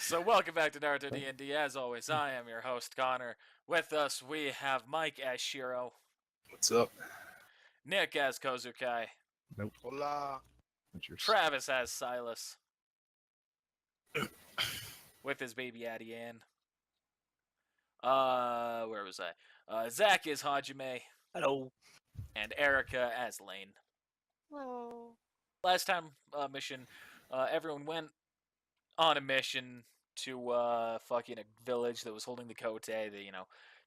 So welcome back to NARUTO D&D. As always, I am your host, Connor. With us, we have Mike as Shiro, What's up? Nick as Kozukai, Nope. Hola. Travis as Silas, with his baby Addie Ann. Where was I? Zach is Hajime, Hello. and Erica as Lane. Hello. Last time mission, everyone went on a mission to fucking a village that was holding the Kote. They,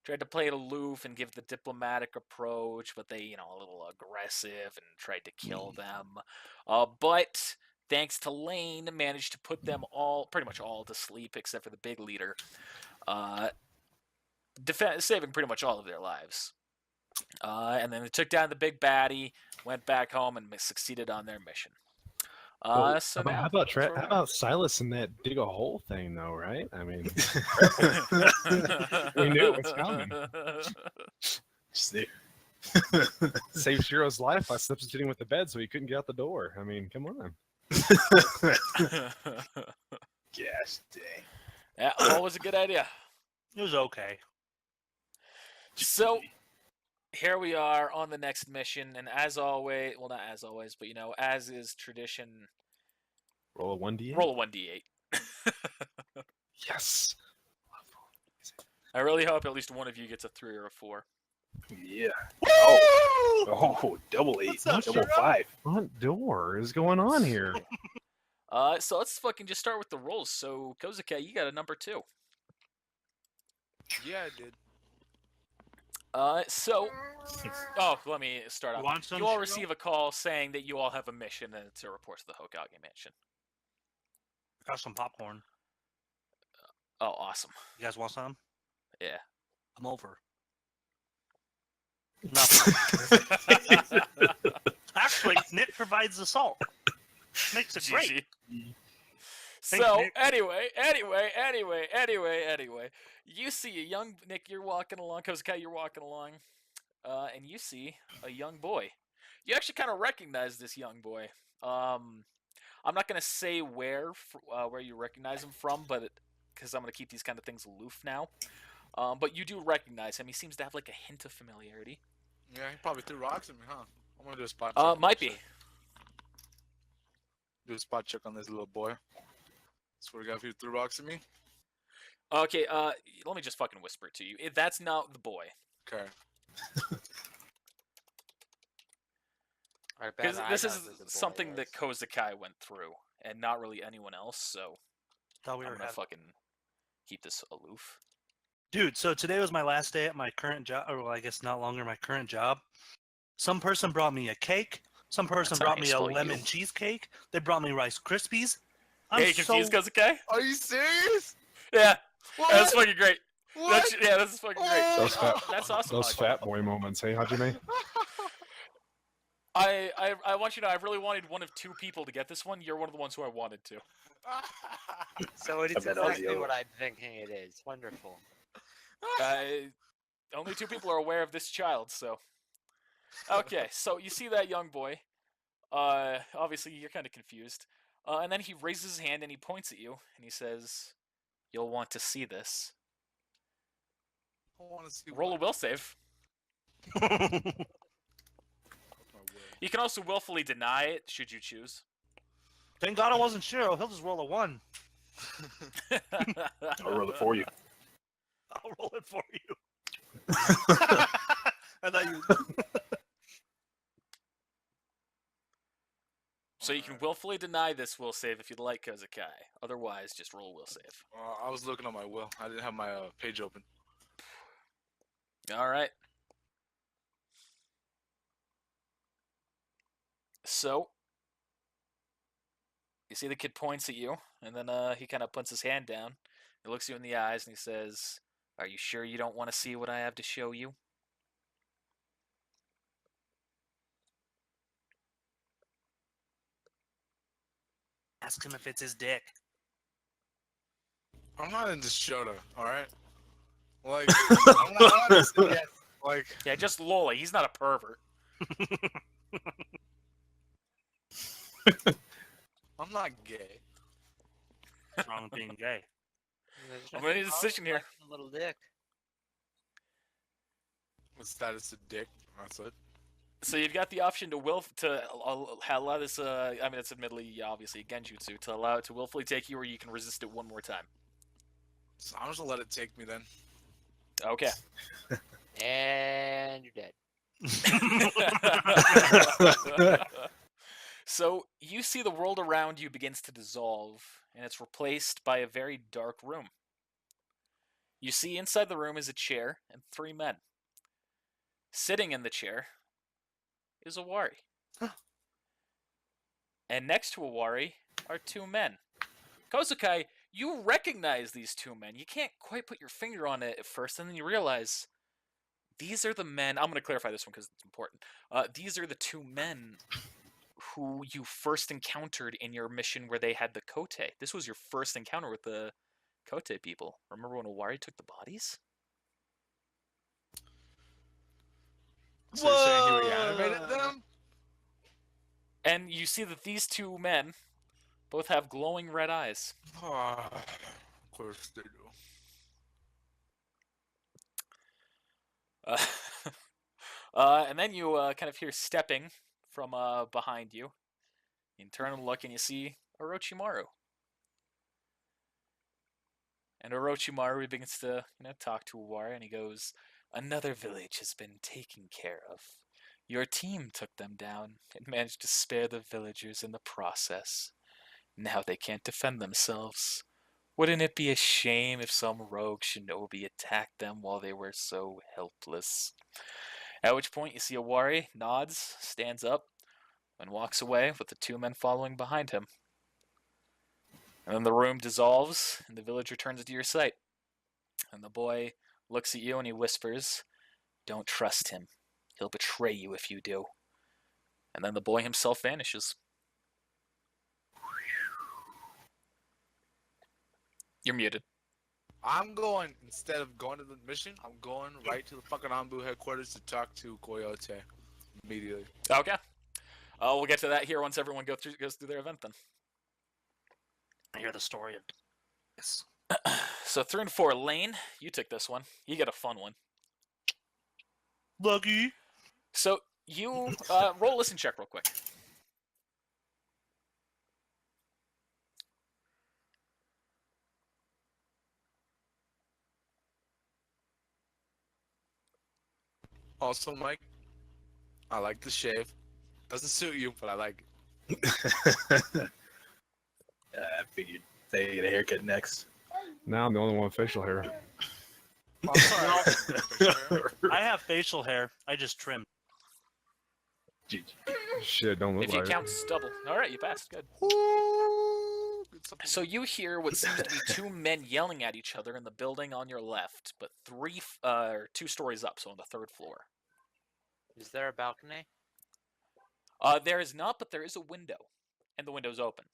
tried to play it aloof and give the diplomatic approach, but they, a little aggressive and tried to kill them. But thanks to Lane, managed to put them all, pretty much all, to sleep except for the big leader, saving pretty much all of their lives. And then they took down the big baddie, went back home, and succeeded on their mission. How Now, about Silas and that dig a hole thing, though, right? I mean, we knew it was coming. See. Saved Shiro's life by substituting with the bed so he couldn't get out the door. I mean, come on. Gosh dang. Yeah, what was a good idea? It was okay. So, here we are on the next mission, and as always, well, not as always, but as is tradition, Roll a 1d8. roll a 1d8. Yes. I really hope at least one of you gets a 3 or a 4. Yeah. Oh, Double 8. What's up, Double Shiro? 5. what door is going on here? So let's fucking just start with the rolls. So, Kozuke, you got a number 2. Yeah, I did. Let me start You off. want some, You all Shiro? receive a call saying that you all have a mission and it's a report to the Hokage Mansion. Got some popcorn. Oh, awesome. You guys want some? Yeah. I'm over. Nothing. Actually, Nick provides the salt. Makes it great. GG. Thanks, So, Nick. anyway, you see a young Nick, you're walking along, Kozukai, you're walking along, and you see a young boy. You actually kind of recognize this young boy. I'm not gonna say where you recognize him from, but because I'm gonna keep these kind of things aloof now. But you do recognize him. He seems to have like a hint of familiarity. Yeah, he probably threw rocks at me, huh? I'm gonna do a spot check. Might be. Do a spot check on this little boy. Swear to God, if he threw rocks at me. Okay, let me just fucking whisper it to you. That's not the boy. Okay. Because this is something that Kozukai went through, and not really anyone else, so Thought we I'm were gonna having... fucking keep this aloof. Dude, so today was my last day at my current job, or well, I guess not longer my current job. Some person brought me a cake. Some person That's brought how me you a spell you. lemon cheesecake. They brought me Rice Krispies. I'm Hey, you confused, Kozukai? Are you serious? Yeah, What? that's fucking great. What? That's fucking great. Those fat, That's awesome. those Hajime. fat boy moments, hey, Hajime? I want you to know, I really wanted one of 2 people to get this one. You're one of the ones who I wanted to. So it is bet that was exactly the what other. I'm thinking it is. Wonderful. Only 2 people are aware of this child, so. Okay, so you see that young boy. Obviously you're kind of confused. And then he raises his hand and he points at you and he says, "You'll want to see this." I want to see. Roll a what- will save. You can also willfully deny it, should you choose. Thank God I wasn't Shiro. He'll just roll a 1. I'll roll it for you. I'll roll it for you. I thought you... So you can willfully deny this will save if you'd like, Kozukai. Otherwise, just roll a will save. I was looking at my will. I didn't have my page open. Alright. So, you see the kid points at you, and then he kind of puts his hand down. He looks you in the eyes, and he says, "Are you sure you don't want to see what I have to show you?" Ask him if it's his dick. I'm not into Shota, alright? Like, I'm not into yes. Like, Yeah, just Lola. He's not a pervert. I'm not gay. What's wrong with being gay? There's I'm gonna need a nothing wrong decision with here. liking a little dick. The status of dick. That's it. So you've got the option to allow this. I mean, it's admittedly obviously a genjutsu to allow it to willfully take you, or you can resist it one more time. So I'm just gonna let it take me then. Okay. And you're dead. So you see the world around you begins to dissolve, and it's replaced by a very dark room. You see inside the room is a chair and 3 men. Sitting in the chair is Awari. And next to Awari are 2 men. Kozukai, you recognize these 2 men. You can't quite put your finger on it at first, and then you realize these are the men. I'm going to clarify this one because it's important. These are the 2 men who you first encountered in your mission where they had the Kote. This was your first encounter with the Kote people. Remember when Awari took the bodies? So you're saying he reanimated them? And you see that these 2 men both have glowing red eyes. Of course they do. And then you kind of hear stepping from behind you. You turn and look, and you see Orochimaru. And Orochimaru begins to, talk to Awari, and he goes, "Another village has been taken care of. Your team took them down and managed to spare the villagers in the process. Now they can't defend themselves. Wouldn't it be a shame if some rogue shinobi attacked them while they were so helpless?" At which point you see Awari nods, stands up, and walks away with the 2 men following behind him. And then the room dissolves, and the village returns into your sight. And the boy looks at you and he whispers, "Don't trust him. He'll betray you if you do." And then the boy himself vanishes. You're muted. I'm going, instead of going to the mission, I'm going right to the fucking Anbu headquarters to talk to Coyote immediately. Okay. We'll get to that here once everyone goes through their event then. I hear the story of this. So 3 and 4, Lane, you took this one. You get a fun one. Lucky. So you roll a listen check real quick. Also, Mike, I like the shave. Doesn't suit you, but I like it. I figured they get a haircut next. Now I'm the only one with facial hair. Oh, sorry. I have facial hair. I just trim. Shit, don't look If you like count stubble. Alright, you passed. Good. Ooh, good stuff. So you hear what seems to be 2 men yelling at each other in the building on your left, but 2 stories up, so on the 3rd floor. Is there a balcony? There is not, but there is a window, and the window's open.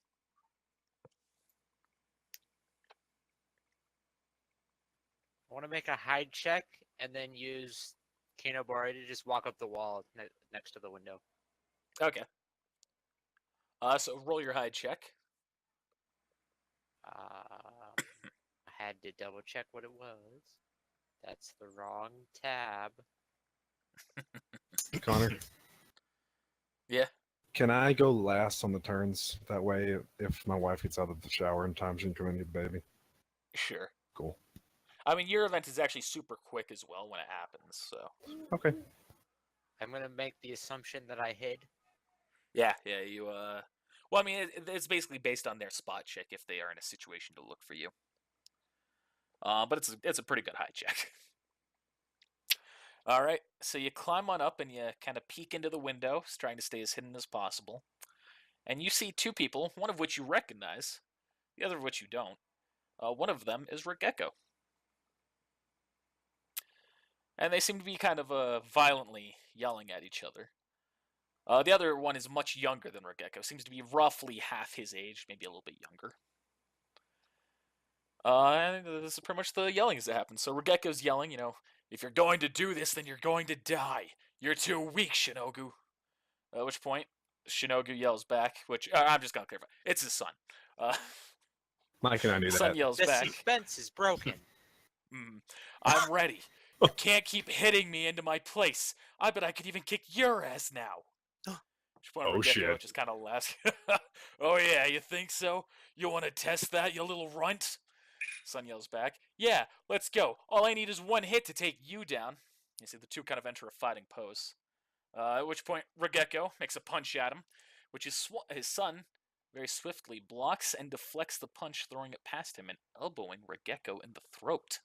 I want to make a hide check and then use Kinobari to just walk up the wall next to the window. Okay. So roll your hide check. I had to double check what it was. That's the wrong tab. Connor. Yeah. Can I go last on the turns? That way, if my wife gets out of the shower in time, she can come in and get the baby. Sure. Cool. I mean, your event is actually super quick as well when it happens, so. Okay. I'm gonna make the assumption that I hid. Yeah, you, Well, I mean, it's basically based on their spot check if they are in a situation to look for you. But it's a pretty good hide check. Alright, so you climb on up and you kind of peek into the window, trying to stay as hidden as possible. And you see 2 people, one of which you recognize, the other of which you don't. One of them is Regeko. And they seem to be kind of violently yelling at each other. The other one is much younger than Regeko, seems to be roughly half his age, maybe a little bit younger. And this is pretty much the yelling that happens. So Regeko's yelling, "If you're going to do this, then you're going to die. You're too weak, Shinogu." At which point, Shinogu yells back, which I'm just going to clarify. It's his son. Mike and I knew Sun that. yells This back. fence is broken. I'm ready. You can't keep hitting me into my place. I bet I could even kick your ass now. Oh, shit. Just kind of laughs. Oh yeah, you think so? You want to test that, you little runt? Sun yells back. Yeah, let's go. All I need is one hit to take you down. You see the two kind of enter a fighting pose. At which point, Regekko makes a punch at him, which his son very swiftly blocks and deflects the punch, throwing it past him and elbowing Regekko in the throat.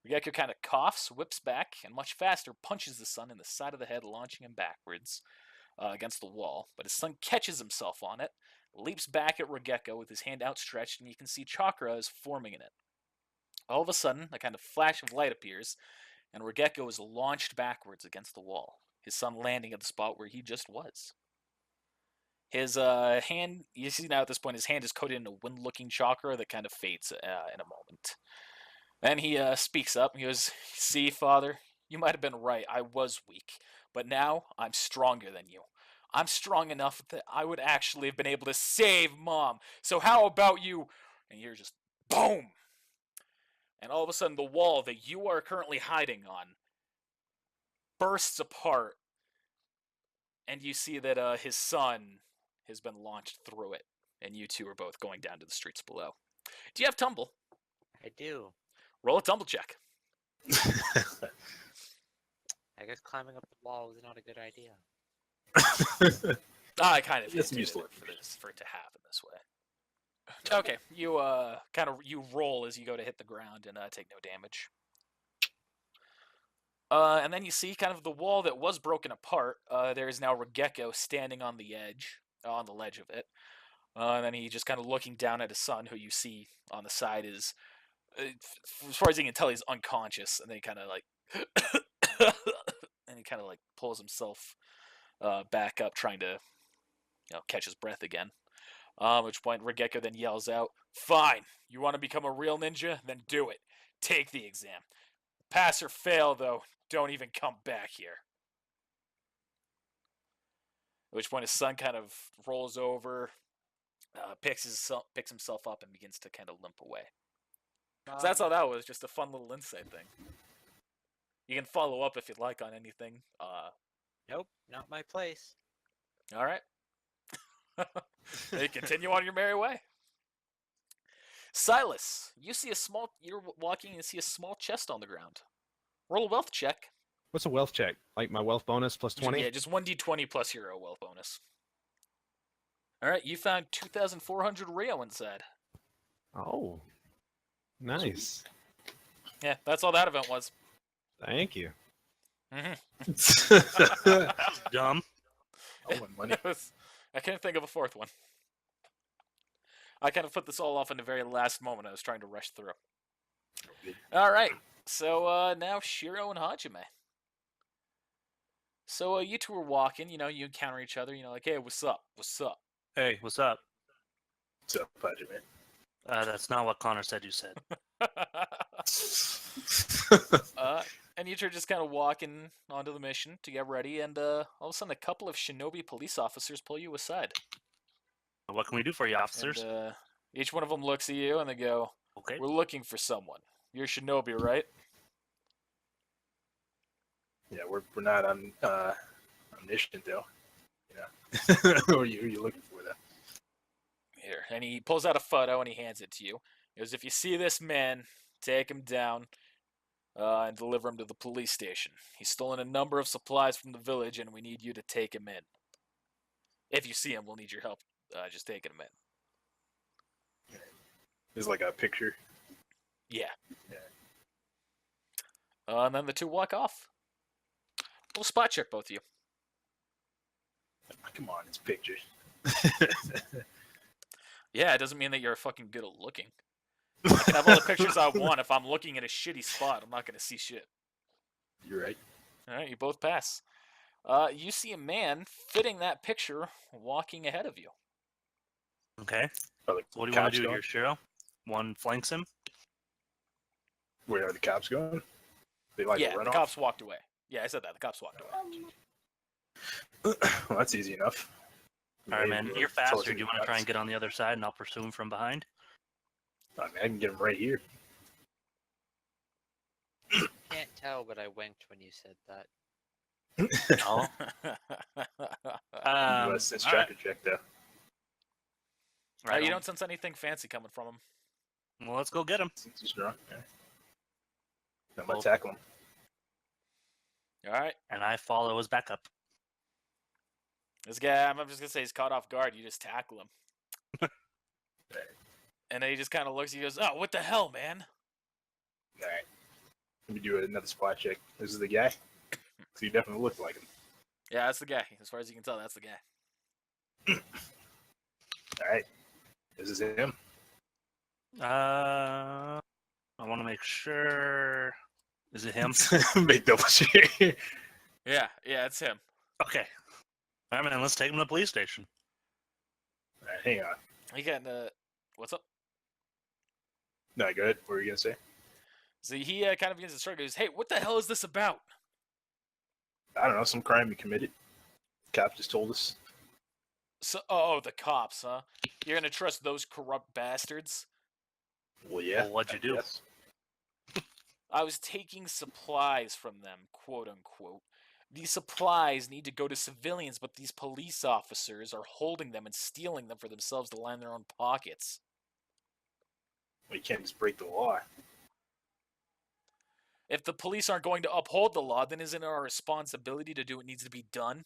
Regekko kind of coughs, whips back, and much faster punches the son in the side of the head, launching him backwards against the wall. But his son catches himself on it, leaps back at Regekko with his hand outstretched, and you can see chakra is forming in it. All of a sudden, a kind of flash of light appears, and Regekko is launched backwards against the wall, his son landing at the spot where he just was. His hand, you see now at this point, his hand is coated in a wind-looking chakra that kind of fades in a moment. Then he speaks up. He goes, "See, Father, you might have been right. I was weak, but now I'm stronger than you. I'm strong enough that I would actually have been able to save Mom. So how about you?" And you're just boom. And all of a sudden, the wall that you are currently hiding on bursts apart, and you see that his son has been launched through it, and you two are both going down to the streets below. Do you have tumble? I do. Roll a tumble check. I guess climbing up the wall was not a good idea. I kind of It's hinted useful it for it to happen this way. Okay, you you roll as you go to hit the ground and take no damage. And then you see kind of the wall that was broken apart. There is now Regekko standing on the edge, on the ledge of it. And then he just kind of looking down at his son, who you see on the side is, as far as you can tell, he's unconscious. And then he kind of like, and he kind of like pulls himself back up, trying to, catch his breath again. At which point Regekko then yells out, "Fine, you want to become a real ninja? Then do it. Take the exam. Pass or fail, though, don't even come back here." At which point his son kind of rolls over, picks himself up, and begins to kind of limp away. So that's all that was, just a fun little insight thing. You can follow up if you'd like on anything. Nope, not my place. All right. You continue on your merry way. Silas, you're walking and see a small chest on the ground. Roll a wealth check. What's a wealth check? Like my wealth bonus plus 20? Yeah, just 1d20 plus your wealth bonus. All right, you found 2,400 Rio inside. Oh, nice. Yeah, that's all that event was. Thank you. Mm-hmm. Dumb. I want money. I can't think of a fourth one. I kind of put this all off in the very last moment. I was trying to rush through. All right, so now Shiro and Hajime. So you two are walking. You encounter each other. Like, "Hey, what's up? What's up?" Hey, what's up? What's up, Hajime? That's not what Connor said you said. And you two are just kind of walking onto the mission to get ready, and all of a sudden, a couple of shinobi police officers pull you aside. What can we do for you, officers? And, each one of them looks at you, and they go, Okay. "We're looking for someone. You're shinobi, right?" Yeah, we're not omniscient though. Yeah. Who are you looking for though? Here, and he pulls out a photo and he hands it to you. He goes, "If you see this man, take him down and deliver him to the police station. He's stolen a number of supplies from the village, and we need you to take him in. If you see him, we'll need your help just taking him in." There's like a picture. Yeah. Yeah. And then the two walk off. We'll spot check both of you. Come on, it's pictures. Yeah, it doesn't mean that you're fucking good at looking. I can have all the pictures I want. If I'm looking at a shitty spot, I'm not going to see shit. You're right. All right, you both pass. You see a man fitting that picture walking ahead of you. Okay. Are the What do you want cops to do going? here, Shiro? One flanks him. Where are the cops going? They like Yeah, to run the off? cops walked away. Yeah, I said that. The cops walked away. Well, that's easy enough. All right, man. Maybe You're tell us faster. Do you want to try and get on the other side, and I'll pursue him from behind? I mean, I can get him right here. Can't tell, but I winked when you said that. Oh. Do a sense tracker check though. Right you on. don't sense anything fancy coming from him. Well, let's go get him. Since he's drunk. Yeah. I'm Well- gonna tackle him. All right, And I follow as backup. this guy. I'm just gonna say he's caught off guard. You just tackle him, and then he just kind of looks. He goes, "Oh, what the hell, man?" All right. Let me do another spot check. This is the guy. So you definitely look like him. Yeah, that's the guy. As far as you can tell, that's the guy. All right. This is him. I want to make sure. Is it him? Make double check. Yeah, it's him. Okay. All right, man. Let's take him to the police station. All right, hang on. He got what's up? No, go ahead. What were you gonna say? So he kind of begins to struggle. He goes, "Hey, what the hell is this about?" I don't know. Some crime you committed. Cop just told us. So, oh, the cops, huh? You're gonna trust those corrupt bastards? Well, yeah. Well, what'd you do? Yes. I was taking supplies from them, quote unquote. These supplies need to go to civilians, but these police officers are holding them and stealing them for themselves to line their own pockets. Well, you can't just break the law. If the police aren't going to uphold the law, then isn't it our responsibility to do what needs to be done?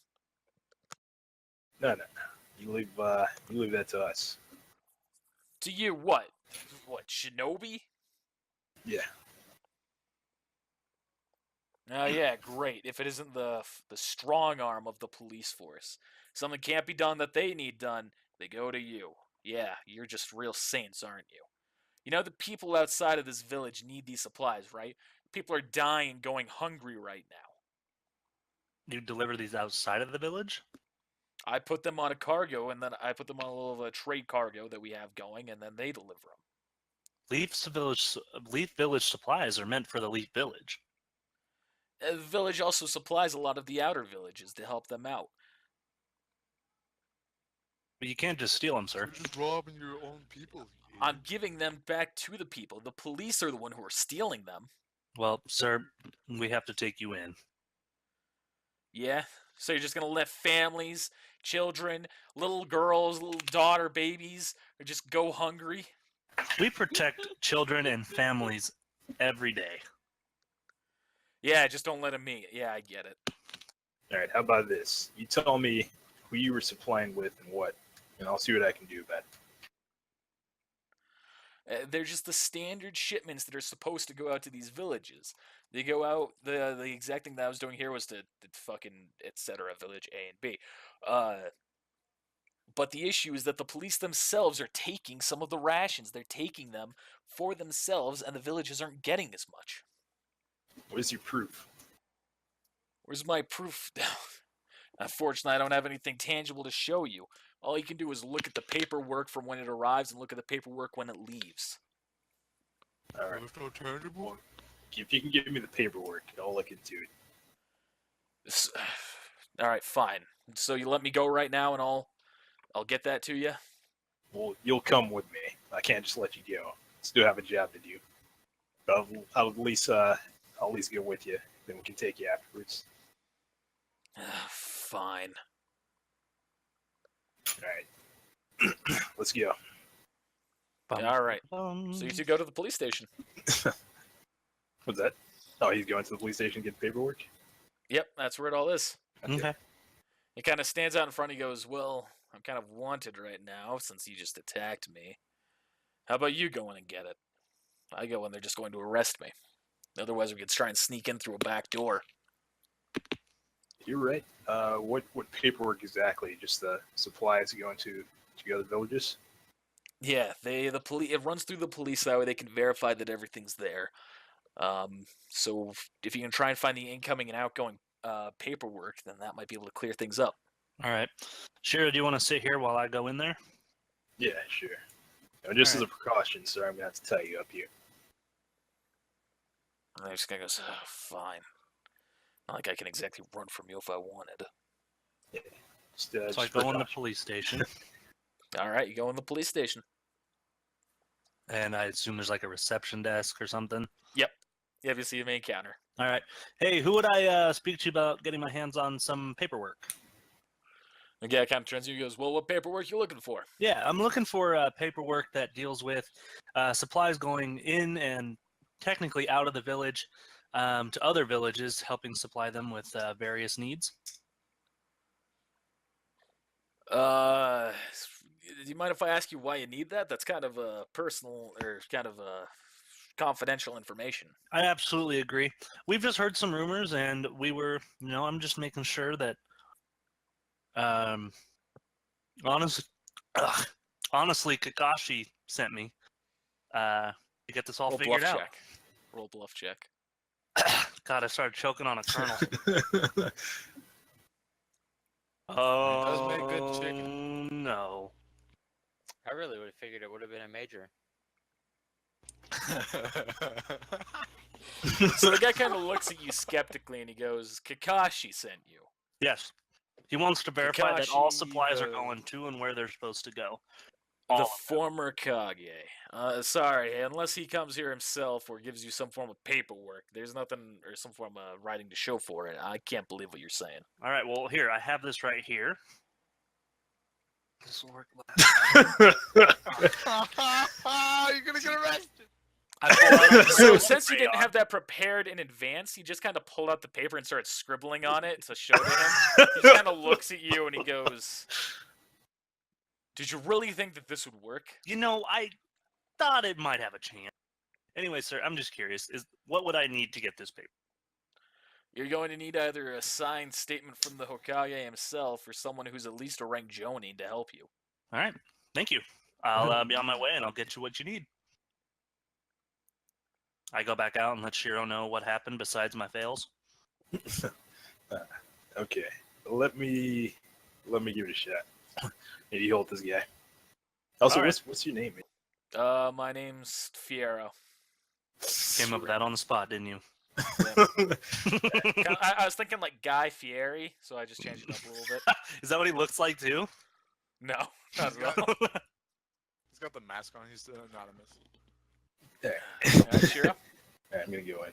No. You leave that to us. To you, what? What, Shinobi? Yeah. Oh yeah, great. If it isn't the strong arm of the police force, something can't be done that they need done, they go to you. Yeah, you're just real saints, aren't you? You know the people outside of this village need these supplies, right? People are dying, going hungry right now. You deliver these outside of the village? I put them on a cargo, and then I put them on a little of a trade cargo that we have going, and then they deliver them. Leaf Village supplies are meant for the Leaf Village. The village also supplies a lot of the outer villages to help them out. But you can't just steal them, sir. You're just robbing your own people. you I'm idiot. giving them back to the people. The police are the one who are stealing them. Well, sir, we have to take you in. Yeah? So you're just gonna let families, children, little girls, little daughter babies, or just go hungry? We protect children and families every day. Yeah, just don't let them eat. Yeah, I get it. All right. How about this? You tell me who you were supplying with and what, and I'll see what I can do about it. They're just the standard shipments that are supposed to go out to these villages. They go out. The exact thing that I was doing here was to fucking etc. Village A and B. But the issue is that the police themselves are taking some of the rations. They're taking them for themselves, and the villages aren't getting as much. What is your proof? Where's my proof? Unfortunately, I don't have anything tangible to show you. All you can do is look at the paperwork from when it arrives and look at the paperwork when it leaves. All right. There's no tangible. If you can give me the paperwork, I'll look into it. All right, fine. So you let me go right now, and I'll get that to you. Well, you'll come with me. I can't just let you go. Still have a job to do. But I'll at least go with you. Then we can take you afterwards. Fine. All right. Let's go. All right. So you two go to the police station. What's that? Oh, he's going to the police station to get the paperwork? Yep, that's where it all is. Okay. He kind of stands out in front. He goes, "Well, I'm kind of wanted right now since you just attacked me. How about you going and get it? I go when they're just going to arrest me. Otherwise, we could try and sneak in through a back door." You're right. What paperwork exactly? Just the supplies going to go to the villages? Yeah, the police. It runs through the police that way. They can verify that everything's there. So if you can try and find the incoming and outgoing paperwork, then that might be able to clear things up. All right. Shira, do you want to sit here while I go in there? Yeah, sure. Just All as a precaution, sir, I'm gonna have to tie you up here. And this guy goes, "Oh, fine. Not like I can exactly run from you if I wanted." So I go in the police station. All right, you go in the police station. And I assume there's like a reception desk or something. Yep. You have your main counter. All right. Hey, who would I speak to about getting my hands on some paperwork? The guy kind of turns to you and goes, well, what paperwork you looking for? Yeah, I'm looking for paperwork that deals with supplies going in and technically out of the village to other villages, helping supply them with various needs. Do you mind if I ask you why you need that? That's kind of personal or kind of confidential information. I absolutely agree. We've just heard some rumors, and we were, I'm just making sure that, honestly, Kakashi sent me to get this all Roll figured bluff out. check. Roll bluff check. God, I started choking on a kernel. Does make good chicken. No. I really would have figured it would have been a major. So the guy kind of looks at you skeptically and he goes, Kakashi sent you. Yes. He wants to verify that all Kakashi, supplies are the- going to and where they're supposed to go. The All of them. former Kage. Sorry, unless he comes here himself or gives you some form of paperwork, there's nothing or some form of writing to show for it. I can't believe what you're saying. All right, well, here, I have this right here. This will work. You're gonna get arrested. So since you didn't have that prepared in advance, he just kind of pulled out the paper and started scribbling on it to show to him. He just kind of looks at you and he goes, did you really think that this would work? I thought it might have a chance. Anyway, sir, I'm just curious. What would I need to get this paper? You're going to need either a signed statement from the Hokage himself or someone who's at least a rank Jonin to help you. All right, thank you. I'll be on my way and I'll get you what you need. I go back out and let Shiro know what happened besides my fails. Okay, let me give it a shot. Maybe you hold this guy. Also, All right. what's your name? My name's Fiero. Came up with that on the spot, didn't you? I was thinking like Guy Fieri, so I just changed it up a little bit. Is that what he looks like too? No, not at all. He's got the mask on. He's still anonymous. Yeah, Shiro? Alright, I'm gonna go in.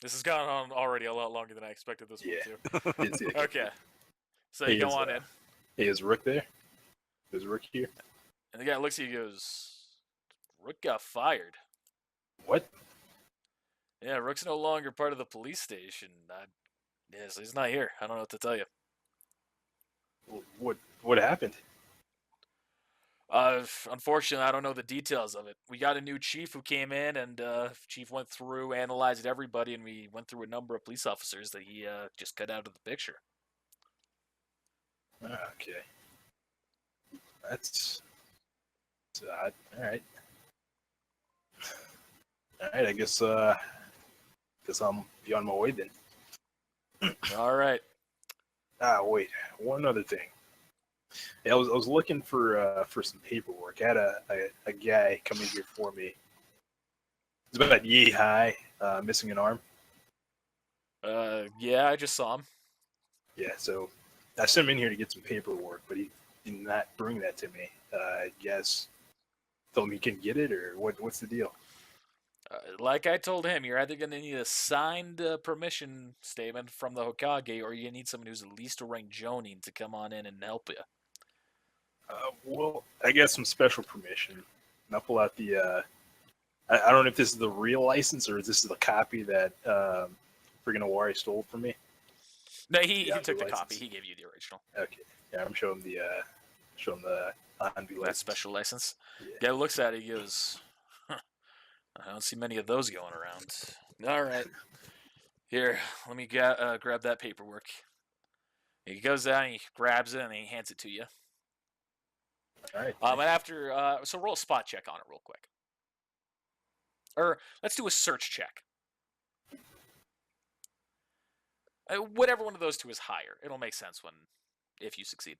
This has gone on already a lot longer than I expected this one to. It's it. Okay. So Hey, you go is, on in. Hey, is Rook there? Is Rook here? And the guy looks at you and goes, Rook got fired. What? Yeah, Rook's no longer part of the police station. Yeah, so he's not here. I don't know what to tell you. What happened? Unfortunately, I don't know the details of it. We got a new chief who came in, and chief went through, analyzed everybody, and we went through a number of police officers that he just cut out of the picture. Okay. That's odd. Alright. Alright, I guess I'll be on my way then. All right. Wait, one other thing. Yeah, I was looking for some paperwork. I had a guy come in here for me. It's about yay high, missing an arm. Yeah, I just saw him. Yeah, so I sent him in here to get some paperwork, but he did not bring that to me. I guess told me he can get it, or what's the deal? Like I told him, you're either going to need a signed permission statement from the Hokage, or you need someone who's at least a rank Jonin to come on in and help you. Well, I got some special permission. And I'll pull out the. I don't know if this is the real license or is this the copy that friggin' Awari stole from me. No, he Yeah, took the license. copy. He gave you the original. Okay, yeah, I'm showing the Anbi That license. special license. Yeah. Guy looks at it, he goes, huh, I don't see many of those going around. All right. Here, let me grab that paperwork. He goes down, he grabs it, and he hands it to you. All right. And after, so roll a spot check on it real quick. Or let's do a search check. Whatever one of those two is higher. It'll make sense if you succeed.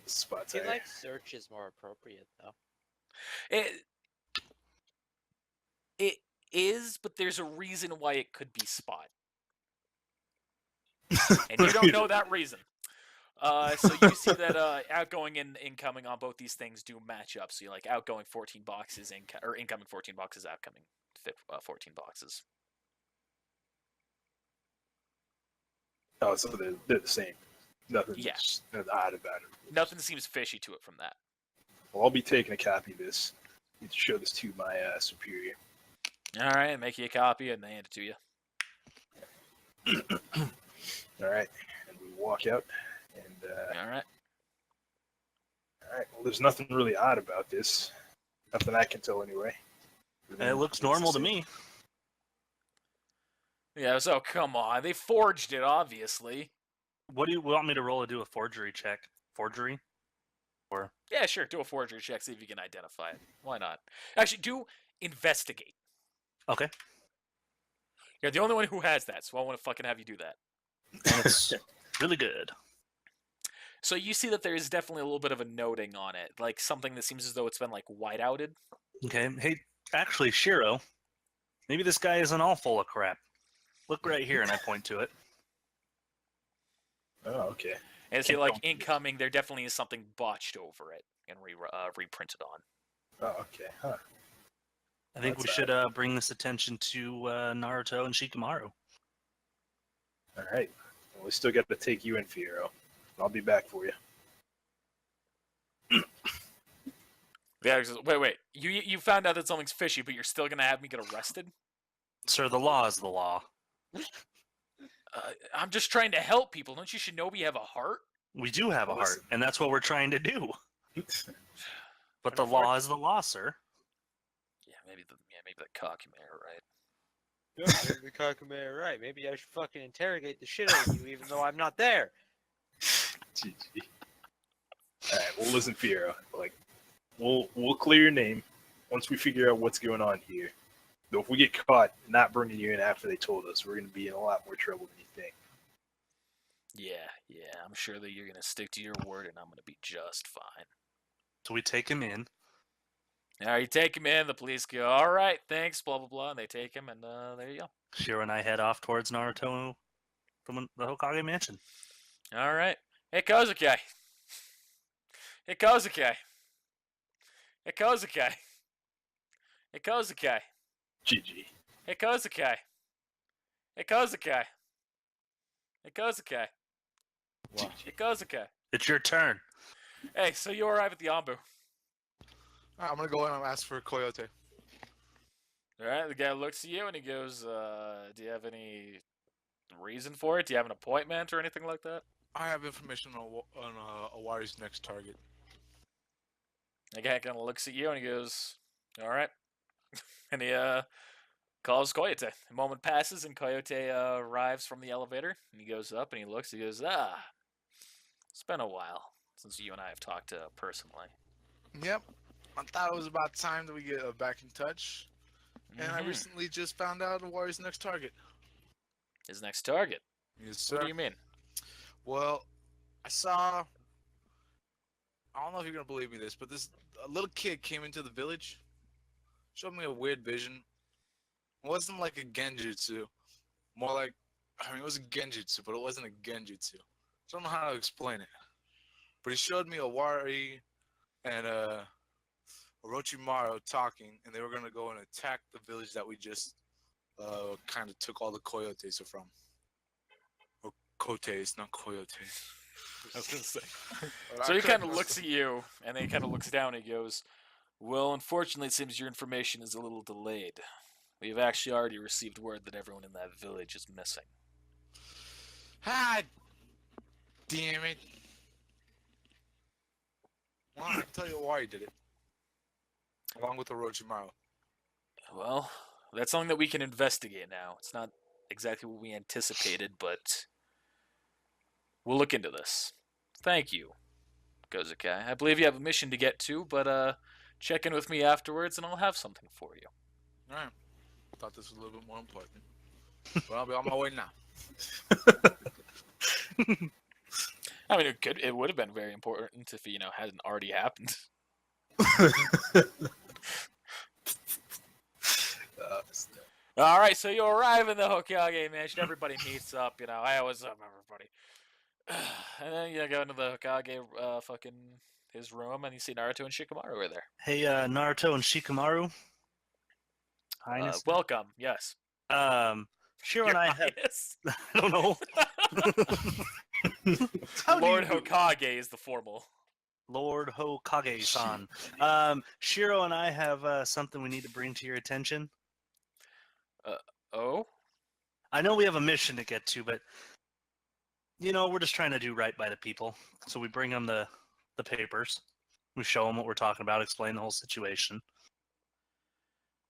Spots. I feel like search is more appropriate though. It is, but there's a reason why it could be spot. And you don't know that reason. So you see that outgoing and incoming on both these things do match up. So you like outgoing 14 boxes, or incoming 14 boxes, outgoing 14 boxes. Oh, so they're the same. Nothing Yeah. odd about it. Nothing seems fishy to it from that. Well, I'll be taking a copy of this. Need to show this to my superior. All right, make you a copy and they hand it to you. All right, and we walk out. And All right. all right, well, there's nothing really odd about this. Nothing I can tell anyway. It looks normal to me. Yeah. So come on, they forged it, obviously. What do you want me to roll to do a forgery check? Forgery? Or Yeah, sure. Do a forgery check, see if you can identify it. Why not? Actually, do investigate. okay. You're the only one who has that, so I want to fucking have you do that. And it's really good. So you see that there is definitely a little bit of a noting on it, like something that seems as though it's been like whiteouted. Okay. Hey, actually, Shiro, maybe this guy isn't all full of crap. Look right here, and I point to it. Oh, okay. And see, like incoming, there definitely is something botched over it and reprinted on. Oh, okay. Huh. I think That's we should bring this attention to Naruto and Shikamaru. All right. Well, we still got to take you in, Fiero. I'll be back for you. Yeah. Wait. You found out that something's fishy, but you're still gonna have me get arrested? Sir, the law is the law. I'm just trying to help people. Don't you should know we have a heart? We do have a heart, Listen. and that's what we're trying to do. But the law is the law, sir. Yeah, maybe the cocky man, right? Maybe the Kakamea, right? Maybe I should fucking interrogate the shit out of you, even though I'm not there. GG. All right. Well, listen, Fiero. Like, we'll clear your name once we figure out what's going on here. Though if we get caught not bringing you in after they told us, we're going to be in a lot more trouble than you think. Yeah. I'm sure that you're gonna stick to your word, and I'm gonna be just fine. So we take him in. All right, you take him in. The police go, all right, thanks, blah blah blah, and they take him, and there you go. Shiro and I head off towards Naruto from the Hokage mansion. All right, hey Kozuke. Hey Kozuke. Hey Kozuke. Hey Kozuke. GG. Hey Kozuke. Hey Kozuke. Hey Kozuke. GG. Hey Kozuke. It's your turn. Hey, so you arrive at the Ambu. Alright, I'm gonna go in and ask for Coyote. All right, the guy looks at you and he goes, do you have any reason for it? Do you have an appointment or anything like that? I have information on Awari's next target. The guy kind of looks at you and he goes, all right. And he calls Coyote. A moment passes and Coyote arrives from the elevator and he goes up and he looks. He goes, it's been a while since you and I have talked personally. Yep. I thought it was about time that we get back in touch. And I recently just found out Awari's next target. His next target? Yes, sir. What do you mean? Well, I saw. I don't know if you're gonna believe me this, but a little kid came into the village, showed me a weird vision. It wasn't like a genjutsu, more like, I mean, it was a genjutsu, but it wasn't a genjutsu. I don't know how to explain it. But he showed me Awari and Orochimaru talking, and they were gonna go and attack the village that we just kind of took all the coyotes from. Or coyotes, not coyotes. I was gonna say. So he kind of looks at you, and then he kind of looks down and he goes, well, unfortunately, it seems your information is a little delayed. We've actually already received word that everyone in that village is missing. Ah, damn it. Well, I can tell you why he did it. Along with Orochimaru. Well, that's something that we can investigate now. It's not exactly what we anticipated, but we'll look into this. Thank you, Kozuke. I believe you have a mission to get to, but check in with me afterwards and I'll have something for you. Alright. Thought this was a little bit more important. But I'll be on my way now. I mean, it would have been very important if hadn't already happened. All right, so you arrive in the Hokage mansion. Everybody meets up. I always love everybody. And then you go into the Hokage, fucking his room, and you see Naruto and Shikamaru are there. Hey, Naruto and Shikamaru. Highness. Welcome, yes. Shiro Your and I have. Highness. I don't know. How do Lord you do? Hokage is the formal. Lord Hokage-san. Shiro and I have something we need to bring to your attention. Oh? I know we have a mission to get to, but we're just trying to do right by the people. So we bring them the papers. We show them what we're talking about, explain the whole situation.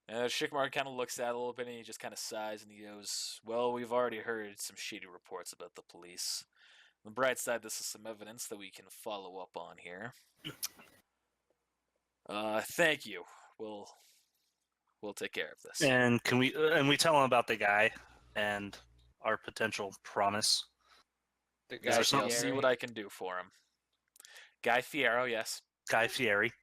Shikamaru kind of looks at it a little bit and he just kind of sighs and he goes, well, we've already heard some shady reports about the police. On the bright side, this is some evidence that we can follow up on here. Thank you. We'll take care of this. And we tell them about the guy and our potential promise. The there guy something- I'll see Fieri. what I can do for him. Guy Fiero, yes. Guy Fieri.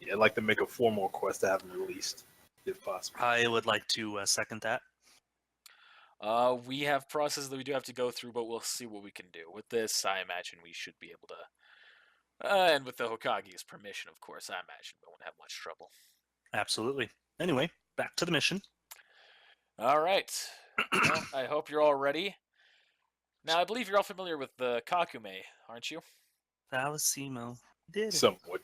Yeah, I'd like to make a formal request to have him released, if possible. I would like to second that. We have processes that we do have to go through, but we'll see what we can do. With this, I imagine we should be able to... and with the Hokage's permission, of course, I imagine we won't have much trouble. Absolutely. Anyway, back to the mission. All right. Well, I hope you're all ready. Now, I believe you're all familiar with the Kakume, aren't you? Valesimo did it. Somewhat.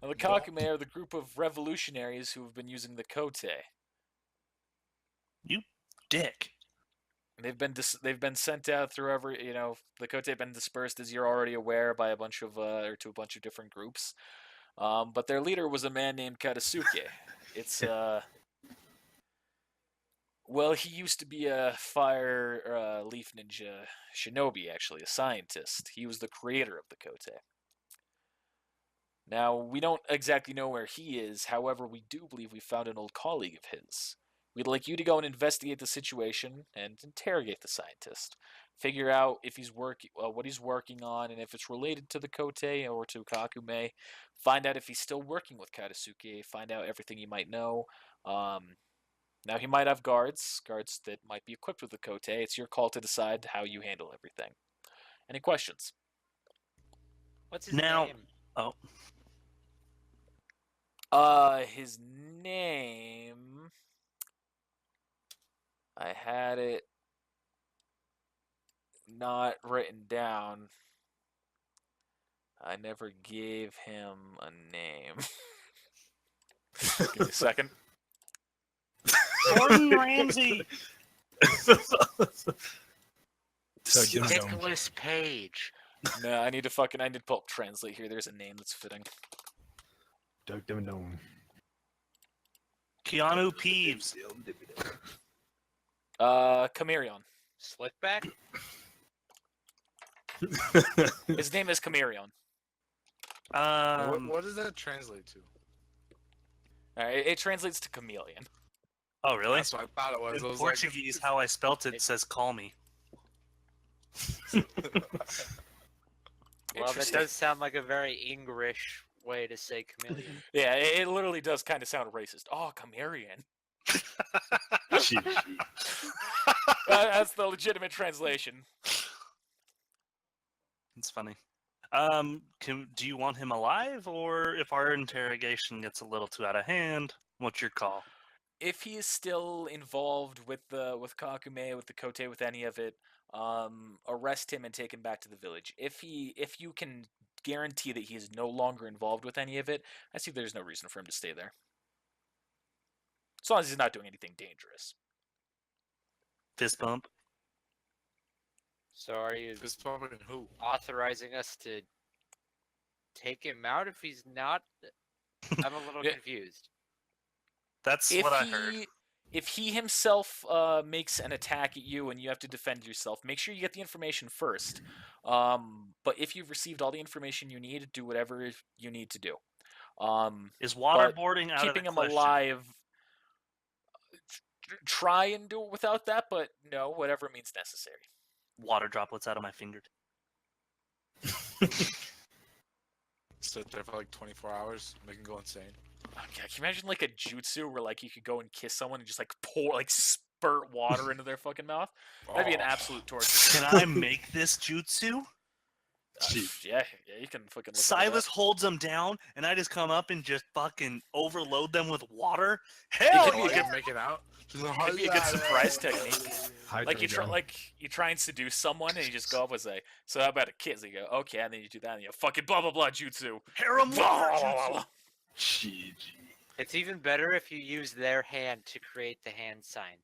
Now, the Kakume are the group of revolutionaries who have been using the Kote. Dick. They've been sent out through every the Kote have been dispersed, as you're already aware, by a bunch of to a bunch of different groups. But their leader was a man named Katasuke. It's well, he used to be a fire leaf ninja shinobi, actually, a scientist. He was the creator of the Kote. Now, we don't exactly know where he is. However, we do believe we found an old colleague of his. We'd like you to go and investigate the situation and interrogate the scientist. Figure out if he's what he's working on, and if it's related to the Kote or to Kakume. Find out if he's still working with Katasuke. Find out everything you might know. Now, he might have guards that might be equipped with the Kote. It's your call to decide how you handle everything. Any questions? What's his Now- name? Oh, His name... I had it not written down. I never gave him a name. Give me a second. Gordon Ramsay. Nicholas Page. No, I need to pull up translate here. There's a name that's fitting. Doug Dimmadome. Keanu Peeves. Chameleon. Slickback? His name is Chameleon. What does that translate to? It translates to chameleon. Oh, really? That's what I thought it was. In I was like, Portuguese, how I spelt it says "call me." Well, that Interesting. does sound like a very English way to say chameleon. Yeah, it literally does kind of sound racist. Oh, chameleon. Cheap. That's the legitimate translation. It's funny. Do you want him alive, or if our interrogation gets a little too out of hand, what's your call? If he is still involved with Kakume, with the Kote, with any of it, arrest him and take him back to the village. If you can guarantee that he is no longer involved with any of it, I see there's no reason for him to stay there. As long as he's not doing anything dangerous. Fist bump. So are you This pumping who? authorizing us to take him out if he's not? I'm a little Yeah. confused. That's what I heard. If he himself makes an attack at you and you have to defend yourself, make sure you get the information first. But if you've received all the information you need, do whatever you need to do. Is waterboarding out of Keeping the him question? alive, try and do it without that, but no, whatever means necessary. Water droplets out of my finger. Sit there for like 24 hours, make him go insane. Okay, can you imagine like a jutsu where like you could go and kiss someone and just like pour, like spurt water into their fucking mouth. That'd be an absolute torture. Can I make this jutsu? Yeah, you can fucking. Look into Silas that. holds them down, and I just come up and just fucking overload them with water. It Hell could be a I good- can make it out. It'd be a good surprise technique. Like you Hydro try and seduce someone, and you just go up and say, "So how about a kiss?" And you go, "Okay," and then you do that, and you go, fucking blah blah blah jutsu. harem water jutsu. GG. It's even better if you use their hand to create the hand sign.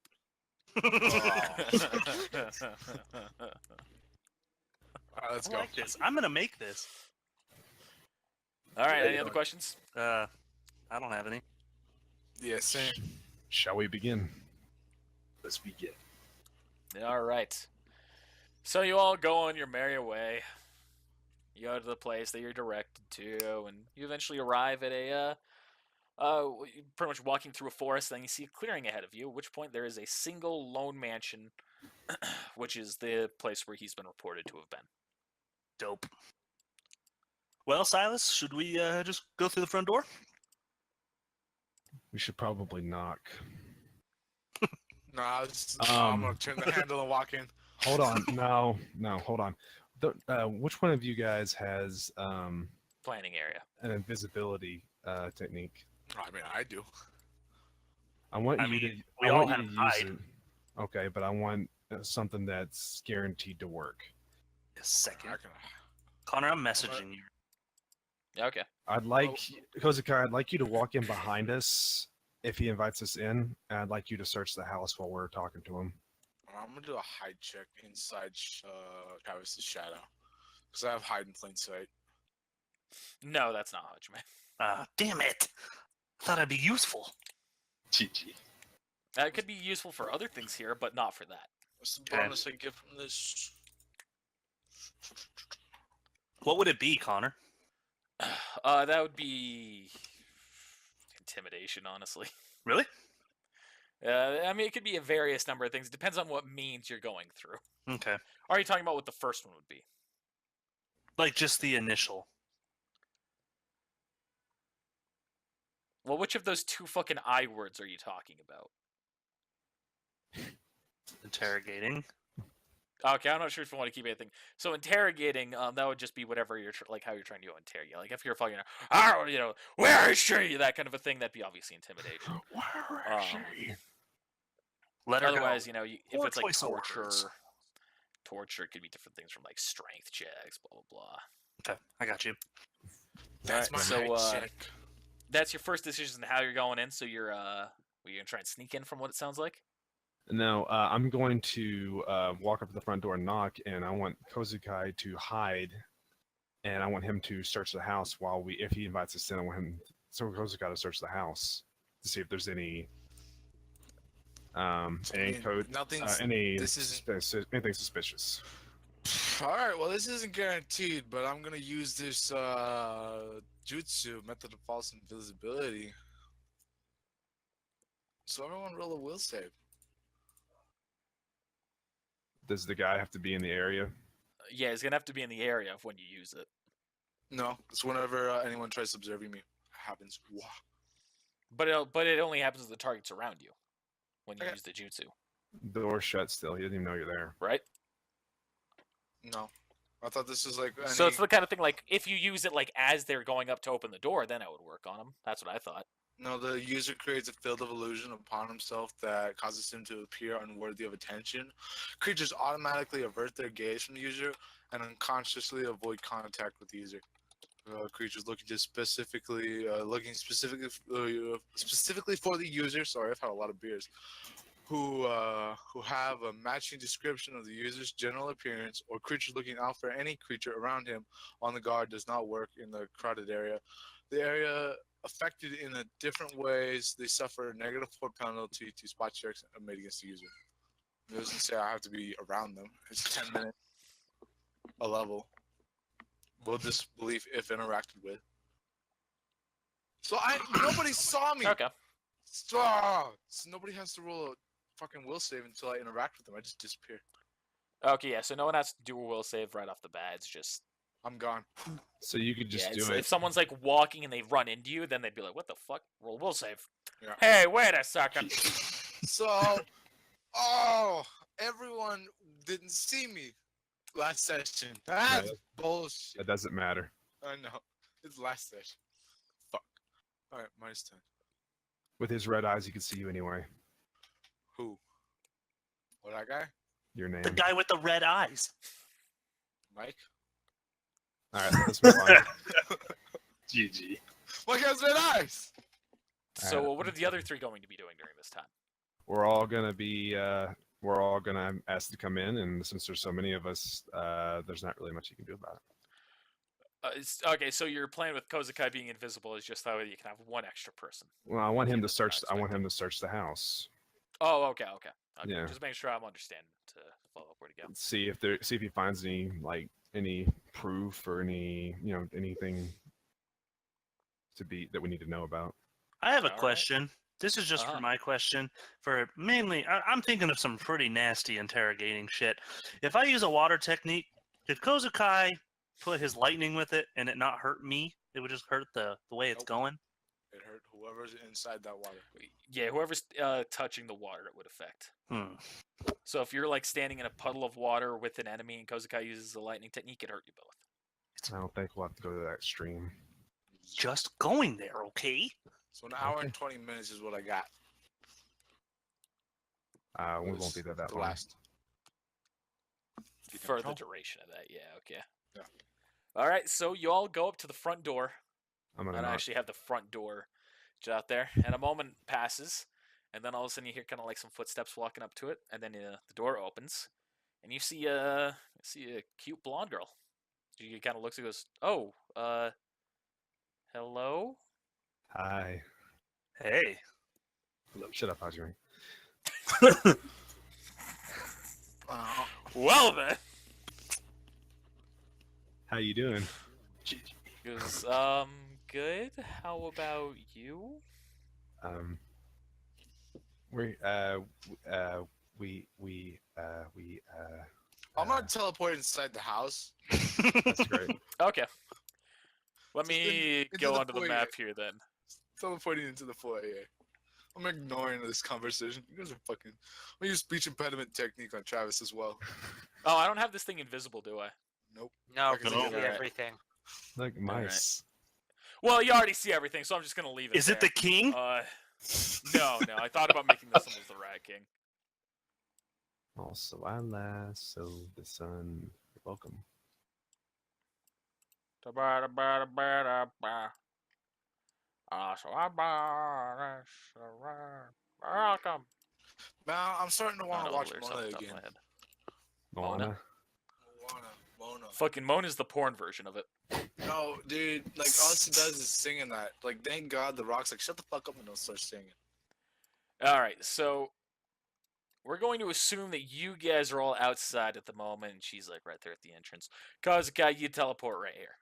Alright, let's I go. like this. I'm gonna make this. All right. Yeah, Any you other know. questions? I don't have any. Yeah, same. Shall we begin? Let's begin. All right. So you all go on your merry way. You go to the place that you're directed to, and you eventually arrive at a pretty much walking through a forest. Then you see a clearing ahead of you. At which point there is a single lone mansion, which is the place where he's been reported to have been. Dope. Well, Silas, should we just go through the front door? We should probably knock. Nah, I'm Um, gonna turn the handle and walk in. Hold on. No, hold on. Which one of you guys has Planning area. an invisibility technique? I mean, I do. I want I you mean, to. we I all want you have to use hide. it. Okay, but I want something that's guaranteed to work. A second. I can- Connor, I'm messaging you. Yeah, okay. I'd like Kozakai. I'd like you to walk in behind us if he invites us in, and I'd like you to search the house while we're talking to him. I'm gonna do a hide check inside Travis's shadow, because I have hide in plain sight. No, that's not how you man. Damn it! I thought I'd be useful. GG. It could be useful for other things here, but not for that. What's the Okay. bonus I get from this? What would it be, Connor? That would be intimidation, honestly. Really? I mean, it could be a various number of things. It depends on what means you're going through. Okay. Are you talking about what the first one would be? Like just the initial. Well, which of those two fucking I words are you talking about? Interrogating. Okay, I'm not sure if you want to keep anything. So interrogating, that would just be whatever you're like how you're trying to interrogate. Like if you're fucking, where is she? That kind of a thing. That'd be obviously intimidation. Where is she? Let her Otherwise, go. if Or it's like choice of words. torture could be different things from like strength checks, blah blah blah. Okay, I got you. That's my so, hide check. That's your first decision on how you're going in. So you're gonna try and sneak in from what it sounds like. No, I'm going to walk up to the front door and knock, and I want Kozukai to hide, and I want him to search the house if he invites us in, I want him, so Kozukai to search the house to see if there's any code, Nothing's. any this isn't- anything suspicious. All right. Well, this isn't guaranteed, but I'm gonna use this jutsu method of false invisibility. So everyone roll a will save. Does the guy have to be in the area? Yeah, it's gonna have to be in the area of when you use it. No, it's whenever anyone tries observing me. It happens. Wah. But it only happens to the targets around you when you Okay. use the jutsu, The door's shut still. He doesn't even know you're there. right? No, I thought this was like. So it's the kind of thing like if you use it like as they're going up to open the door, then it would work on them. That's what I thought. No, the user creates a field of illusion upon himself that causes him to appear unworthy of attention. Creatures automatically avert their gaze from the user and unconsciously avoid contact with the user. Creatures looking specifically for the user. Sorry, I've had a lot of beers. Who have a matching description of the user's general appearance, or creatures looking out for any creature around him on the guard does not work in the crowded area. The area affected in a different ways, they suffer a -4 penalty to spot checks made against the user. It doesn't say I have to be around them. It's 10 minutes a level. Will disbelief if interacted with. So nobody saw me. Okay. So nobody has to roll a fucking will save until I interact with them. I just disappear. Okay, yeah. So no one has to do a will save right off the bat. It's just I'm gone. So you could just yeah, do if it. someone's like walking and they run into you, then they'd be like, "What the fuck?" Roll will save. Yeah. Hey, wait a second. So Oh, everyone didn't see me last session. That's bullshit. That doesn't matter. I know. It's last session. Fuck. Alright, -10. With his red eyes, he can see you anyway. Who? What, that guy? Your name. The guy with the red eyes. Mike? All right, let's move on. GG. What guy's red eyes? So, what are the other three going to be doing during this time? We're all gonna be. We're all gonna ask to come in, and since there's so many of us, there's not really much you can do about it. Okay, so your plan with Kozakai being invisible is just that way you can have one extra person. Well, I want him to that's search. what I I want him to search the house. Oh, okay. Yeah. Just making sure I'm understanding to follow up where to go. See if he finds any proof or anything that we need to know about. I have a All right. question. This is just for my question. For mainly, I'm thinking of some pretty nasty interrogating shit. If I use a water technique, did Kozakai put his lightning with it and it not hurt me? It would just hurt the way it's Nope. going? It hurt whoever's inside that water. Yeah, whoever's touching the water, it would affect. So if you're like standing in a puddle of water with an enemy and Kozakai uses the lightning technique, it hurt you both. I don't think we'll have to go to that extreme. Just going there, okay? So an hour Okay. and 20 minutes is what I got. We Was won't be there that the long. last. For the control? duration of that, yeah, okay. Yeah. All right, so you all go up to the front door. I'm gonna And I knock. actually have the front door just out there. And a moment passes, and then all of a sudden you hear kind of like some footsteps walking up to it, and then the door opens, and you see a cute blonde girl. She kind of looks and goes, "Oh, hello." Hi. Hey. Shut up, Hajime. Well then, How you doing? she goes, good. How about you? We I'm gonna teleport inside the house. That's great. Okay. Let Just me into go the onto the foyer. map here then. Teleporting into the foyer. I'm ignoring this conversation. You guys are fucking. I'm gonna use speech impediment technique on Travis as well. Oh, I don't have this thing invisible, do I? Nope. No, I can because see you see that. everything. Like mice. Well, you already see everything, so I'm just gonna leave it. Is it the king? No. I thought about making this one as the Rat King. Also, I lasso the sun. You're welcome. Welcome. Now I'm starting to want I to don't know watch the lyrics Mona off the top of again. my head. Moana. Mona. Fucking Mona's the porn version of it. No, dude. Like all she does is singing that. Like, thank God the Rock's like, shut the fuck up and don't start singing. All right, so we're going to assume that you guys are all outside at the moment, and she's like right there at the entrance. Kozakai, you teleport right here.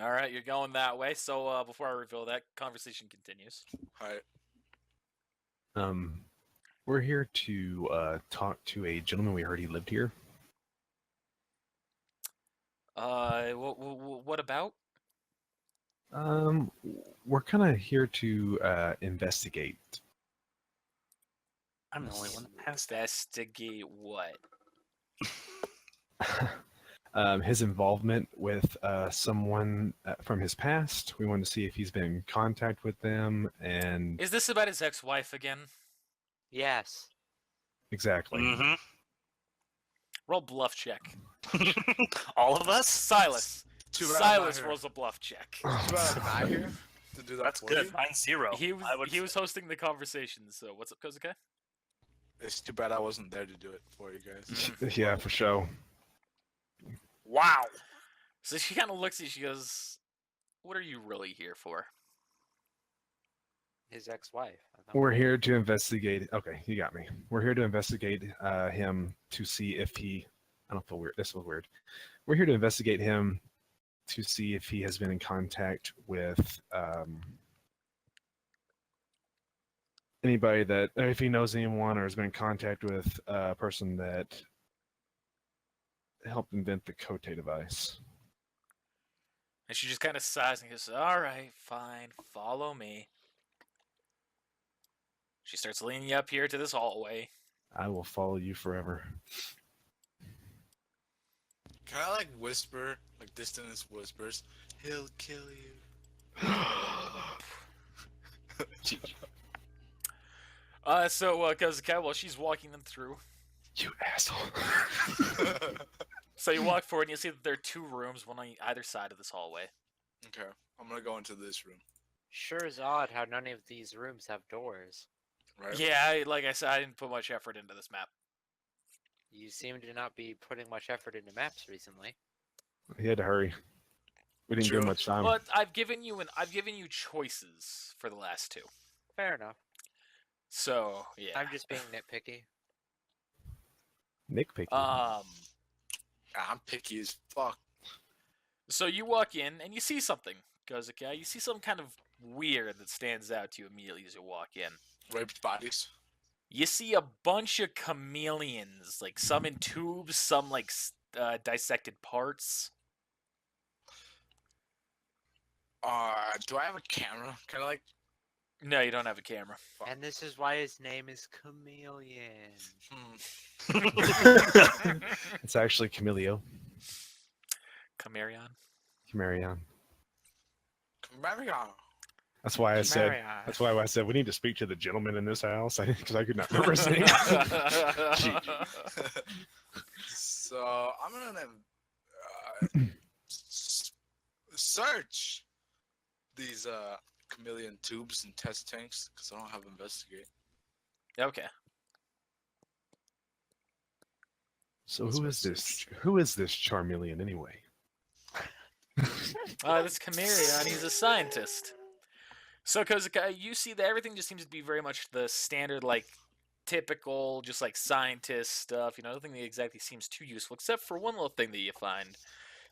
All right, you're going that way. So before I reveal that, conversation continues. All right. We're here to talk to a gentleman. We heard he lived here. What about? We're kind of here to investigate. I'm the only one that has that. Investigate what? His involvement with someone from his past. We wanted to see if he's been in contact with them, and Is this about his ex-wife again? Yes. exactly. Mm-hmm. Roll bluff check. All of us? Silas. Too bad I'm not Silas here. rolls a bluff check. Too bad I'm not here to do that. That's for good. you. Mine's 0. He was hosting the conversation. So what's up, Kozakai? It's too bad I wasn't there to do it for you guys. Yeah, for sure. Wow. So she kind of looks at you. She goes, "What are you really here for?" His ex-wife. We're here to investigate. Okay, you got me. We're here to investigate him to see if he. I don't feel weird. This feels weird. We're here to investigate him to see if he has been in contact with anybody that, or if he knows anyone, or has been in contact with a person that helped invent the Kote device. And she just kind of sighs and goes, "All right, fine, follow me." She starts leading you up here to this hallway. I will follow you forever. Can I like whisper, like distant as whispers? He'll kill you. So Kozukai, while she's walking them through, You asshole. so you walk forward and you see that there are 2 rooms, one on either side of this hallway. Okay, I'm gonna go into this room. Sure is odd how none of these rooms have doors. Right? Yeah, like I said, I didn't put much effort into this map. You seem to not be putting much effort into maps recently. He had to hurry. We didn't True. give much time. But I've given you choices for the last 2. Fair enough. So yeah. I'm just being nitpicky. Nitpicky. I'm picky as fuck. So you walk in and you see something, Kozukai. You see something kind of weird that stands out to you immediately as you walk in. Raped bodies. You see a bunch of chameleons, like some in tubes, some like dissected parts. Do I have a camera? Can I like? No, you don't have a camera. Fuck. And this is why his name is Chameleon. It's actually Camilio. Chameleon. Camarion. Mario. That's why I said. Chameleon. That's why I said we need to speak to the gentleman in this house because I could not remember his name. So I'm gonna search these chameleon tubes and test tanks because I don't have investigate. Okay. So who is this? Who is this Charmeleon anyway? This Chameleon, he's a scientist. So, Kozukai, you see that everything just seems to be very much the standard, like, typical, just like scientist stuff. Nothing that exactly seems too useful, except for one little thing that you find.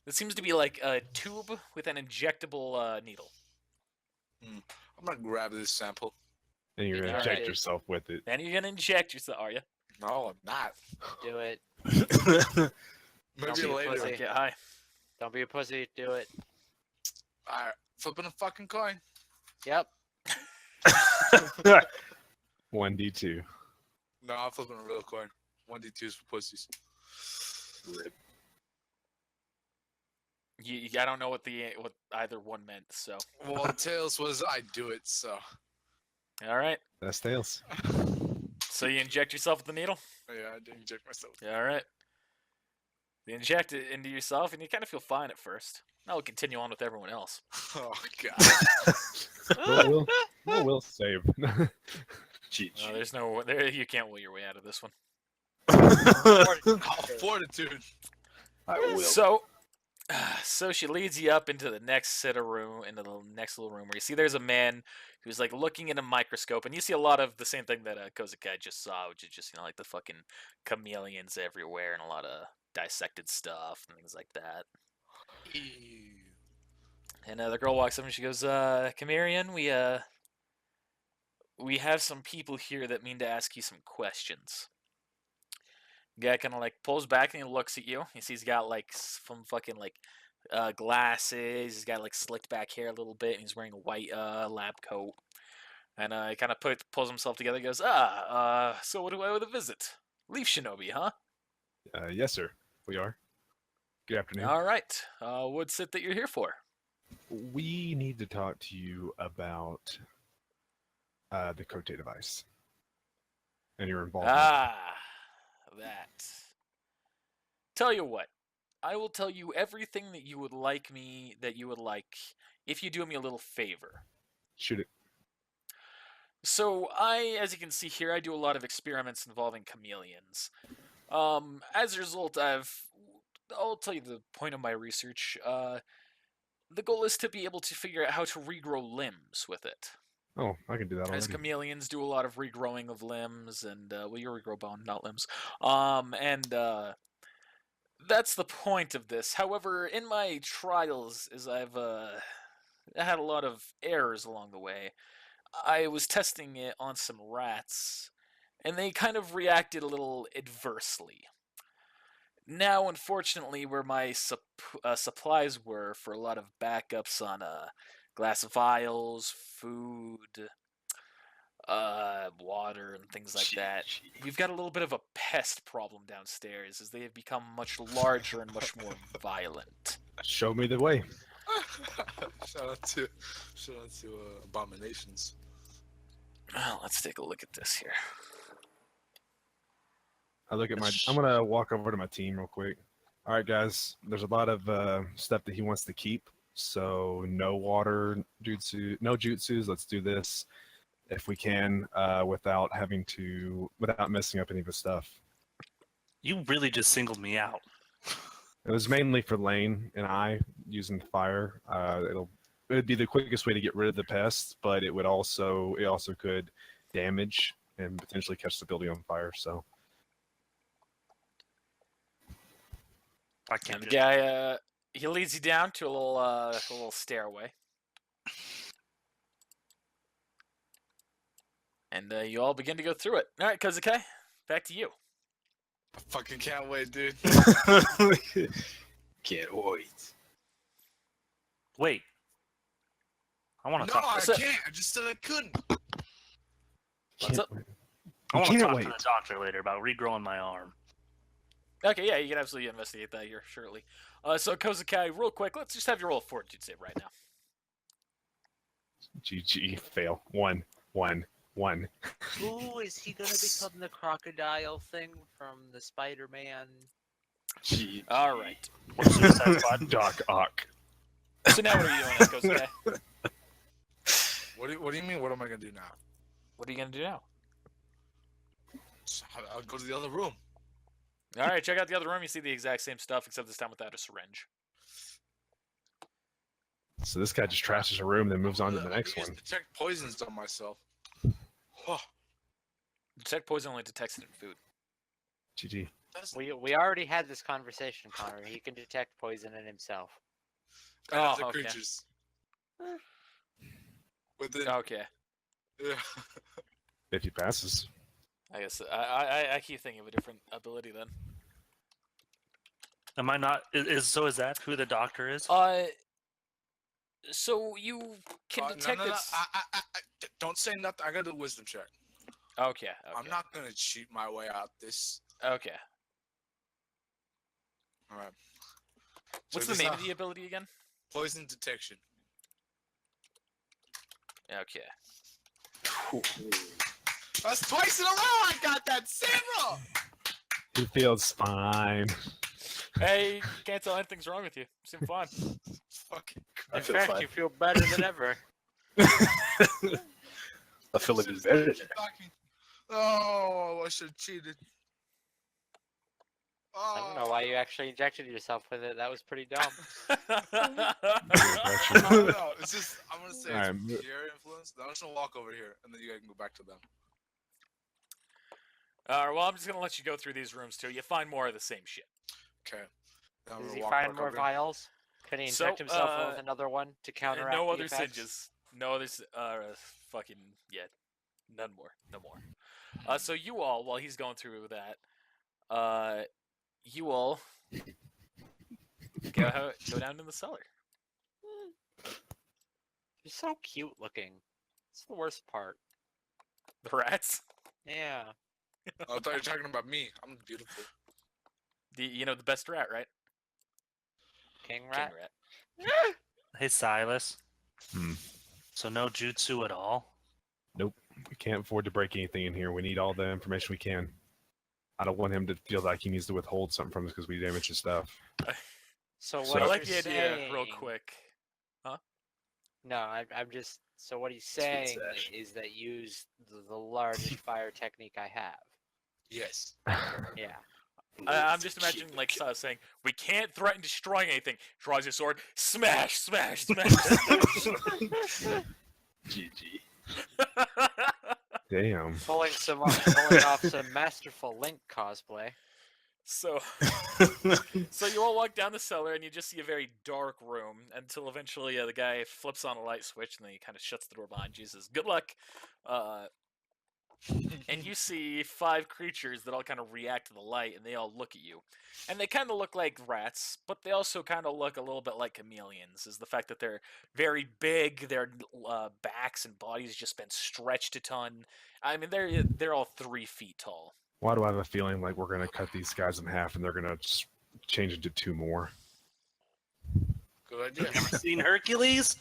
It seems to be like a tube with an injectable needle. I'm gonna grab this sample. And you're gonna Alright. inject yourself with it. And you're gonna inject yourself, are you? No, I'm not. Do it. Maybe be a later. pussy. Okay, hi. Don't be a pussy. Do it. Alright, flipping a fucking coin. Yep. 1d2. No, I'm flipping a real coin. 1d2s for pussies. I don't know what either one meant, so. Well, tails was I do it, so. All right. That's tails. So you inject yourself with the needle? Yeah, I did inject myself. All right. You inject it into yourself, and you kind of feel fine at first. Now we'll continue on with everyone else. Oh, God. We'll save. Cheat sheet. There's no there. You can't will your way out of this one. Fortitude. I will. So she leads you up into the next room, into the next little room where you see there's a man who's like looking in a microscope, and you see a lot of the same thing that Kozukai just saw, which is just like the fucking chameleons everywhere and a lot of dissected stuff and things like that. And the girl walks up and she goes, Chameleon, we have some people here that mean to ask you some questions. Guy kind of like pulls back and he looks at you. He sees he's got like some fucking like glasses. He's got like slicked back hair a little bit, and he's wearing a white lab coat. And he kind of pulls himself together. He goes, so what do I owe the visit? Leaf Shinobi, huh? Yes, sir. We are. Good afternoon. All right. What's it that you're here for? We need to talk to you about the Cote device and your involvement. That. Tell you what, I will tell you everything that you would like if you do me a little favor. Shoot it. So as you can see here, I do a lot of experiments involving chameleons. As a result, I'll tell you the point of my research. The goal is to be able to figure out how to regrow limbs with it. Oh, I can do that As already. chameleons do a lot of regrowing of limbs, and you regrow bone, not limbs. That's the point of this. However, in my trials, as I've had a lot of errors along the way, I was testing it on some rats, and they kind of reacted a little adversely. Now, unfortunately, where my supplies were for a lot of backups on glass vials, food, water and things like that. We've got a little bit of a pest problem downstairs, as they have become much larger and much more violent. Show me the way. Shout out to Abominations. Well, let's take a look at this here. I look at my. I'm gonna walk over to my team real quick. All right, guys. There's a lot of stuff that he wants to keep. So no water jutsu, no jutsus. Let's do this if we can, without messing up any of his stuff. You really just singled me out. It was mainly for Lane and I using fire. It'd be the quickest way to get rid of the pests, but it also could damage and potentially catch the building on fire. So I can't. And the guy, he leads you down to a little stairway, and you all begin to go through it. All right, Kozukai, back to you. I fucking can't wait, dude. Can't wait. Wait. I want to No, talk. I So- can't. I just said I couldn't. What's up? I want to can't talk wait. to the doctor later about regrowing my arm. Okay, yeah, you can absolutely investigate that here, shortly. So Kozukai, real quick, let's just have you roll a fortitude save right now. GG fail. One. Ooh, is he gonna become the crocodile thing from the Spider-Man? Gee. All right. Or Suicide Squad. Doc Ock. So now what are you doing, Kozukai? What do you mean? What am I gonna do now? What are you gonna do now? I'll go to the other room. All right, check out the other room. You see the exact same stuff, except this time without a syringe. So this guy just trashes a room, then moves on to the Let me next use one. Detect poisons on myself. Oh, Detect poison only detects it in food. GG. that's We already had this conversation, Connor. He can detect poison in himself. and other okay. creatures. Within, Okay. yeah. If he passes. I guess I keep thinking of a different ability then. Am I not? Is that who the doctor is? So you can detect no, its. don't say nothing. I gotta do a wisdom check. Okay. I'm not gonna cheat my way out this. Okay. All right. What's Check the this name out. of the ability again? Poison detection. Okay. That's twice in a row I got that zero. He feels fine. Hey, you can't tell anything's wrong with you. You seem fine. Fucking I In feel fact, fine. you feel better than ever. I feel like it's better. Oh, I should have cheated. I don't know why you actually injected yourself with it. That was pretty dumb. No, it's just I'm gonna say Alright, it's your influence. Then I'm just gonna walk over here, and then you guys can go back to them. Alright, well, I'm just gonna let you go through these rooms too. You find more of the same shit. Okay. Then I'm Does gonna he walk find back more over here. vials? Can he So, inject himself with another one to counteract No the other effects? singes. No other. Fucking yeah. None more. No more. So you all, while he's going through that, you all go down in the cellar. You're so cute looking. It's the worst part. The rats. Yeah. Oh, I thought you were talking about me. I'm beautiful. The best rat, right? King King rat. rat. Hey, Silas. Hmm. So no jutsu at all? We can't afford to break anything in here. We need all the information we can. I don't want him to feel like he needs to withhold something from us because we damage his stuff. So So- what I I like you're the idea, real saying- quick. No, I'm just. So what he's Sweet saying sash. is that use the largest fire technique I have. Yes. Yeah. I'm just imagining like saying, "We can't threaten destroying anything." Draws his sword, smash, smash, smash. GG. Damn. Pulling off some masterful Link cosplay. So you all walk down the cellar and you just see a very dark room until eventually the guy flips on a light switch and then he kind of shuts the door behind you and says, "Good luck." and you see 5 creatures that all kind of react to the light, and they all look at you. And they kind of look like rats, but they also kind of look a little bit like chameleons, is the fact that they're very big, their backs and bodies just been stretched a ton. I mean, they're all 3 feet tall. Why do I have a feeling like we're gonna cut these guys in half and they're gonna just change into 2 more? Good idea. Ever seen Hercules?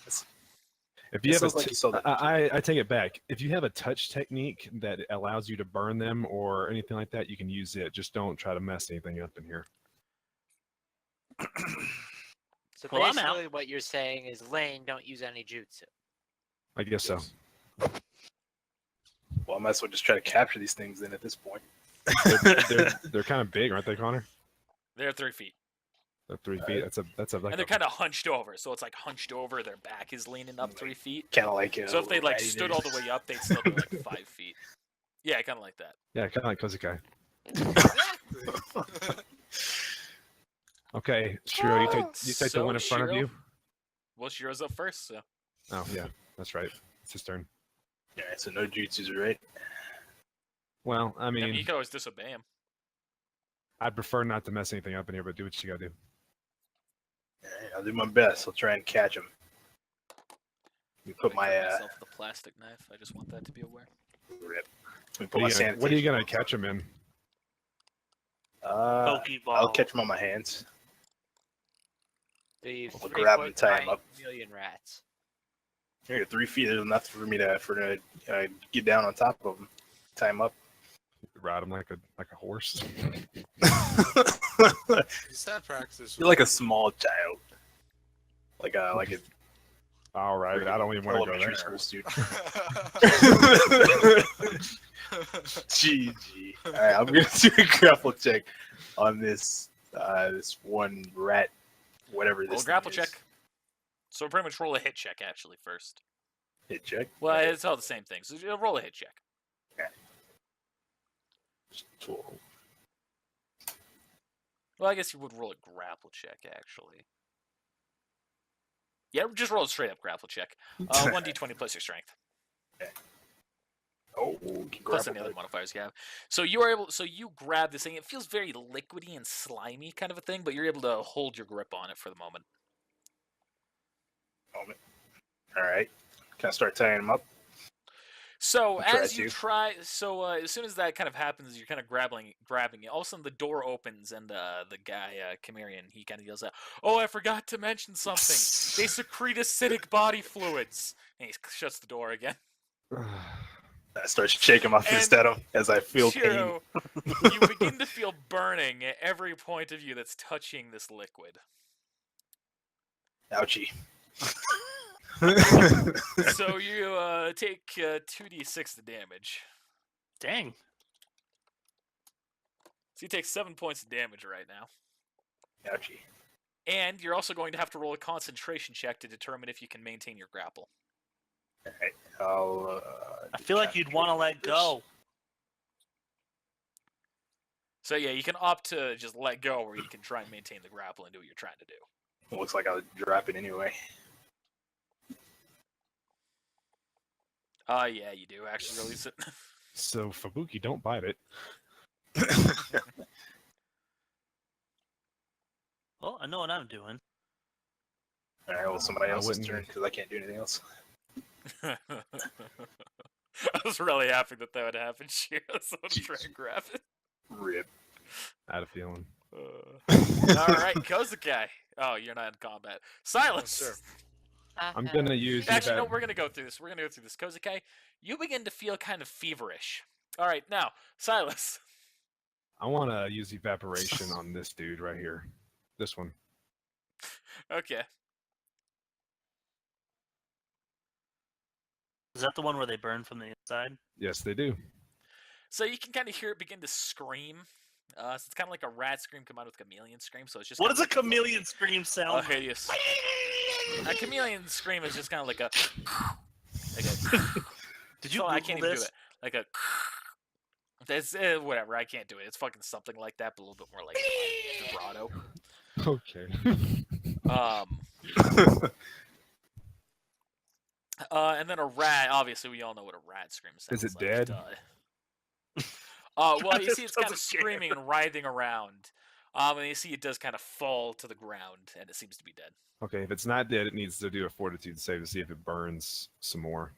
If you It have a sounds like t- you saw that. I take it back. If you have a touch technique that allows you to burn them or anything like that, you can use it. Just don't try to mess anything up in here. So Well, I'm out. basically, what you're saying is, Lane, don't use any jutsu. I guess so. Well, I might as well just try to capture these things then at this point. They're kind of big, aren't they, Connor? They're 3 feet. They're 3 feet. That's a like And they're kind of hunched over, so it's like hunched over, their back is leaning up 3 feet. Kind of like. So if they like stood all the way up, they'd still be like 5 feet. Yeah, kind of like that. yeah, kind of like Kozukai. Okay, Shiro, you take the one in front of Shiro- you. Well, Shiro's up first, so. Oh yeah, that's right. It's his turn. Yeah, so no jutsus, right? Well, I I mean, mean, you can always disobey him. I'd prefer not to mess anything up in here, but do what you gotta do. Alright, I'll do my best. I'll try and catch him. Let me put I my cut myself with a plastic knife. I just want that to be aware. rip. Let me put my What are you gonna sanitation catch him in? Pokeball. I'll catch him on my hands. The We'll 3 grab 'em foot and tie 'em giant up. chameleon rats. Here, 3 feet. There's enough for me to get down on top of him, tie him up. Ride him like a horse. Is that practice? You're like a small child, like a All right, I don't even want to go elementary there. school student. GG. All right, I'm gonna do a grapple check on this this one rat, whatever Roll this a grapple thing is. check. So pretty much roll a hit check, actually, first. Hit check. Well, it's all the same thing. So roll a hit check. Cool. Well, I guess you would roll a grapple check, actually. Yeah, just roll a straight up grapple check. 1d20 plus your strength. Oh, Plus grapple any other check. modifiers you have. So you are able. So you grab this thing. It feels very liquidy and slimy, kind of a thing, but you're able to hold your grip on it for the moment. Moment. All right. Can I start tying him up? So I'll try as you to. try, as soon as that kind of happens, you're kind of grabbing it. All of a sudden, the door opens, and the guy, Chimerian, he kind of yells out, "Oh, I forgot to mention something. They secrete acidic body fluids." And he shuts the door again. I start shaking my fist And at him as I feel pain. Shiro, you begin to feel burning at every point of you that's touching this liquid. Ouchie. So you take 2d6 of damage. Dang. So you take 7 points of damage right now. Ouchie. And you're also going to have to roll a concentration check to determine if you can maintain your grapple. All right. I'll. I feel like you'd want to let go. So yeah, you can opt to just let go, or you can try and maintain the grapple and do what you're trying to do. It looks like I'll drop it anyway. Yeah, you do actually release it. So Fubuki, don't bite it. Well, I know what I'm doing. All right. Well, somebody I else's wouldn't- turn because I can't do anything else. I was really happy that would happen, Shiro, so I'm trying to grab it. Rip. I had a feeling. Alright, Kozukai. Oh, you're not in combat. Silence! sir. I'm gonna use Actually, no, that- we're gonna go through this. Kozukai, you begin to feel kind of feverish. Alright, now, Silas. I want to use evaporation on this dude right here. This one. Okay. Is that the one where they burn from the inside? Yes, they do. So you can kind of hear it begin to scream. So it's kind of like a rat scream combined with a chameleon scream. So it's just What kinda does a like chameleon scream sound like? hideous. A chameleon scream is just kind of like a. Did you I Google can't even do this? it. Like a. It's whatever. I can't do it. It's fucking something like that, but a little bit more like vibrato. Okay. And then a rat. Obviously, we all know what a rat scream sounds Is it like. dead? Duh. Well, you see it's kind of Doesn't care. screaming and writhing around. And you see it does kind of fall to the ground, and it seems to be dead. Okay, if it's not dead, it needs to do a fortitude save to see if it burns some more.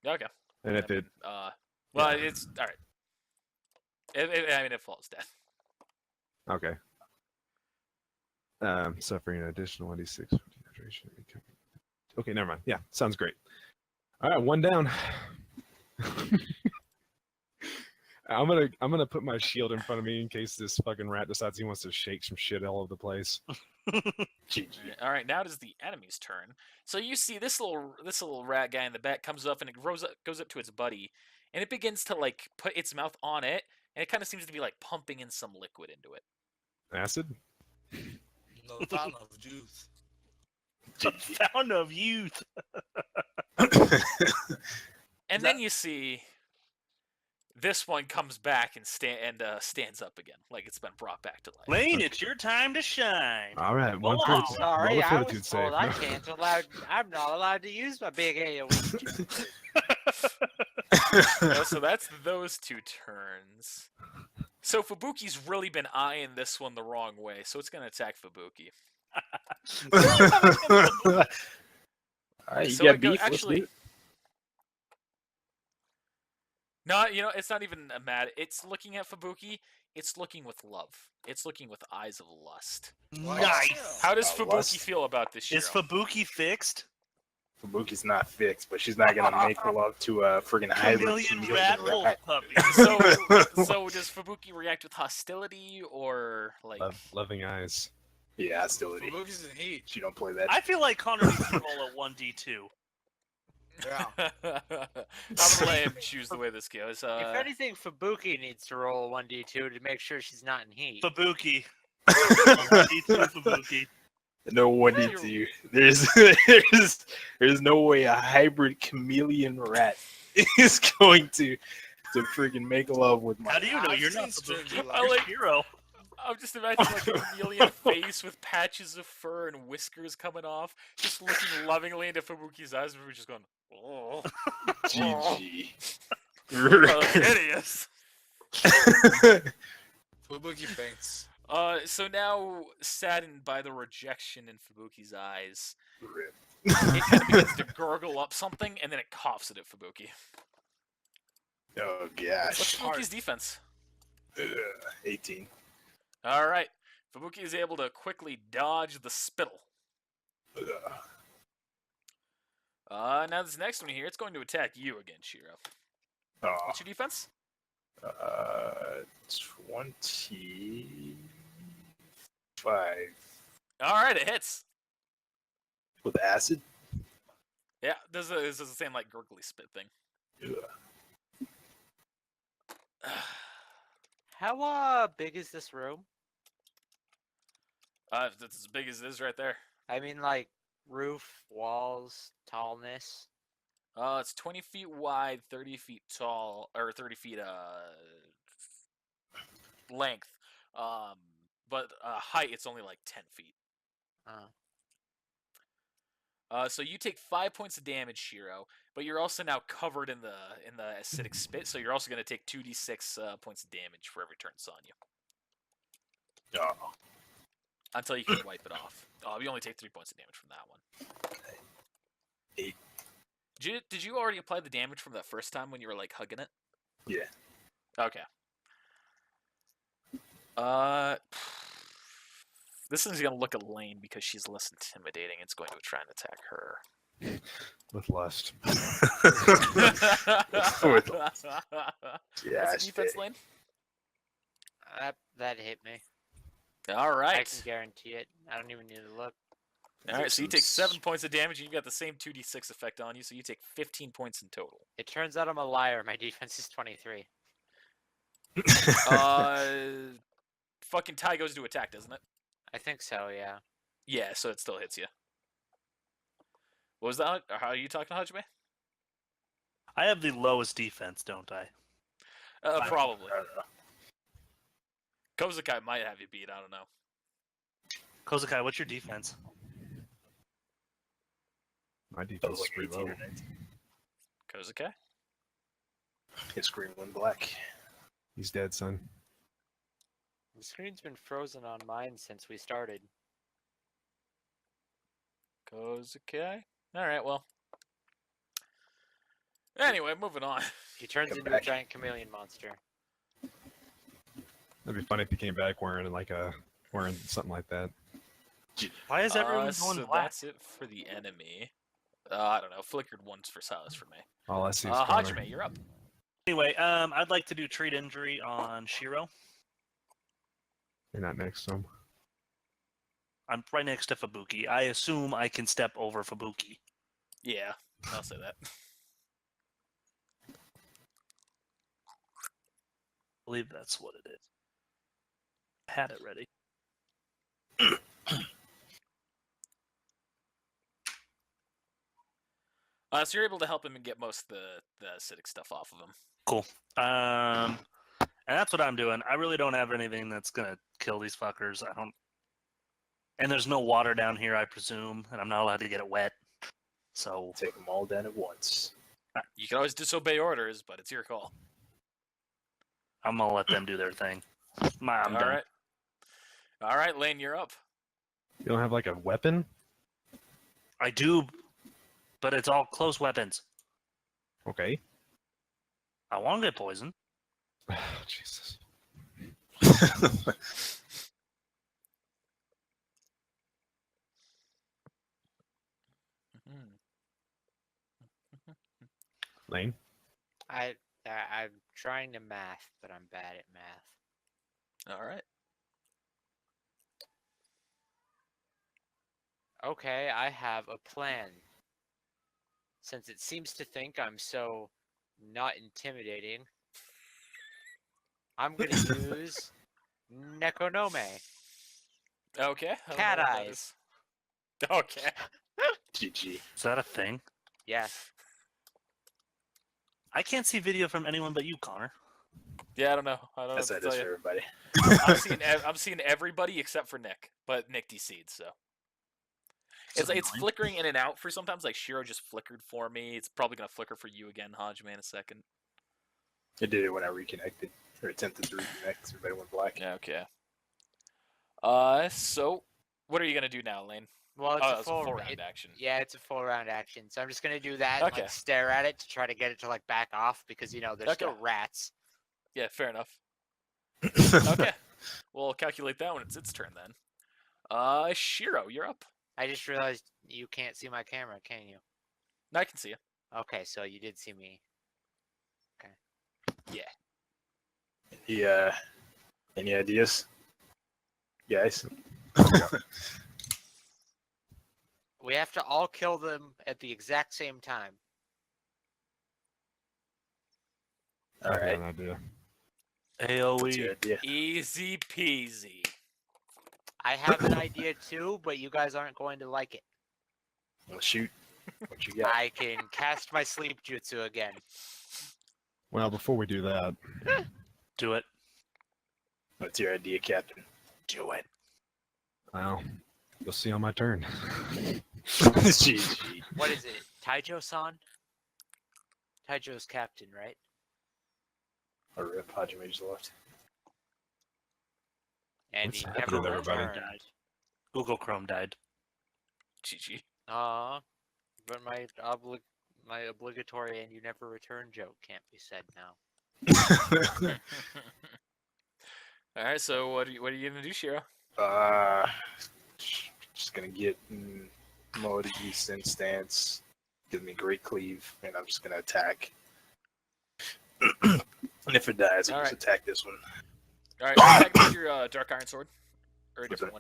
Okay. And if it, Well, yeah. it's all right. It falls dead. okay. Suffering an additional 1d6 dehydration. Okay, never mind. Yeah, sounds great. All right, one down. I'm gonna put my shield in front of me in case this fucking rat decides he wants to shake some shit all over the place. All right, now it is the enemy's turn. So you see this little rat guy in the back comes up and it goes up to its buddy, and it begins to like put its mouth on it, and it kind of seems to be like pumping in some liquid into it. Acid? No fountain of youth. The fountain of youth. And then you see this one comes back and stands up again, like it's been brought back to life. Lane, it's your time to shine. All right, one Oh, for Sorry, roll a I fortitude was told save. I'm not allowed to use my big AoE. So that's those two turns. So Fubuki's really been eyeing this one the wrong way, so it's gonna attack Fubuki. All right, you So got it go- beef. Let's actually- do it. No, it's not even mad. It's looking at Fubuki. It's looking with love. It's looking with eyes of lust. Nice. How does Oh, Fubuki lust. feel about this? Is Shiro? Fubuki fixed? Fubuki's not fixed, but she's not gonna make love to a friggin' hybrid Chameleon rat wolf rat. puppy. So does Fubuki react with hostility or like? Loving eyes. Yeah, hostility. Fubuki's in heat. She don't play that. I feel like Connor needs to roll a 1d2. Yeah. I'm gonna let him choose the way this goes. If anything, Fubuki needs to roll a 1d2 to make sure she's not in heat. Fubuki. 1d2 Fubuki. No one needs you. There's no way a hybrid chameleon rat is going to freaking make love with my. How do you know I've you're not seen Fubuki? Stranger I You're like- hero. I'm just imagining like a chameleon face with patches of fur and whiskers coming off, just looking lovingly into Fubuki's eyes, and we're just going, "Oh, GG. hideous." Fubuki faints. So now, saddened by the rejection in Fubuki's eyes, Rip. it kind of begins to gurgle up something, and then it coughs it at Fubuki. Oh What's gosh. Fubuki's defense? 18. All right, Fubuki is able to quickly dodge the spittle. Now this next one here, it's going to attack you again, Shiro. Oh, What's your defense? 25 All right, it hits. with acid. Yeah, this is the same like gurgly spit thing. How big is this room? It's as big as it is right there. I mean, like roof, walls, tallness. It's 20 feet wide, 30 feet tall, or 30 feet length. But height, it's only like 10 feet. So you take 5 points of damage, Shiro, but you're also now covered in the acidic spit, so you're also going to take 2d6 points of damage for every turn it's on you Oh, until you can wipe it off. You only take 3 points of damage from that one. 8. Did you already apply the damage from that first time when you were like hugging it? Yeah. Okay. This thing's gonna look at Lane because she's less intimidating. It's going to try and attack her. With lust. With What's Yeah, the defense, Lane? That hit me. All I right. can guarantee it. I don't even need to look. All right. So you take 7 points of damage, and you got the same 2d6 effect on you, so you take 15 points in total. It turns out I'm a liar. My defense is 23. Fucking tie goes to attack, doesn't it? I think so, yeah. Yeah. So it still hits you. What was that? Or how are you talking, Hajime? I have the lowest defense, don't I? Probably. I don't know. Kozakai might have you beat. I don't know. Kozakai, what's your defense? My That defense was is like pretty 18 low. or 19. Kozakai? It's green and black. He's dead, son. The screen's been frozen on mine since we started. Kozuki. All right, well. Anyway, moving on. He turns Come into back. a giant chameleon monster. That'd be funny if he came back wearing something like that. Why is everyone going so black? that's it for the enemy. I don't know. Flickered once for Silas for me. All I see is Connor. Hajime, you're up. Anyway, I'd like to do treat injury on Shiro. You're not next to him. I'm right next to Fubuki. I assume I can step over Fubuki. Yeah, I'll say that. I believe that's what it is. Had it ready. So you're able to help him and get most of the acidic stuff off of him. Cool. And that's what I'm doing. I really don't have anything that's gonna kill these fuckers. I don't. And there's no water down here, I presume, and I'm not allowed to get it wet. So Take them all down at once. You can always disobey orders, but it's your call. I'm gonna let them do their thing. I'm All done. right. All right, Lane, you're up. You don't have like a weapon? I do, but it's all close weapons. Okay. I want to get poisoned. Jesus. Lane? I'm trying to math, but I'm bad at math. All right. Okay, I have a plan. Since it seems to think I'm so not intimidating, I'm gonna use Nekonome. Okay. I don't Cat know what that eyes. is. Okay. GG. Is that a thing? Yes. I can't see video from anyone but you, Connor. Yeah, I don't know. I don't know That's what that to is tell for you. everybody. I'm seeing everybody except for Nick, but Nick DC'd, so. It's annoying. flickering in and out for sometimes. Like Shiro just flickered for me. It's probably gonna flicker for you again, Hajime, in a second. It did it when I reconnected or attempted to reconnect. So everybody went black. Yeah, okay. So what are you gonna do now, Lane? Well, it's It's a full round it- action. Yeah, it's a full round action. So I'm just gonna do that and Okay. like stare at it to try to get it to like back off because you know there's still Okay. rats. Yeah, fair enough. Okay. We'll calculate that when it's its turn then. Shiro, you're up. I just realized you can't see my camera, can you? I can see you. Okay, so you did see me. Yeah. Any ideas, guys? We have to all kill them at the exact same time. All I've got right. an idea. What's your AOE. idea? Easy peasy. I have an idea too, but you guys aren't going to like it. Well, shoot. What you got? I can cast my sleep jutsu again. Well, before we do that, Do it. What's your idea, Captain? Do it. well, you'll see on my turn. GG. What is it? Taijo-san? Taijo's captain, right? Or rip Hajime just left. And What's he happening never with everybody? returned. Google Chrome died. GG. But my obligatory and you never return joke can't be said now. All right, so what are you gonna do, Shiro? Just gonna get in mode Easton stance, give me great cleave, and I'm just gonna attack. And if it dies, I All just right. attack this one. All right, attack with your dark iron sword, or a What's different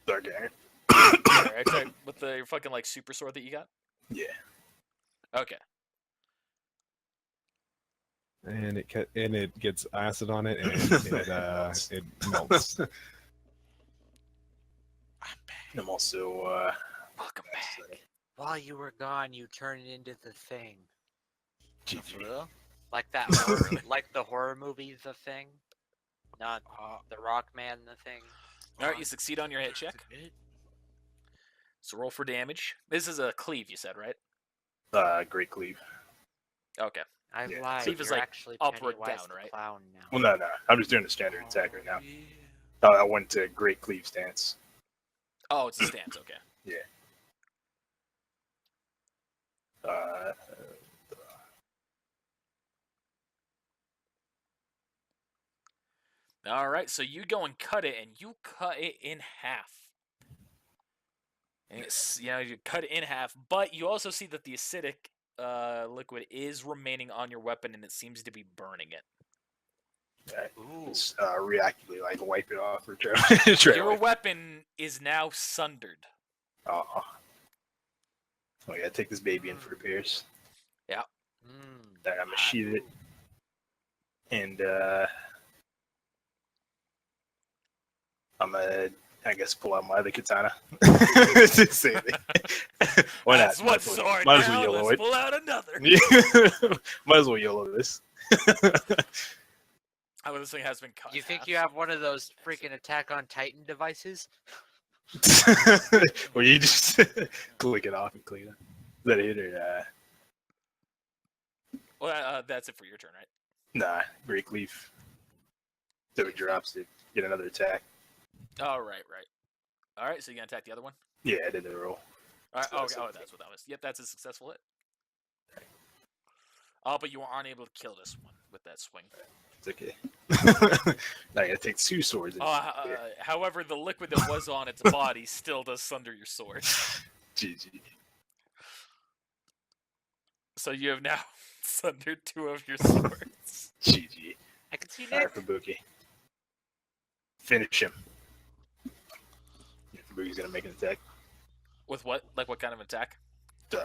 that? one. Dark Iron. All right, attack with your fucking like super sword that you got. Yeah. Okay. And it gets acid on it, and it melts. And I'm also Welcome back. While you were gone, you turned into the Thing. GG. Like that horror, like the horror movie The Thing? Not the Rock Man The Thing? All right, you succeed on your hit check. So roll for damage. This is a cleave, you said, right? Great cleave. Okay. I've Yeah. lied. Steve is, You're like, actually up or Pennywise down, the right? Clown now. Well, no. I'm just doing the standard attack right now. Yeah. I went to Great Cleave stance. Oh, it's a stance. Okay. Uh, All right. So you go and cut it, and you cut it in half. And it's, you cut it in half, but you also see that the acidic liquid is remaining on your weapon, and it seems to be burning it. Ooh. just reactively like wipe it off or try Your weapon is now sundered. Oh, I gotta take this baby in for repairs. Mm. Then I'm gonna sheath it, and I'm gonna, I guess, pull out my other katana. Same thing. Why That's not? one sword. Might as well Now YOLO let's it. pull out another. Might as well YOLO this. Oh, this thing has been cut. You in think half. you have one of those freaking Attack on Titan devices? Or you just click it off and clean it. Is that it or Well, that's it for your turn, right? nah? Break leaf. So it drops it. Get another attack. Oh, right. All right, so you gonna attack the other one? Yeah, I did the roll. All right. So that's Okay. Oh, okay. that's what that was. Yep, that's a successful hit. Oh, but you were unable to kill this one with that swing. It's okay. Now I gotta take 2 swords. And However, the liquid that was on its body still does sunder your sword. GG. So you have now sundered 2 of your swords. GG. I can see Alright, Nick. Fubuki. Finish him. Yeah, Fubuki's gonna make an attack. With what? Like what kind of attack?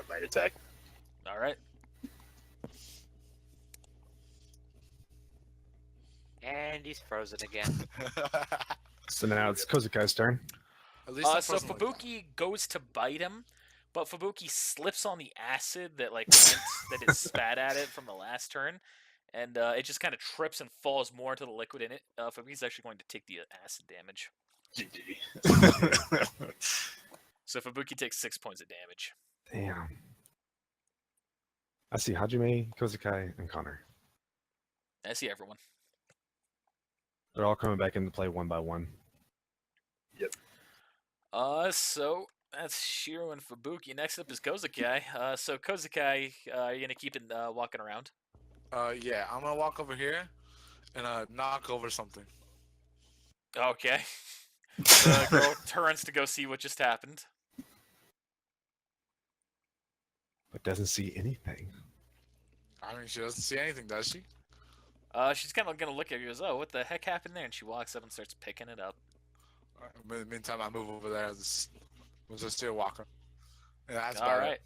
Right attack. All right. And he's frozen again. So now it's Kozukai's turn. At least I'm So frozen like that. Fubuki goes to bite him, but Fubuki slips on the acid that that it spat at it from the last turn, and it just kind of trips and falls more into the liquid in it. Fubuki's actually going to take the acid damage. GG. So Fubuki takes 6 points of damage. Damn. I see Hajime, Kozukai, and Connor. I see everyone. They're all coming back into play one by one. So that's Shiro and Fubuki. Next up is Kozukai. So Kozukai, are you gonna keep it walking around? Yeah, I'm gonna walk over here and knock over something. Okay. The girl turns to go see what just happened. But doesn't see anything. I mean, she doesn't see anything, does she? She's kind of gonna look at you and goes, "Oh, what the heck happened there?" And she walks up and starts picking it up. In the meantime, I move over there as just still walking. Yeah, that's All about right.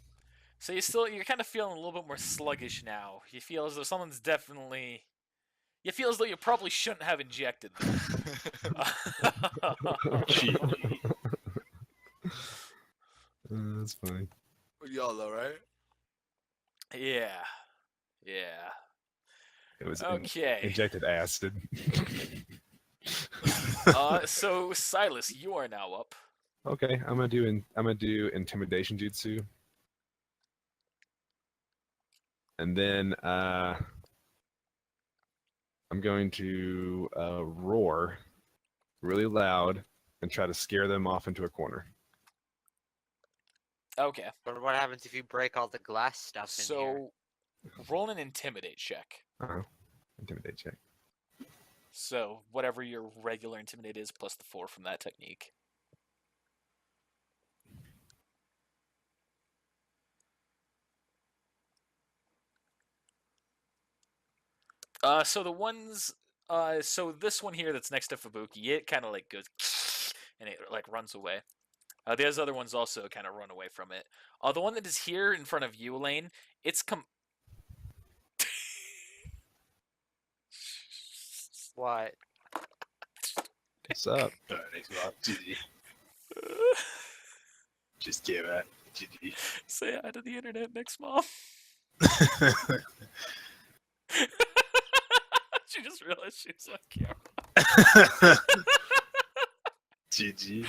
So you're kind of feeling a little bit more sluggish now. You feel as though someone's definitely. You feel as though you probably shouldn't have injected them. GG. That's funny. Y'all though, right? Yeah. It was Okay. injected acid. So Silas, you are now up. Okay, I'm gonna do intimidation jutsu, and then I'm going to roar really loud and try to scare them off into a corner. Okay. But what happens if you break all the glass stuff in here? So roll an intimidate check. Intimidate check. So whatever your regular intimidate is plus the 4 from that technique. So the ones, so this one here that's next to Fubuki, it kind of like goes and it like runs away. The other ones also kind of run away from it. The one that is here in front of you, Elaine, it's What? What's up? Alright, thanks a lot. GG. Just give it. GG. Say hi to the internet, Nick's mom. She just realized she was on camera. GG.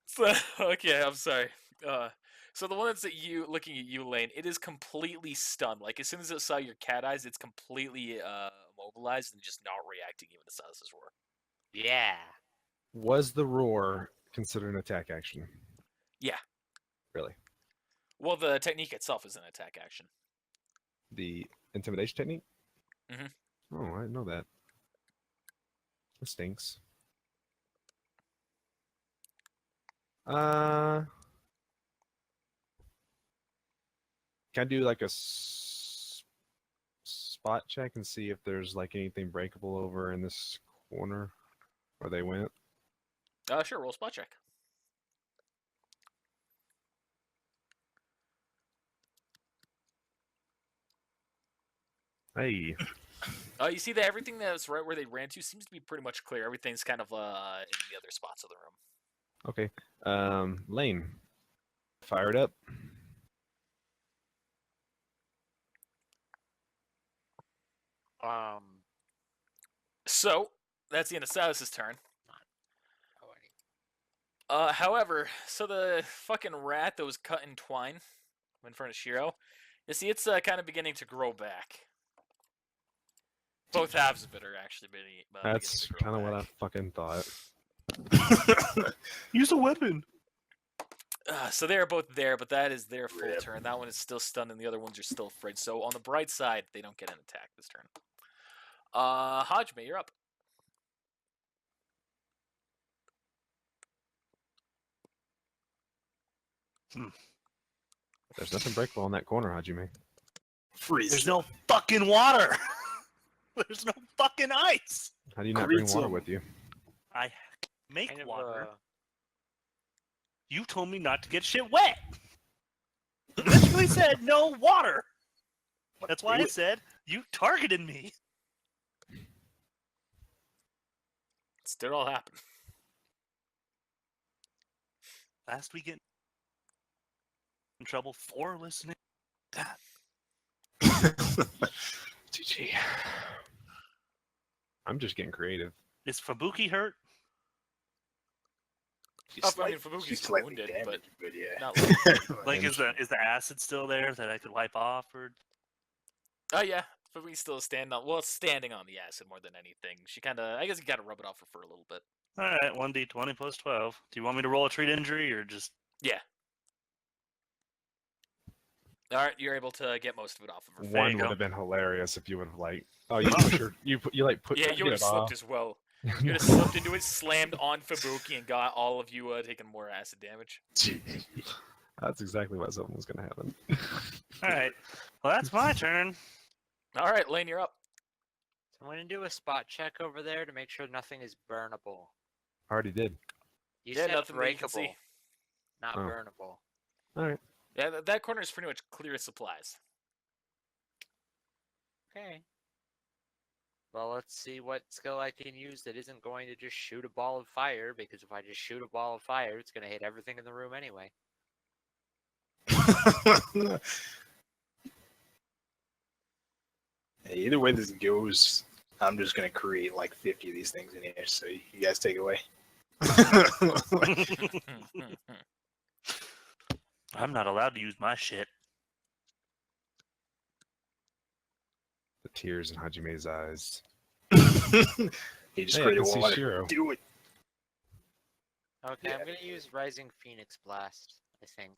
So Okay, I'm sorry. So the one that's at you, looking at you, Lane, it is completely stunned. Like as soon as it saw your cat eyes, it's completely immobilized and just not reacting even to Silas's roar. Yeah. Was the roar considered an attack action? Yeah. Really? Well, the technique itself is an attack action. The intimidation technique? Mhm. Oh, I didn't know that. That stinks. Can I do like a spot check and see if there's like anything breakable over in this corner where they went? Sure. Roll spot check. Hey, You see that everything that's right where they ran to seems to be pretty much clear. Everything's kind of in the other spots of the room. okay. Lane, fire it up. Um. So that's the end of Silas's turn. Oh, I need- However, so the fucking rat that was cut in twine in front of Shiro, you see it's kind of beginning to grow back. Both halves of it are actually beginning That's to grow kind of what I back. fucking thought. Use a weapon. So they are both there, but that is their full Rip. turn. That one is still stunned, and the other ones are still afraid. So on the bright side, they don't get an attack this turn. Hajime, you're up. There's nothing breakable in that corner, Hajime. Freeze. There's no fucking water. There's no fucking ice. How do you not bring Greet water him. with you? I make kind of, water. You told me not to get shit wet. You literally said no water. That's why I said you targeted me. It did all happen. Last we get in trouble for listening. GG. I'm just getting creative. Is Fabuki hurt? She's I mean, Fubuki's she's still slightly wounded, damaged, but yeah. Not Like, is the acid still there that I could wipe off? Or Oh yeah, Fubuki's still standing on. Well, it's standing on the acid more than anything. She kind of, I guess, you got to rub it off her for a little bit. all right, 1d20 plus 12. Do you want me to roll a treat injury or just? Yeah. All right, you're able to get most of it off of her. One you would go. have been hilarious if you would have like, oh, you push her, you like put Yeah, you would have it off. slipped as well. You would have slipped into it, slammed on Fubuki, and got all of you taking more acid damage. That's exactly what something was gonna happen. All right. Well, that's my turn. All right, Lane, you're up. So I'm gonna do a spot check over there to make sure nothing is burnable. Already did. You Yeah, said nothing that you can breakable, see. not Oh. burnable. All right. Yeah, that corner is pretty much clear of supplies. Okay. Well, let's see what skill I can use that isn't going to just shoot a ball of fire, because if I just shoot a ball of fire, it's going to hit everything in the room anyway. Hey, either way this goes, I'm just gonna create like 50 of these things in here. So you guys take it away. I'm not allowed to use my shit. The tears in Hajime's eyes. He just Hey, I created can see one. Let it Shiro. do it. Okay, Yeah. I'm going to use Rising Phoenix Blast, I think.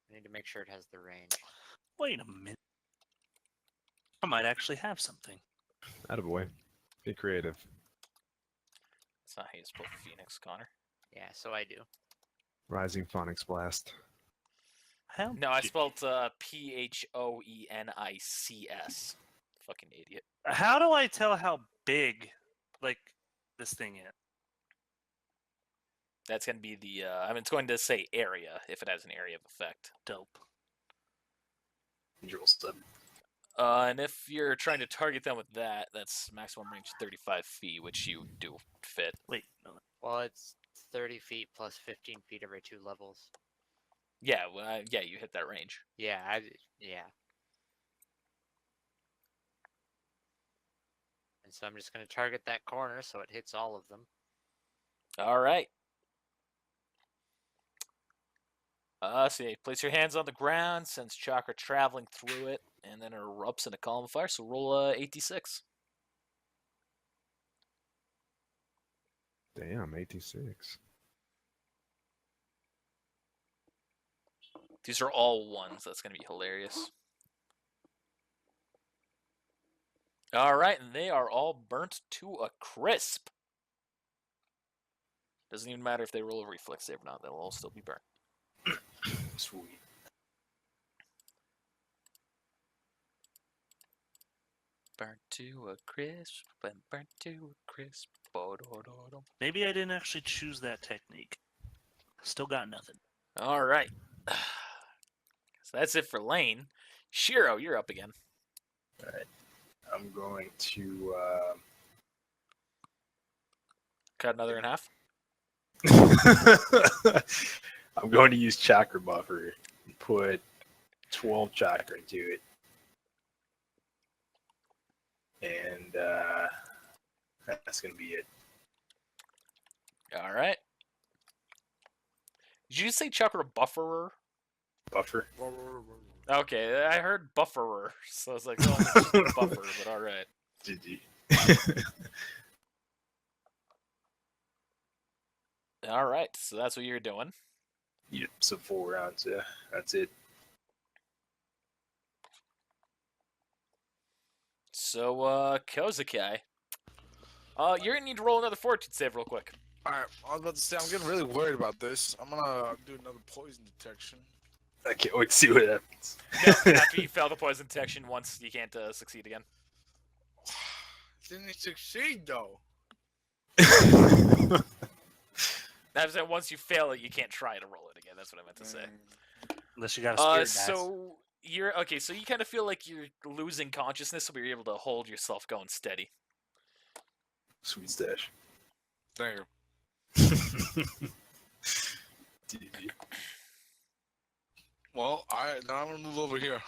I need to make sure it has the range. Wait a minute. I might actually have something. Attaboy. Be creative. That's not how you spell Phoenix, Connor. Yeah, so I do. Rising Phonics Blast. How No, I did- spelled P-H-O-E-N-I-C-S. Fucking idiot. How do I tell how big, like, this thing is? That's going to be the, I mean, it's going to say area, if it has an area of effect. Dope. Drill sub. And if you're trying to target them with that, that's maximum range 35 feet, which you do fit. Wait, no. Well, it's 30 feet plus 15 feet every 2 levels. Yeah, well, yeah, you hit that range. Yeah, yeah. And so I'm just going to target that corner so it hits all of them. All right. So yeah, place your hands on the ground, sends chakra traveling through it, and then it erupts in a column of fire. So roll 86. Damn, 86. These are all ones. That's gonna be hilarious. All right, and they are all burnt to a crisp. Doesn't even matter if they roll a reflex save or not; they'll all still be burnt. Sweet. Burnt to a crisp, burnt to a crisp. Bo-do-do-do. Maybe I didn't actually choose that technique. Still got nothing. All right. So that's it for Lane. Shiro, you're up again. All right. I'm going to. Cut another in half. I'm going to use chakra buffer and put 12 chakra into it. And that's going to be it. All right. Did you say chakra bufferer? Buffer? Okay, I heard bufferer, so I was like, oh, buffer, but all right. GG. All right, so that's what you're doing. Yep, so 4 rounds. Yeah, that's it. So, Kozakai. You're gonna need to roll another fortitude save real quick. Alright, I was about to say, I'm getting really worried about this. I'm gonna do another poison detection. I can't wait to see what happens. After you fail the poison detection once, you can't succeed again. Didn't he succeed, though? That was that once you fail it, you can't try to roll it again. That's what I meant to say. Unless you got a spirit dice. So you're okay. So you kind of feel like you're losing consciousness, but you're able to hold yourself going steady. Sweet stash. Thank you. GG. Well, alright, now I'm gonna move over here.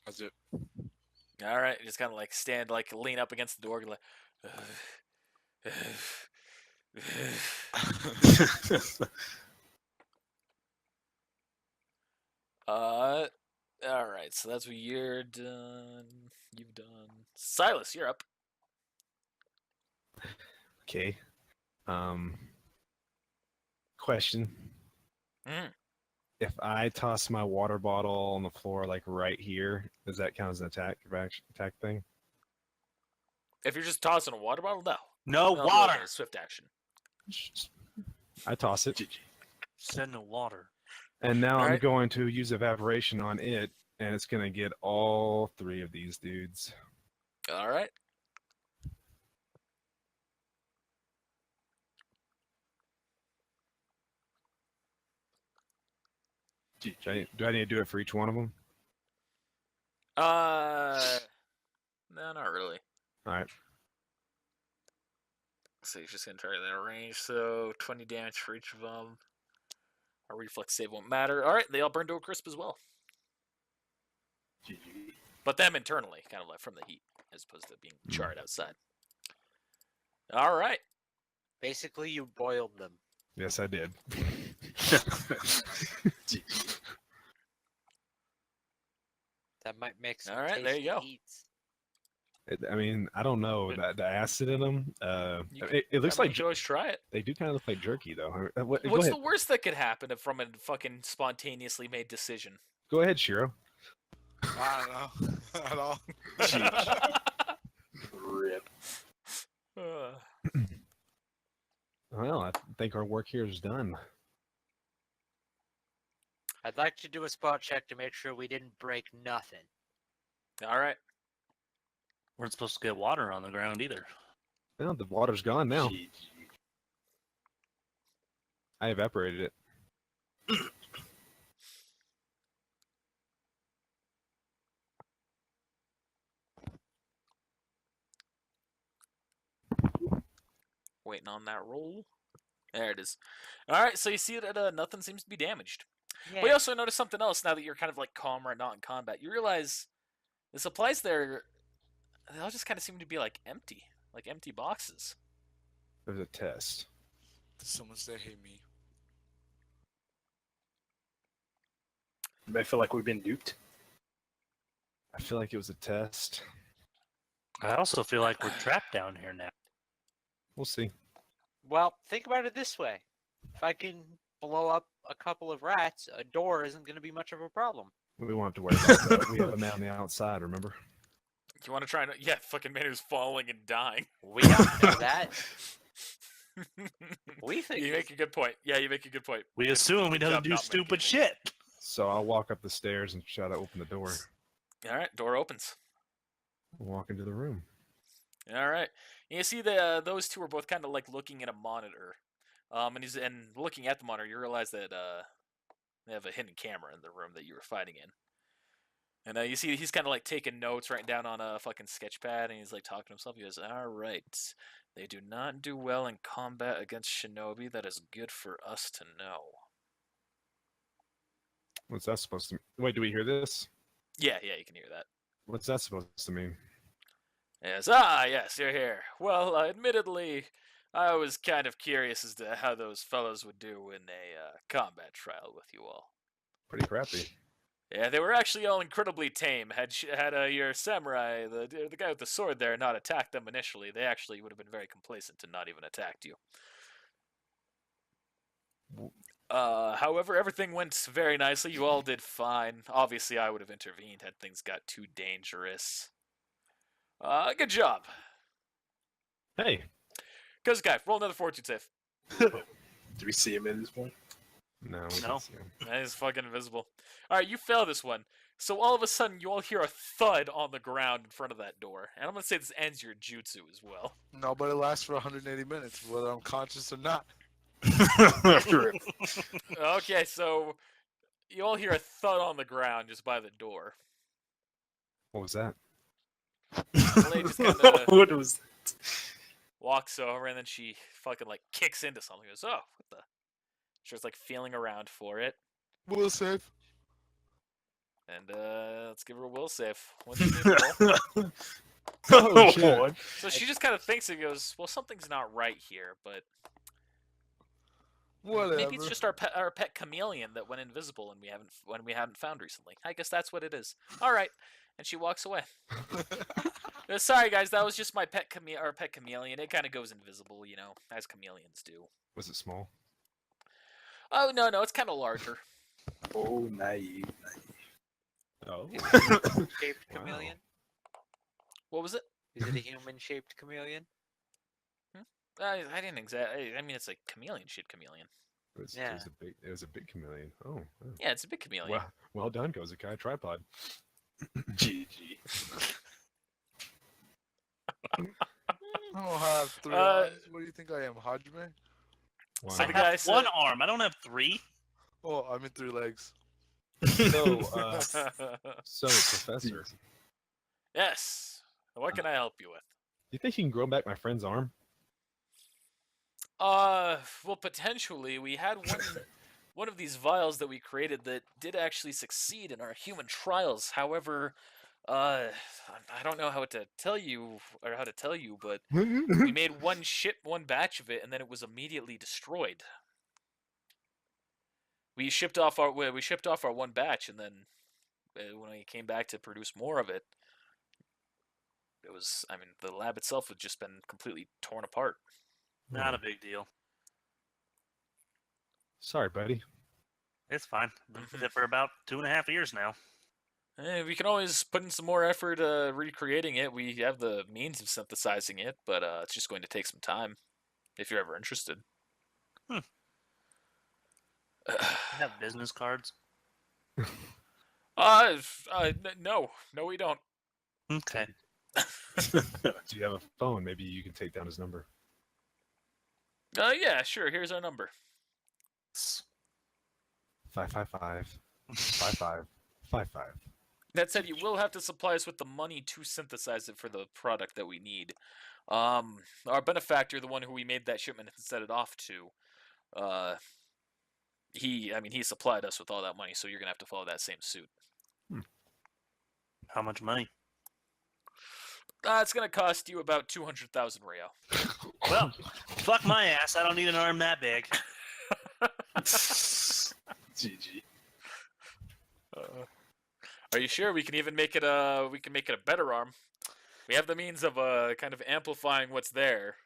That's it. All right, you just kind of like stand, like lean up against the door, and like. All right, so that's what you're done. You've done. Silas, you're up. Okay. Question. Mm. If I toss my water bottle on the floor, like right here, does that count as an attack thing? If you're just tossing a water bottle, no. No That'll be like water. a swift action. I toss it. Said no water. And now I'm Alright. going to use evaporation on it, and it's going to get all 3 of these dudes. All right. Do I need to do it for each one of them? No, not really. All right. So you're just gonna try that range. So 20 damage for each of them. A reflex save won't matter. All right, they all burn to a crisp as well, GG. but them internally, kind of like from the heat, as opposed to being charred outside. All right. Basically, you boiled them. Yes, I did. GG. That might make some All right, there you tasty go. eats. I mean, I don't know. The acid in them, You it looks I mean, like you can always try it. they do kind of look like jerky, though. Go What's ahead. the worst that could happen from a fucking spontaneously made decision? Go ahead, Shiro. I don't know. At all. Rip. Well, I think our work here is done. I'd like to do a spot check to make sure we didn't break nothing. All right. Weren't supposed to get water on the ground either. Well, the water's gone now. GG. I evaporated it. Waiting on that roll. There it is. All right, so you see that nothing seems to be damaged. Yeah. But you also notice something else now that you're kind of like calm or not in combat. You realize the supplies there, they all just kind of seem to be like empty boxes. There's a test. Did someone say, hey, me? I feel like we've been duped. I feel like it was a test. I also feel like we're trapped down here now. We'll see. Well, think about it this way. If I can blow up a couple of rats, a door isn't going to be much of a problem. We won't have to worry about that. We have a man on the outside, remember? You want to try and fucking man who's falling and dying. We don't know that. We think You make a good point. Yeah, you make a good point. We assume we Good don't job do not stupid making shit. So I'll walk up the stairs and try to open the door. All right, door opens. Walk into the room. All right, you see those two are both kind of like looking at a monitor, and looking at the monitor, you realize that they have a hidden camera in the room that you were fighting in. And you see he's kind of like taking notes, writing down on a fucking sketch pad, and he's like talking to himself. He goes, "All right, they do not do well in combat against shinobi. That is good for us to know." What's that supposed to mean? Wait, do we hear this? Yeah, you can hear that. What's that supposed to mean? Yes, yes, you're here. Well, admittedly, I was kind of curious as to how those fellows would do in a combat trial with you all. Pretty crappy. Yeah, they were actually all incredibly tame. Had your samurai, the guy with the sword there, not attacked them initially, they actually would have been very complacent and not even attacked you. However, everything went very nicely. You all did fine. Obviously, I would have intervened had things got too dangerous. Good job. Hey. Kozakai, roll another fortune save. Do we see him at this point? No. we No. can't see him. That is fucking invisible. Alright, you fail this one. So all of a sudden, you all hear a thud on the ground in front of that door. And I'm going to say this ends your jutsu as well. No, but it lasts for 180 minutes, whether I'm conscious or not. True. Okay, so you all hear a thud on the ground just by the door. What was that? The lady just kind of What was that? walks over, and then she fucking, like, kicks into something. Goes, oh, what the... She's, like, feeling around for it. Will save. And, let's give her a will save. What's the roll? Oh, shit. So she just kind of thinks and goes, well, something's not right here, but Whatever. maybe it's just our pet chameleon that went invisible and we hadn't found recently. I guess that's what it is. All right, and she walks away. Sorry, guys, that was just my pet chameleon. It kind of goes invisible, you know, as chameleons do. Was it small? Oh no, it's kind of larger. Oh, naive. Oh. Shaped Wow. chameleon? What was it? Is it a human-shaped chameleon? I didn't exactly. I mean, it's a chameleon-shaped chameleon. Yeah. It was a big chameleon. Oh. Yeah, it's a big chameleon. Well done, Kozakai. Tripod. GG. I don't have 3 eyes. What do you think I am, Hajime? Wow. So I the have guy said- one arm. I don't have 3. Oh, I'm in 3 legs. So, Professor, do Yes. What can I help you with? you think you can grow back my friend's arm? Well, potentially. We had one of these vials that we created that did actually succeed in our human trials. However, I don't know how to tell you, but we made one batch of it, and then it was immediately destroyed. We shipped off our one batch, and then when we came back to produce more of it, it was, I mean, the lab itself had just been completely torn apart. Not a big deal. Sorry, buddy. It's fine. Been with it for about 2.5 years now. We can always put in some more effort recreating it. We have the means of synthesizing it, but it's just going to take some time, if you're ever interested. I have business cards. No, we don't. Okay. Do you have a phone? Maybe you can take down his number. Yeah, sure. Here's our number. 555-5555. That said, you will have to supply us with the money to synthesize it for the product that we need. Our benefactor, the one who we made that shipment and sent it off to, he supplied us with all that money, so you're gonna have to follow that same suit. How much money? It's gonna cost you about 200,000 real. Well, fuck my ass. I don't need an arm that big. GG. Are you sure we can even make it a better arm? We have the means of kind of amplifying what's there.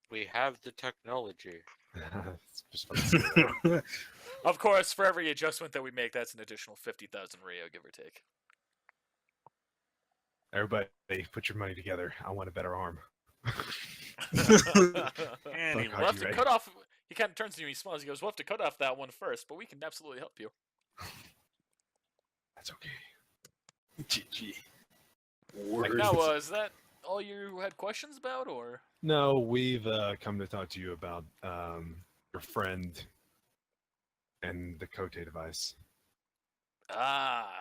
We have the technology. It's just fun to say that. Of course, for every adjustment that we make, that's an additional 50,000 Rio, give or take. Everybody, put your money together. I want a better arm. Anyway, We'll have to Ray. cut off. He kind of turns to you. He smiles. He goes, "We'll have to cut off that one first, but we can absolutely help you." That's okay. GG. Like, Word. now, is that all you had questions about, or? No, we've come to talk to you about your friend and the Cote device. Ah,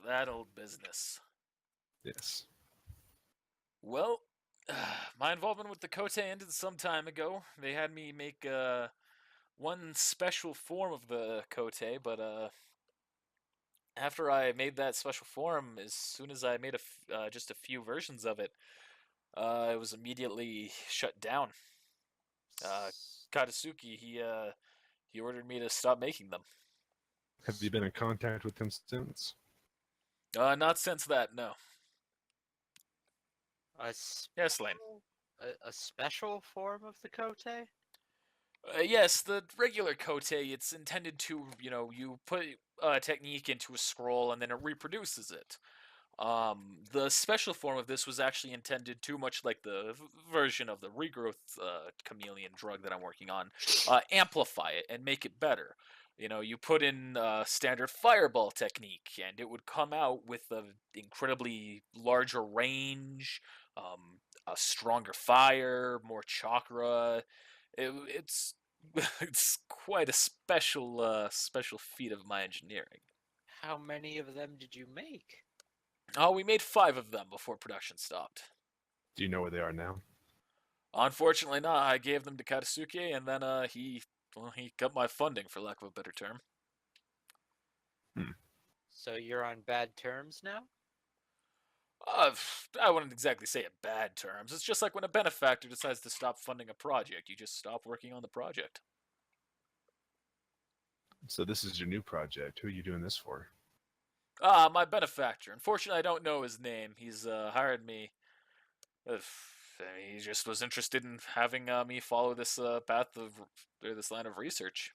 that old business. Yes. Well, my involvement with the Cote ended some time ago. They had me make one special form of the Cote, but after I made that special form, as soon as I made just a few versions of it, it was immediately shut down. Katasuki, he ordered me to stop making them. Have you been in contact with him since? Not since that, no. A, Yes, Lane. a special form of the Cote? Yes, the regular Cote, it's intended to, you put a technique into a scroll and then it reproduces it. The special form of this was actually intended to, much like the version of the regrowth chameleon drug that I'm working on, amplify it and make it better. You put in standard fireball technique, and it would come out with an incredibly larger range, a stronger fire, more chakra. It's it's quite a special feat of my engineering. How many of them did you make? Oh, we made 5 of them before production stopped. Do you know where they are now? Unfortunately not. I gave them to Katasuke, and then he cut my funding, for lack of a better term. So you're on bad terms now? I wouldn't exactly say it bad terms. It's just like when a benefactor decides to stop funding a project. You just stop working on the project. So this is your new project. Who are you doing this for? My benefactor. Unfortunately, I don't know his name. He's hired me. He just was interested in having me follow this path of, or this line of research.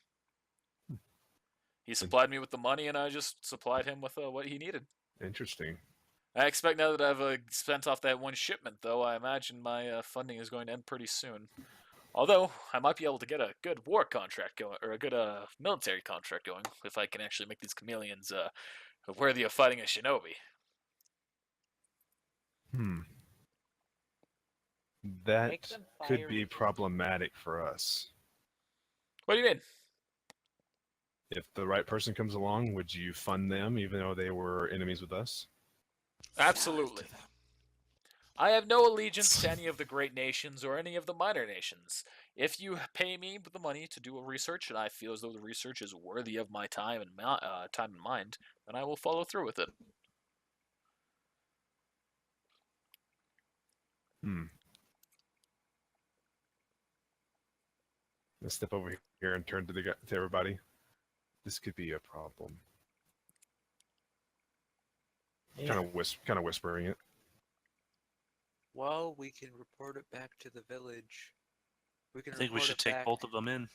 He supplied me with the money, and I just supplied him with what he needed. Interesting. I expect now that I've spent off that one shipment, though, I imagine my funding is going to end pretty soon. Although, I might be able to get a good war contract going, or a good military contract going, if I can actually make these chameleons worthy of fighting a shinobi. That Make them could fire be into- problematic for us. What do you mean? If the right person comes along, would you fund them even though they were enemies with us? Absolutely. I have no allegiance to any of the great nations or any of the minor nations. If you pay me the money to do a research, and I feel as though the research is worthy of my time and mind, then I will follow through with it. Let's step over here and turn to everybody. This could be a problem. Yeah. Kind of whispering it. Well, we can report it back to the village. We can I think we report should it take back. both of them in.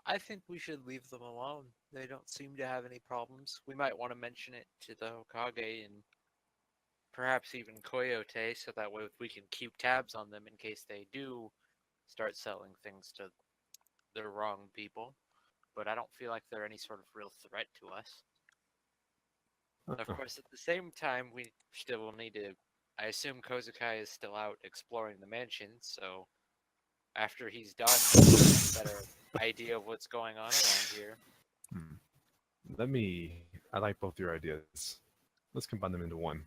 I think we should leave them alone. They don't seem to have any problems. We might want to mention it to the Hokage and perhaps even Coyote, so that way we can keep tabs on them in case they do start selling things to the wrong people. But I don't feel like they're any sort of real threat to us. Of course, at the same time, we still will need to. I assume Kozukai is still out exploring the mansion, so after he's done, we'll have a better idea of what's going on around here. I like both your ideas. Let's combine them into one.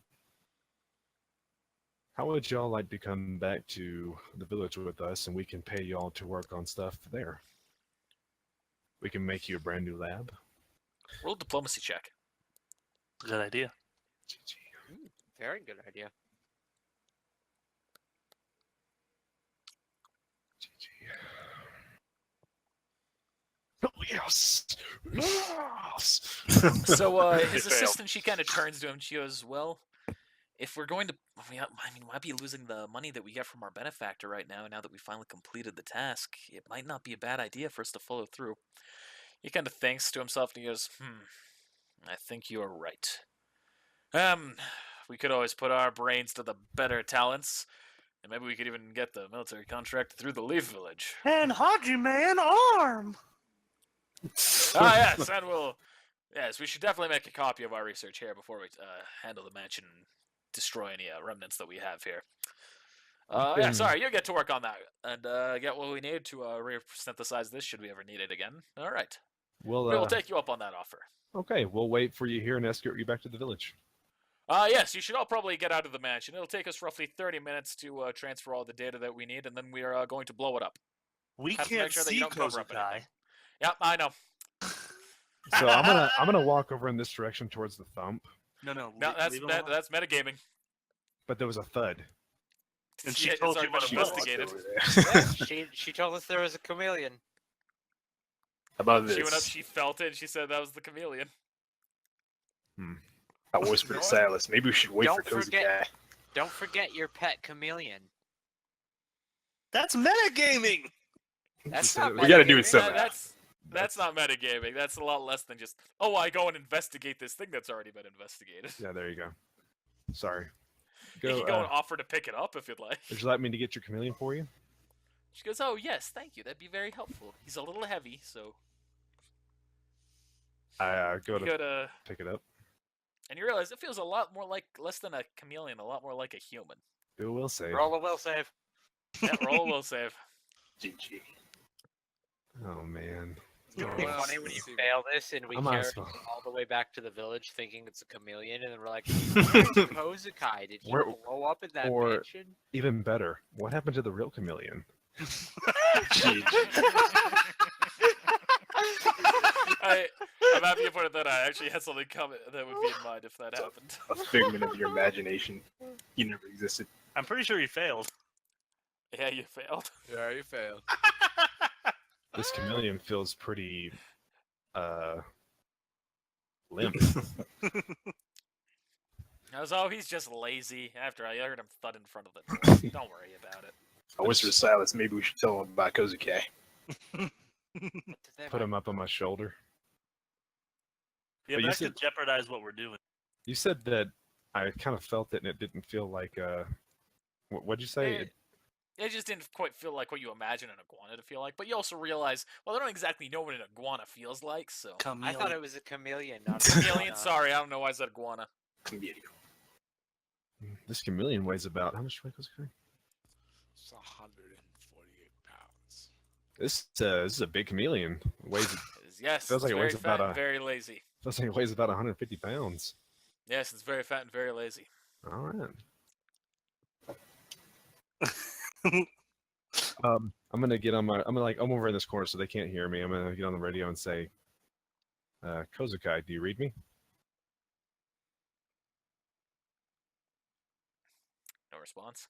How would y'all like to come back to the village with us and we can pay y'all to work on stuff there? We can make you a brand new lab. Roll diplomacy check. Good idea. Very good idea. Oh yes! So his It failed. assistant, she kind of turns to him. She goes, "Well, if we're going to, I mean, we might be losing the money that we get from our benefactor right now. Now that we finally completed the task, it might not be a bad idea for us to follow through." He kind of thinks to himself and he goes, I think you are right. We could always put our brains to the better talents, and maybe we could even get the military contract through the Leaf Village. And Haji-Man arm! Yes, and yes, we should definitely make a copy of our research here before we handle the mansion and destroy any remnants that we have here. Yeah, sorry, you get to work on that, and get what we need to re-synthesize this should we ever need it again. All right. We will take you up on that offer. Okay, we'll wait for you here and escort you back to the village. Yes, you should all probably get out of the mansion. It'll take us roughly 30 minutes to transfer all the data that we need, and then we are going to blow it up. We Have to can't make sure that see you don't cover up Kozakai. anything. Yep, I know. So I'm gonna walk over in this direction towards the thump, No, No, leave him alone. that's metagaming. but there was a thud. And she Yeah, told it's you already what been it was. investigated. Yeah, she told us there was a chameleon. How about this? She went up, she felt it, and she said that was the chameleon. I whispered to Silas. Maybe we should wait Don't for Kozakai. forget- Don't forget your pet chameleon. That's metagaming! That's said not it was- We gotta do it metagaming. somehow. That's not metagaming. That's a lot less than just, oh, I go and investigate this thing that's already been investigated. Yeah, there you go. Sorry. You can go and offer to pick it up if you'd like. Would you like me to get your chameleon for you? She goes, oh, yes, thank you. That'd be very helpful. He's a little heavy, so I go you to gotta... pick it up. And you realize it feels a lot more like, less than a chameleon, a lot more like a human. It will save. Roll a will save. Yeah, roll will save. GG. Oh man. It's gonna be Well, funny when you see. fail this and we I'm carry asking. it all the way back to the village thinking it's a chameleon, and then we're like, "Where's Kozakai? Did he Where- blow up in that or- mansion?" Even better. What happened to the real chameleon? I'm happy you put it that I actually had something coming that would be in mind if that happened. A figment of your imagination. You never existed. I'm pretty sure you failed. Yeah, you failed. Yeah, you failed. This chameleon feels pretty limp. I was, oh, he's just lazy. After I heard him thud in front of the door. Don't worry about it. I whispered to Silas. Maybe we should tell him about Kozakai. Put him up on my shoulder. Yeah, But but you that said- could jeopardize what we're doing. You said that I kind of felt it and it didn't feel like what'd you say? It just didn't quite feel like what you imagine an iguana to feel like. But you also realize, well, I don't exactly know what an iguana feels like, so. I thought it was a chameleon, not a Chameleon, iguana. sorry, I don't know why I said iguana. Chameleon. This chameleon weighs about how much weight goes it? It's 148 pounds. This is a big chameleon. It weighs Yes, Feels like it's it very weighs fat about and very lazy. feels like it weighs about 150 pounds. Yes, it's very fat and very lazy. All right. I'm gonna get on my. I'm over in this corner so they can't hear me. I'm gonna get on the radio and say, "Kozakai, do you read me?" No response.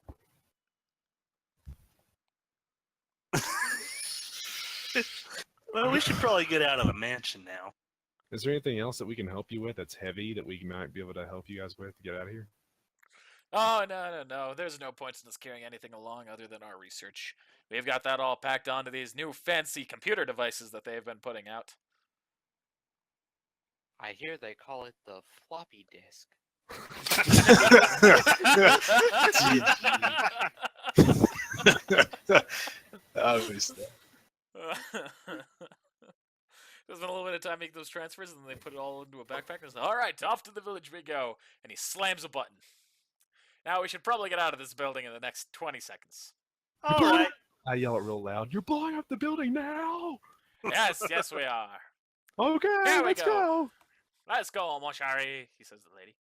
Well, we should probably get out of the mansion now. Is there anything else that we can help you with that's heavy that we might be able to help you guys with to get out of here? Oh, no. There's no point in us carrying anything along other than our research. We've got that all packed onto these new fancy computer devices that they've been putting out. I hear they call it the floppy disk. Obviously. There's been a little bit of time making those transfers, and then they put it all into a backpack. And say, all right, off to the village we go. And he slams a button. Now we should probably get out of this building in the next 20 seconds. All right. I yell it real loud. You're blowing up the building now. Yes, we are. Okay, Here we let's go. go. Let's go, mon chéri, he says to the lady.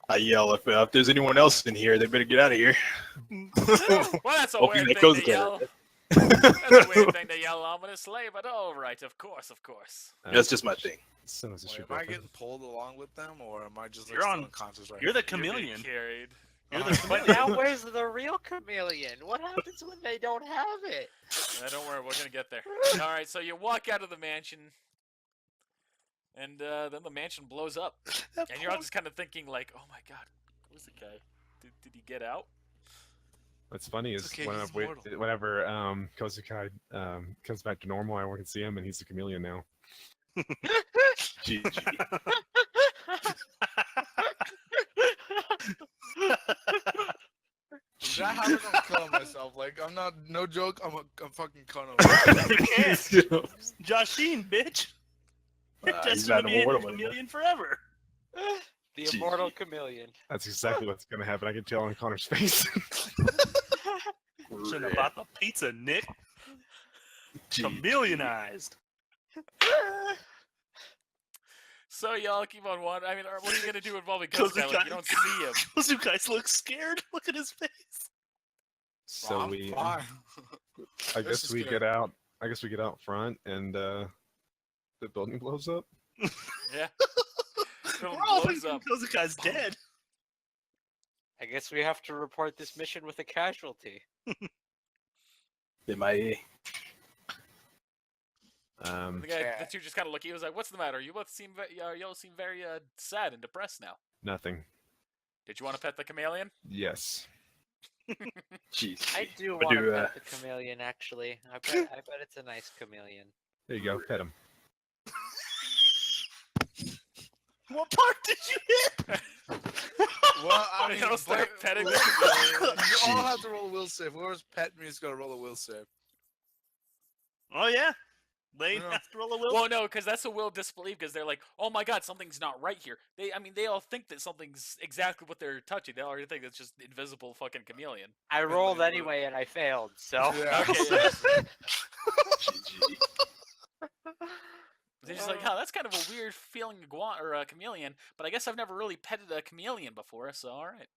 I yell if there's anyone else in here, they better get out of here. Well, that's a Hope you weird make thing those to yell. That's a weird thing to yell ominously, but all right, of course. That's just my thing. So is this Wait, your am I girlfriend? getting pulled along with them, or am I just like, You're still on- unconscious right You're the now? You're being chameleon. carried. You're the Uh-huh. But now where's the real chameleon? What happens when they don't have it? Don't worry, we're gonna get there. All right, so you walk out of the mansion. and then the mansion blows up, and you're all just kind of thinking like, "Oh my god, who's the guy? Did he get out?" What's funny It's is okay, he's mortal. whenever Kozukai comes back to normal, I can see him, and he's a chameleon now. GG. Is that how I'm gonna color myself? Like, I'm not, no joke, I'm fucking color. Joshine, bitch. He's Just not gonna be a immortal anymore. chameleon forever. The Gee. immortal chameleon. That's exactly what's gonna happen. I can tell on Connor's face. Shouldn't have bought the pizza, Nick. Gee. Chameleonized. So y'all keep on wandering. I mean, what are you gonna do involving Kozukai? Like, you don't see him. Those you guys look scared. Look at his face. So I'm we, fine. I This guess is we good. get out. I guess we get out front, and the building blows up. Yeah. Building We're all blows thinking up. Kozukai's dead. I guess we have to report this mission with a casualty. MIA. The guy, Yeah. the two just kind of look at you. He was like, "What's the matter? You both seem, y'all seem very sad and depressed now. Nothing. Did you want to pet the chameleon?" Yes. Jeez. I do But want to do, pet the chameleon, actually. I bet it's a nice chameleon. There you go. Pet him. What part did you hit? Well, I mean, I'll start but- petting the you chameleon. all have to roll a will save. Whoever's pet me is gonna roll a will save. Oh yeah, Lane Yeah. has to roll a will. Well, no, because that's a will disbelief. Because they're like, "Oh my God, something's not right here." They all think that something's exactly what they're touching. They already think it's just invisible fucking chameleon. I rolled anyway and I failed, so. Yeah. Okay, yeah. GG. They're just like, "Huh, that's kind of a weird feeling or a chameleon." But I guess I've never really petted a chameleon before, so all right.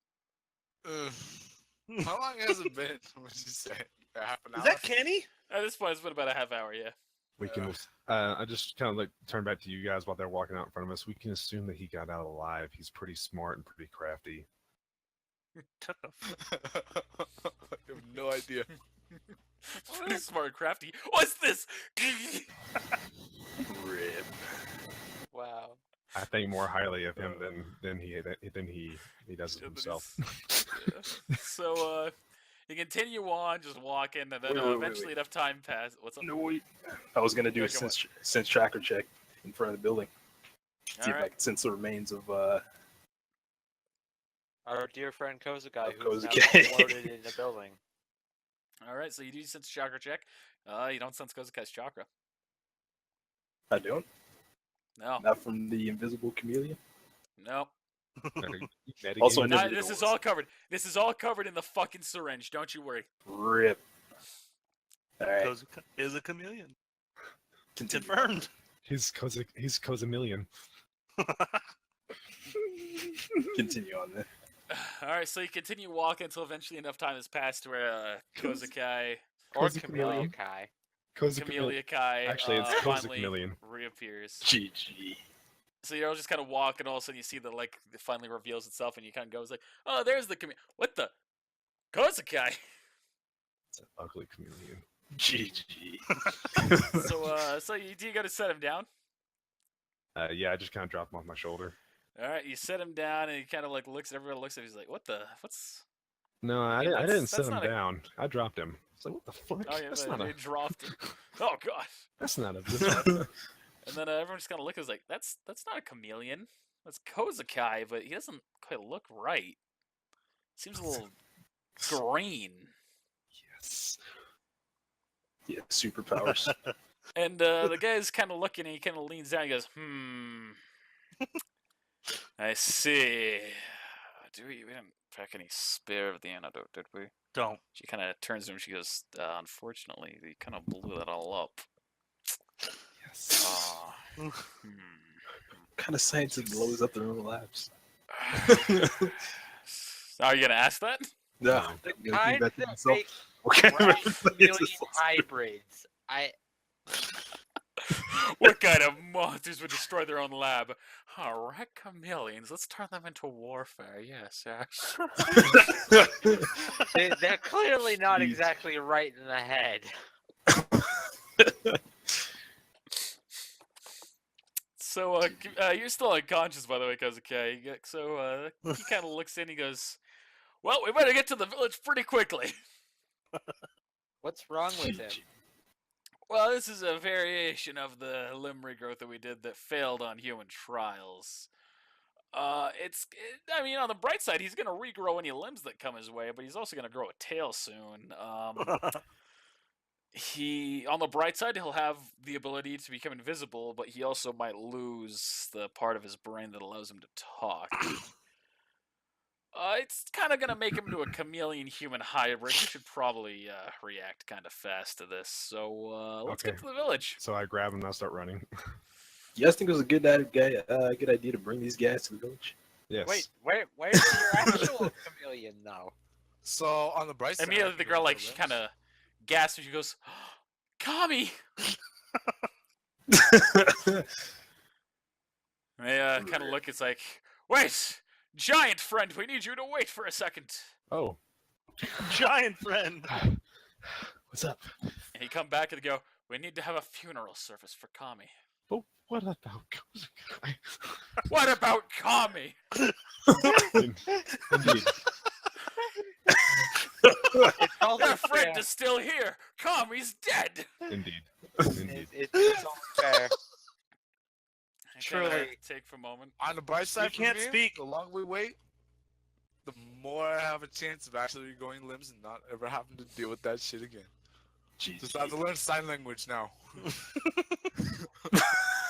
How long has it been? What did you say? Half an hour? Is that Kenny? At this point, it's been about a half hour. Yeah. We can. I just kind of like turn back to you guys while they're walking out in front of us. We can assume that he got out alive. He's pretty smart and pretty crafty. Took a I have no idea. Pretty smart, crafty. What's this? Rip. Wow. I think more highly of him than he does of himself. So you continue on, just walking, and then Wait. eventually enough time passes. What's up? No, wait. I was gonna do Yeah, a come on. sense tracker check in front of the building. See if I Alright. can sense the remains of Our dear friend Kozukai, Of who's now Kozukai. exploded in the building. All right, so you do sense chakra check. You don't sense Kozukai's chakra. I don't. No, Not from the invisible chameleon. no. Also, Metagaming. I No, never this knew is it was. all covered. This is all covered in the fucking syringe. Don't you worry. Rip. Alright. Kozuka is a chameleon. Continue. Confirmed. He's Kozamillion. Continue on then. All right, so you continue walking until eventually enough time has passed to where Kozukai, Or Kozukai. Camellia Kai. Camellia Kai, Actually, it's finally Kozamillion. reappears. GG. So you're all just kind of walking, all of a sudden you see that like it finally reveals itself, and you kind of goes like, "Oh, there's the what the Kozukai." It's an ugly chameleon. GG. So you do you got to set him down? Yeah, I just kind of dropped him off my shoulder. All right, you set him down, and he kind of like looks. Everybody looks at him. He's like, "What the? What's?" No, I Yeah, didn't that's set him not a- down. I dropped him. It's like, what the fuck? Oh yeah, that's but not he a. dropped him. Oh gosh. That's not a. And then everyone just kind of looks. Is like, "That's not a chameleon. That's Kozukai, but he doesn't quite look right. Seems a little green." Yes. Yeah, superpowers. And the guy's kind of looking, and he kind of leans down. He goes, I see. We didn't pack any spare of the antidote, did we?" Don't. She kind of turns to him. She goes, "Unfortunately, we kind of blew that all up." Yes. Ah, What kind of scientist blows up their own labs? Are you gonna ask that? No, No. I'm gonna keep Kind that to that myself. make What kind of rat scientist chameleon blows up- hybrids. What kind of monsters would destroy their own lab? Rat chameleons. Let's turn them into warfare. Yes, yes. They're clearly not Jeez. exactly right in the head. So You're still unconscious, by the way, Kozuke. So he kind of looks in. He goes, "Well, we better get to the village pretty quickly." What's wrong with him? Well, this is a variation of the limb regrowth that we did that failed on human trials. I mean, on the bright side, he's gonna regrow any limbs that come his way, but he's also gonna grow a tail soon. On the bright side, he'll have the ability to become invisible, but he also might lose the part of his brain that allows him to talk. It's kind of gonna make him into a chameleon human hybrid. You should probably react kind of fast to this. So let's get to the village. So I grab him and I start running. You guys think it was a good idea to bring these guys to the village? Yes. Wait, where's your actual chameleon now? So on the bright side, Immediately, the girl she kind of gasps and she goes, "Kami!" They kind of look. It's like, "Wait, giant friend, we need you to wait for a second." Oh. Giant friend. What's up? And he come back and go, "We need to have a funeral service for Kami." But what about Kozukai? What about Kami? Indeed. Their friend is still here. Kami's dead. Indeed. Indeed. It's only fair. Truly. Take for a moment. On the bright side, You can't for me, speak. The longer we wait, the more I have a chance of actually growing limbs and not ever having to deal with that shit again. Jeez. Just have to learn sign language now.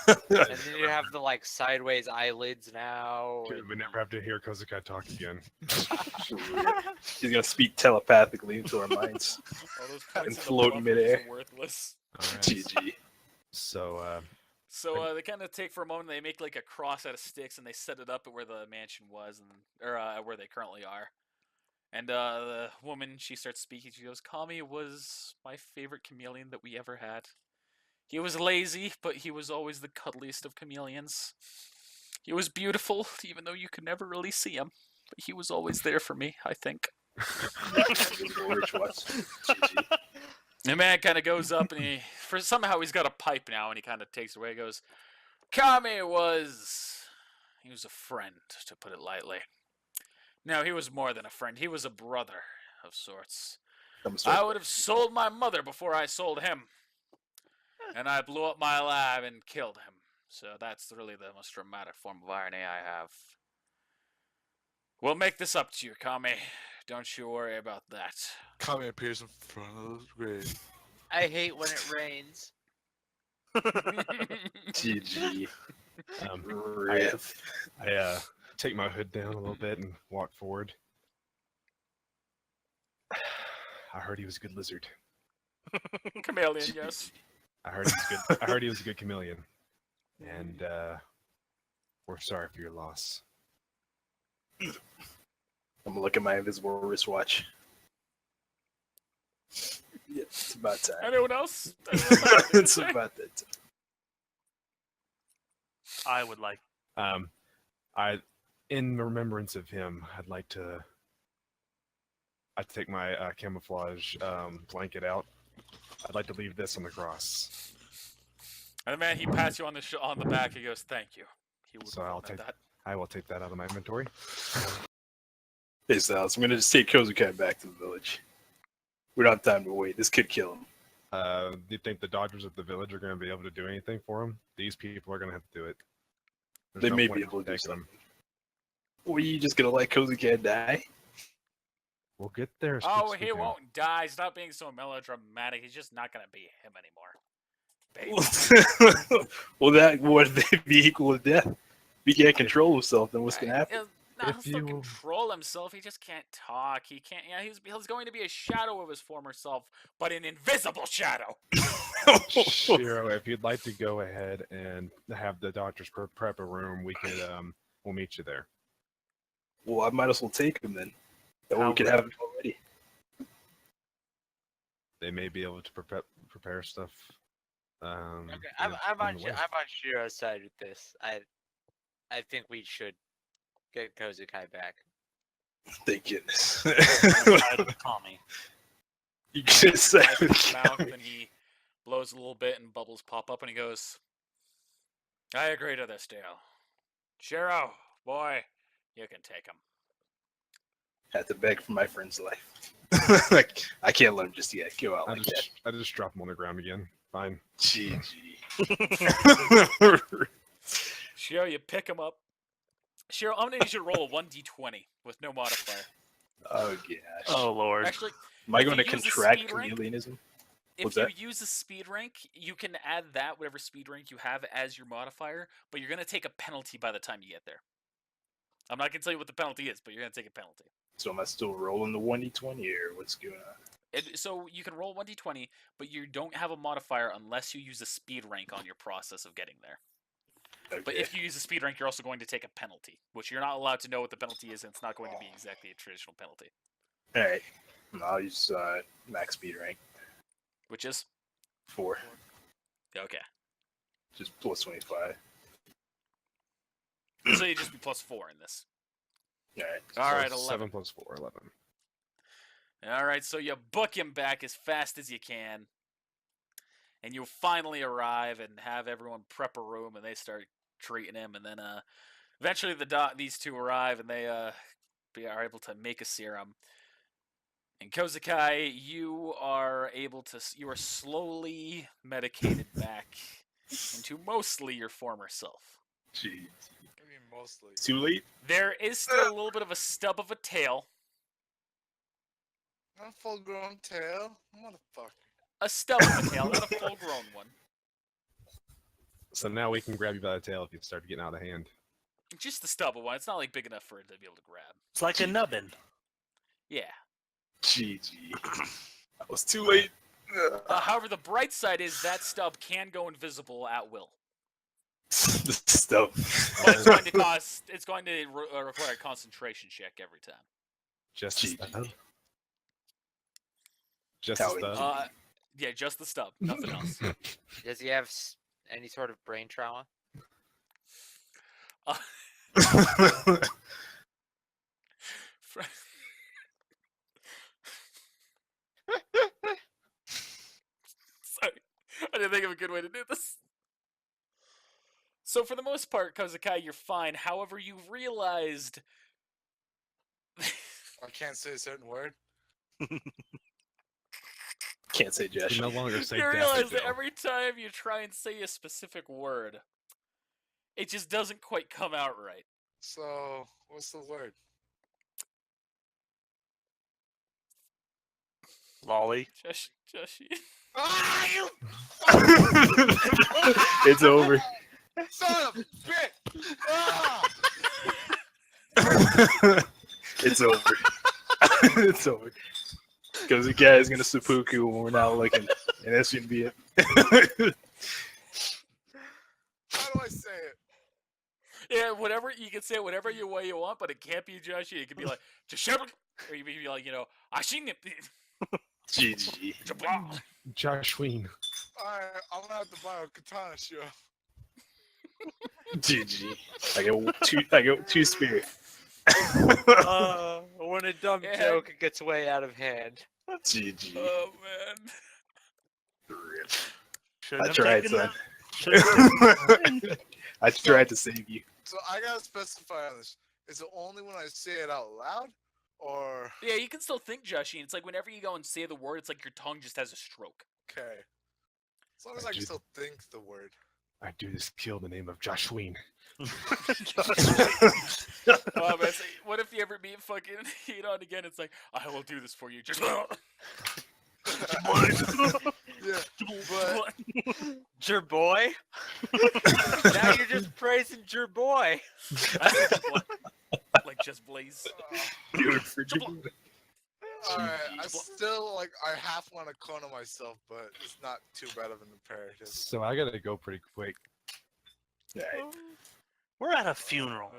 And then you have the sideways eyelids now. We never have to hear Kozukai talk again. He's gonna speak telepathically into our minds. All those points in the float buffer midair. are worthless. All right. GG. So, So they kind of take for a moment. They make a cross out of sticks and they set it up at where the mansion was, or where they currently are. And the woman, she starts speaking. She goes, "Kami was my favorite chameleon that we ever had. He was lazy, but he was always the cuddliest of chameleons. He was beautiful, even though you could never really see him. But he was always there for me, I think." The man kind of goes up and somehow he's got a pipe now and he kind of takes it away. He goes, "Kami was a friend, to put it lightly. No, he was more than a friend. He was a brother of sorts. I would have sold my mother before I sold him. And I blew up my lab and killed him. So that's really the most dramatic form of irony I have. We'll make this up to you, Kami. Don't you worry about that." Kami appears in front of the grave. I hate when it rains. GG. I take my hood down a little bit and walk forward. I heard he was a good lizard. Chameleon, yes. I heard he was good. I heard he was a good chameleon. And we're sorry for your loss. I'm gonna look at my invisible wristwatch. Yeah, it's about time. Anyone else? It's about that time. I would like. In remembrance of him, I'd take my camouflage blanket out. I'd like to leave this on the cross. And the man, he pats you on the back. He goes, "Thank you." He would So I'll take that. I will take that out of my inventory. Hey, Styles, I'm gonna just take Kozukai back to the village. We don't have time to wait. This could kill him. Do you think the Dodgers at the village are going to be able to do anything for him? These people are going to have to do it. There's They no may point be in able to do taking them. something. Were you just gonna let Kozukai die? We'll get there. Oh, he won't die. Stop being so melodramatic. He's just not going to be him anymore. Baby. Well, that would be equal to death. If he can't control himself, then what's gonna happen? He'll If still you- control himself. He just can't talk. He can't. Yeah, he's going to be a shadow of his former self, but an invisible shadow. Shiro, if you'd like to go ahead and have the doctors prep a room, we could. We'll meet you there. Well, I might as well take him then. That way How we can would- have it already. They may be able to prepare stuff. Okay, on I'm the way. on Shiro's side with this. I think we should get Kozukai back. Thank goodness. Side with Tommy. You could say Eyes in his mouth, and he blows a little bit, and bubbles pop up, and he goes, I agree to this deal. Shiro, boy, you can take him. Have to beg for my friend's life. Like, I can't let him just yet go out like that. I just drop him on the ground again. Fine. GG. Shiro, you pick him up. Shiro, I'm gonna need you to roll a 1d20 with no modifier. Oh gosh. Oh lord. Actually, Am I if going to you use the contract speed rank- chameleonism? if What's you that? use a speed rank, you can add that, whatever speed rank you have, as your modifier, but you're gonna take a penalty by the time you get there. I'm not gonna tell you what the penalty is, but you're gonna take a penalty. So am I still rolling the 1d20 or what's going on? So you can roll 1d20, but you don't have a modifier unless you use a speed rank on your process of getting there. Okay. But if you use a speed rank, you're also going to take a penalty, which you're not allowed to know what the penalty is, and it's not going to be exactly a traditional penalty. Alright. I'll use max speed rank Which is 4. okay. Just plus 25. So you just be +4 in this. Alright. All right, So 11. 7 plus 4, 11. All right, so you book him back as fast as you can, and you finally arrive and have everyone prep a room, and they start treating him, and then eventually these two arrive, and they are able to make a serum. And Kozakai, you are slowly medicated back into mostly your former self. Jeez. I mean, mostly. Too late? There is still a little bit of a stub of a tail. Not a full-grown tail, motherfucker. A stub of a tail, not a full-grown one. So now we can grab you by the tail if you start getting out of hand. Just the stub of one. It's not like big enough for it to be able to grab. It's like a nubbin. Yeah. GG. I was too late. However, the bright side is that stub can go invisible at will. The stuff. But it's going to cost. It's going to require a concentration check every time. Just the GG. stub. Just How the stub. Yeah, just the stub, nothing else. Does he have any sort of brain trauma? Sorry, I didn't think of a good way to do this. So for the most part, Kozakai, you're fine. However, you've realized. I can't say a certain word. Can't say You Josh. no longer say You death, realize that Joe. every time you try and say a specific word, it just doesn't quite come out right. So, what's the word? Lolly. Joshi. Ah, you It's over. son of a bitch! Ah! It's over. It's over. Because the guy is gonna seppuku when we're not looking, and that's gonna be it. How do I say it? Yeah, whatever you can say it whatever way you want, but it can't be Joshi. It could be like Joshebra, or you can be like, I seen it. GG. Josh Ween. Alright, I'm gonna have to buy a katana show. GG. I got two spirit. When a dumb Yeah. joke gets way out of hand. GG. Oh man. Shouldn't I have tried, taken son. that. I tried to save you. So I gotta specify on this. Is it only when I say it out loud? Or Yeah, you can still think Joshi. It's like whenever you go and say the word, it's like your tongue just has a stroke. okay. As long as I can still think the word. I do this kill the name of Josh Ween. Oh man, so what if you ever meet fucking Hedon again? It's like, I will do this for you. Just Yeah, but Jer boy? Now you're just praising Jer boy. like just blaze. alright, I still I half want to clone myself, but it's not too bad of an imperative. So I gotta go pretty quick. Alright. We're at a funeral.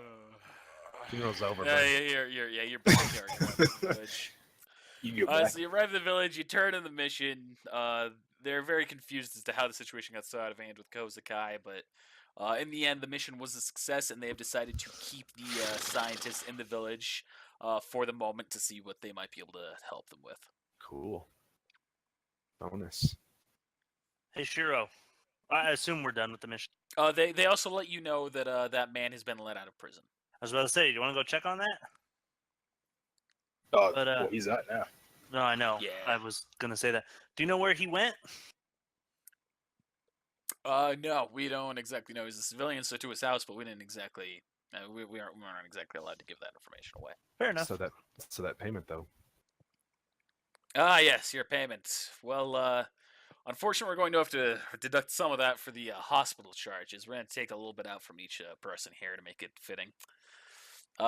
Funeral's over. Yeah, bud. you're back here. You're at the village. You go back. So you arrive at the village, you turn in the mission. They're very confused as to how the situation got so out of hand with Kozakai, but in the end, the mission was a success, and they have decided to keep the scientists in the village for the moment to see what they might be able to help them with. Cool. Bonus. Hey Shiro, I assume we're done with the mission. They also let you know that that man has been let out of prison. I was about to say, do you want to go check on that? Oh, But, well, he's out now. No, I know. Yeah. I was gonna say that. Do you know where he went? No, we don't exactly know. He's a civilian, so to his house, but we didn't exactly. We aren't exactly allowed to give that information away. Fair enough. So that payment though. Ah, yes, your payment. Well, unfortunately, we're going to have to deduct some of that for the hospital charges. We're going to take a little bit out from each person here to make it fitting.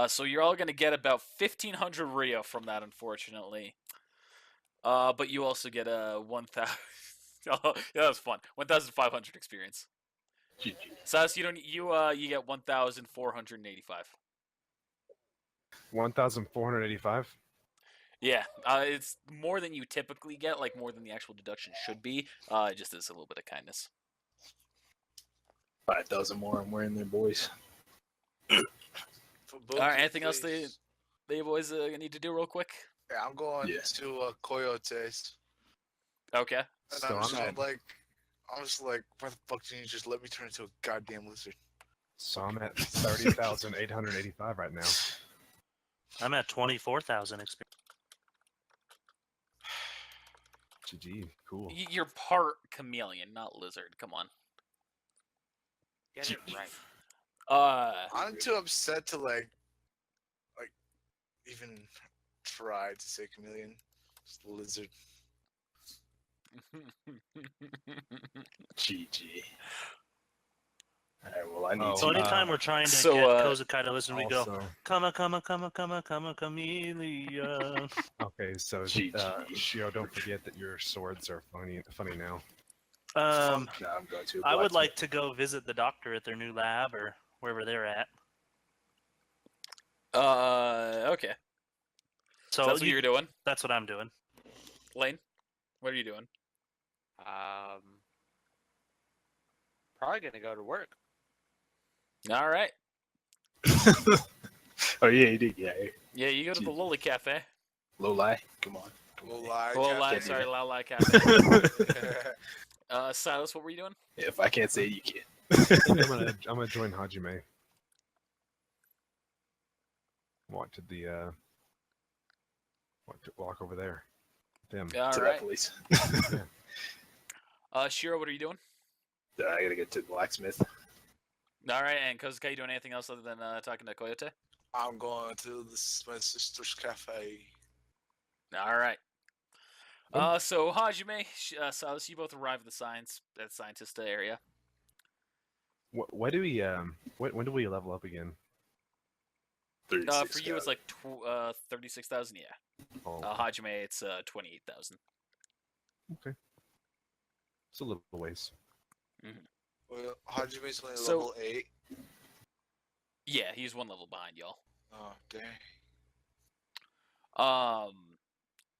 So you're all going to get about 1,500 Rio from that, unfortunately. But you also get a 1,000. Oh, yeah, that was fun. 1,500 experience. GG. Sas, you get 1,485. 1,485. Yeah, it's more than you typically get, like more than the actual deduction should be. It just is a little bit of kindness. 5,000 more. I'm wearing there, boys. All right, anything else they boys need to do real quick? Yeah, I'm going to Coyotes. Okay. And So I'm just like, why the fuck didn't you just let me turn into a goddamn lizard? So I'm at 30,885 right now. I'm at 24,000 experience. GG, cool. You're part chameleon, not lizard. Come on. Get it right. I'm too upset to like even try to say chameleon. Just lizard. GG. Alright, well, I need Oh, So to. anytime we're trying to so, get Kozakai to listen, we go, Also, come, chameleon. okay, so GG. Shio, don't forget that your swords are funny now. No, I'm going to. I would like to go visit the doctor at their new lab or wherever they're at. Okay. So So that's what you're doing, That's what I'm doing. Lane. What are you doing? Probably gonna go to work. All right. Oh, yeah, you did. Yeah. Yeah, you go to the Loli Cafe. Low lie. Come on. We'll lie. Loli, Cafe. sorry, Loli Cafe. Silas, what were you doing? If I can't say it, you can't. I'm gonna join Hajime. Walk over there. Them. All to right. that police. Shiro, what are you doing? I gotta get to the blacksmith. All right, and Kozuka, you doing anything else other than talking to Coyote? I'm going to my sister's cafe. All right. So Hajime, Silas, you both arrive at the scientist area. What do we when do we level up again? 36, For you, it's like 36,000. Yeah. Oh, Hajime, it's 28,000. it's a little ways. Well, Hajime's only So- level 8. Yeah, he's one level behind y'all. Oh, dang.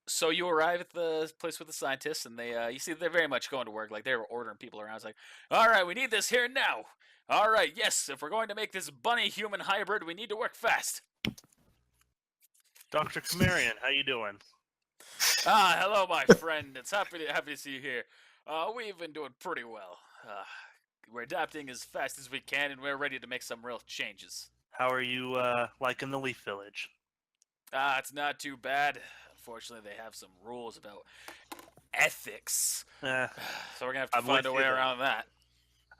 So you arrive at the place with the scientists, and they, you see, they're very much going to work. Like they were ordering people around. It's like, all right, we need this here now. All right, yes, if we're going to make this bunny-human hybrid, we need to work fast. Dr. Kamarian, how you doing? Ah, hello, my friend. It's happy to see you here. We've been doing pretty well. We're adapting as fast as we can, and we're ready to make some real changes. How are you liking the Leaf Village? It's not too bad. Unfortunately, they have some rules about ethics, Eh, so we're gonna have to I'm find with a you way there. around that.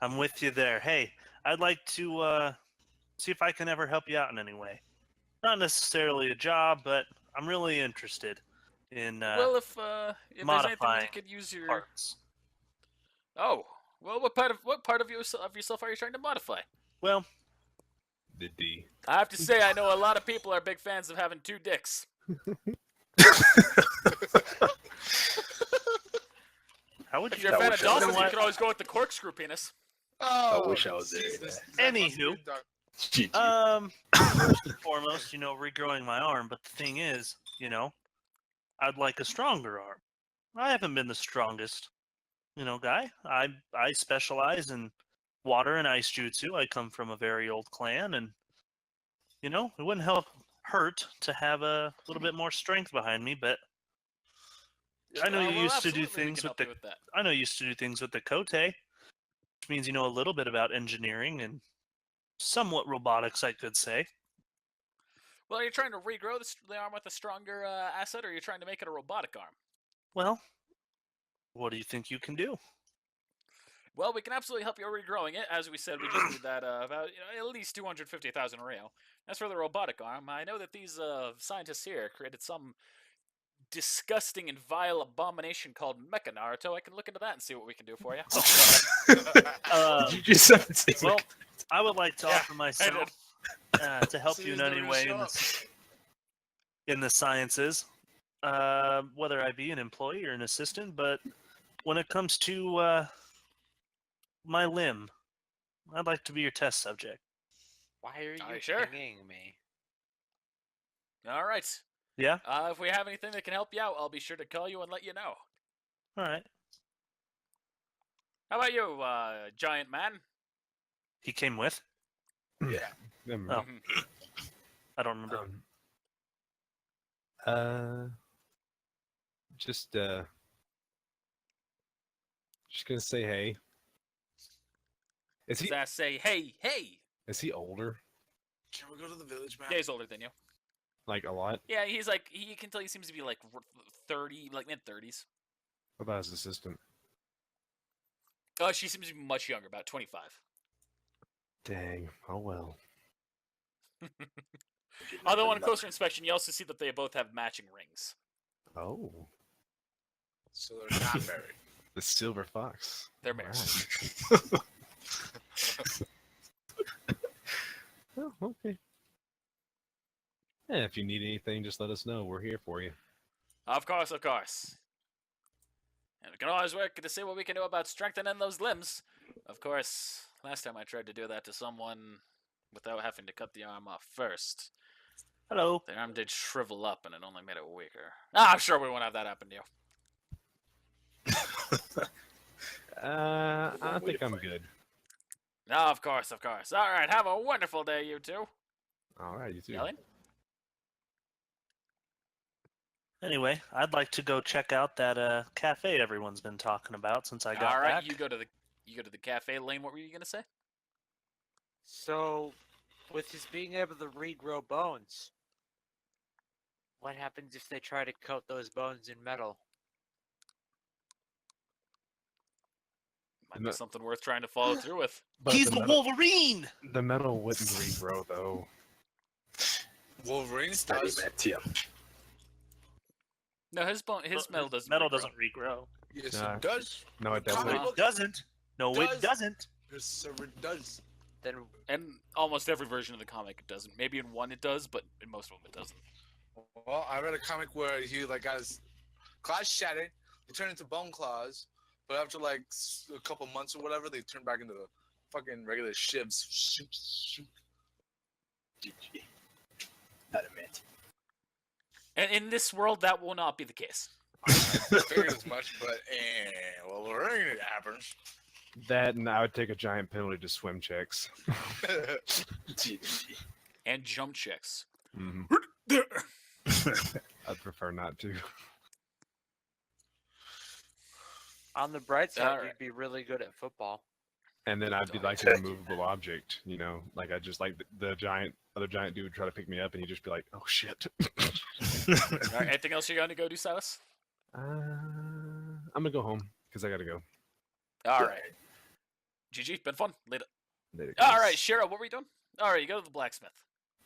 I'm with you there. Hey, I'd like to see if I can ever help you out in any way. Not necessarily a job, but I'm really interested in Well, if there's anything modifying you could use your parts. Oh, well, what part of yourself are you trying to modify? Well, The D. I have to say, I know a lot of people are big fans of having two dicks. how would If you? you're a fan of wish I was dolphins, you there. can always go with the corkscrew penis. Oh, wish I was there, Jesus. yeah. That must Anywho. be dark. GG. First and foremost, regrowing my arm. But the thing is, I'd like a stronger arm. I haven't been the strongest, guy. I specialize in water and ice jutsu. I come from a very old clan, and it wouldn't hurt to have a little bit more strength behind me. But I know you Well, used to do absolutely, we things can with help you with that. I know you used to do things with the kote. which means you know a little bit about engineering and somewhat robotics, I could say. Well, are you trying to regrow the arm with a stronger asset, or are you trying to make it a robotic arm? Well, what do you think you can do? Well, we can absolutely help you regrowing it. As we said, we just need that about at least 250,000 real. As for the robotic arm, I know that these scientists here created some disgusting and vile abomination called Mecha Naruto. I can look into that and see what we can do for you. You just have to say Well, I would like to Yeah, offer myself to help See you in who's any gonna way show in up. in the sciences, whether I be an employee or an assistant. But when it comes to my limb, I'd like to be your test subject. Why are Are you you sure? pinging me? All right. Yeah? If we have anything that can help you out, I'll be sure to call you and let you know. All right. How about you, giant man? He came with? Yeah. Never Oh. mind. Mhm. I don't remember. Just gonna say hey. Is Does he that say, hey, hey? is he older? Can we go to the village, man? Yeah, he's older than you. Like a lot? Yeah, he's like, you can tell he seems to be like 30, like mid-30s. What about his assistant? She seems to be much younger, about 25. Dang. Oh well. Although on a closer inspection, you also see that they both have matching rings. Oh. So they're not married. The silver fox. They're married. Alright. Oh, okay. Yeah, if you need anything, just let us know. We're here for you. Of course, of course. And we can always work to see what we can do about strengthening those limbs. Of course, last time I tried to do that to someone without having to cut the arm off first, Hello. the arm did shrivel up and it only made it weaker. I'm sure we won't have that happen to you. I think I'm good. No, of course, of course. All right, have a wonderful day, you two. All right, you too. Yelling? Anyway, I'd like to go check out that cafe everyone's been talking about since I got All right, back. you go to the cafe lane. What were you gonna say? So, with his being able to regrow bones, what happens if they try to coat those bones in metal? Might No. be something worth trying to follow through with. But He's the metal, Wolverine! the metal wouldn't regrow though. Wolverine's I does. meant Tim. No, his metal doesn't. Metal regrow. doesn't regrow. Yes, Nah. it does. No, it Comic doesn't. No, book it doesn't. No, does. it doesn't. Yes, sir, it does. Then And almost every version of the comic it doesn't. Maybe in one it does, but in most of them it doesn't. Well, I read a comic where he like got his claws shattered. They turned into bone claws, but after like a couple months or whatever, they turned back into the fucking regular shivs. Shoot, shoot. GG. Not a mint. And in this world, that will not be the case. I figured as much, but well, it happens. That, and I would take a giant penalty to swim checks. GG. And jump checks. hmm I'd prefer not to. on the bright side, Alright. you'd be really good at football. And then I'd be like an immovable object, you know, like I just like the other giant dude would try to pick me up, and he'd just be like, "Oh shit." All right, anything else you're going to go do, Silas? I'm gonna go home because I gotta go. All right. GG, been fun. Later. Later, All guys. right, Cheryl, what were you doing? All right, you go to the blacksmith.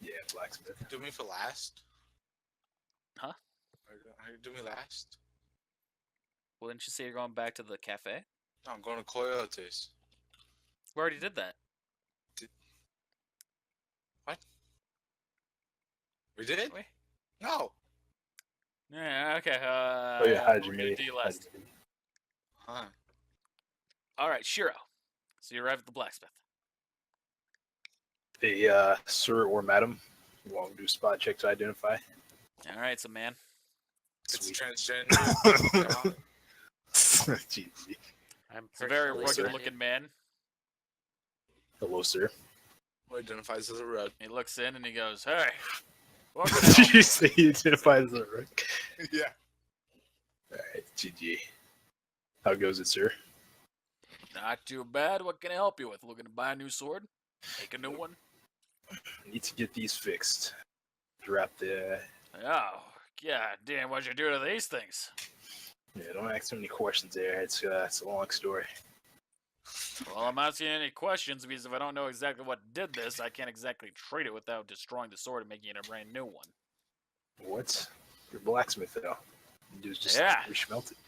Yeah, blacksmith. Do me for last. Huh? Do me last. Well, didn't you say you're going back to the cafe? No, I'm going to Coyotes. We already did that. We did? We? No. Yeah, okay. Oh yeah, how'd you we're gonna meet? do you last. Huh. All right, Shiro. So you arrive at the blacksmith. Hey, sir or madam, you want to do spot check to identify? All right, so man. It's Sweet. transgender. Come on. GG. I'm It's a very personally sir. rugged-looking man. Hello, sir. Who identifies as a red? He looks in and he goes, "Hey, what can I Did help you you say he identifies as a wreck? Yeah. Alright, GG. How goes it, sir? Not too bad. What can I help you with? Looking to buy a new sword? Make a new one? Need to get these fixed. Drop the. Oh, yeah, damn, what'd you do to these things? Yeah, don't ask too many questions there. It's a long story. Well, I'm not asking any questions because if I don't know exactly what did this, I can't exactly trade it without destroying the sword and making it a brand new one. What? You're a blacksmith, though. You do is just Yeah. reshmelt it.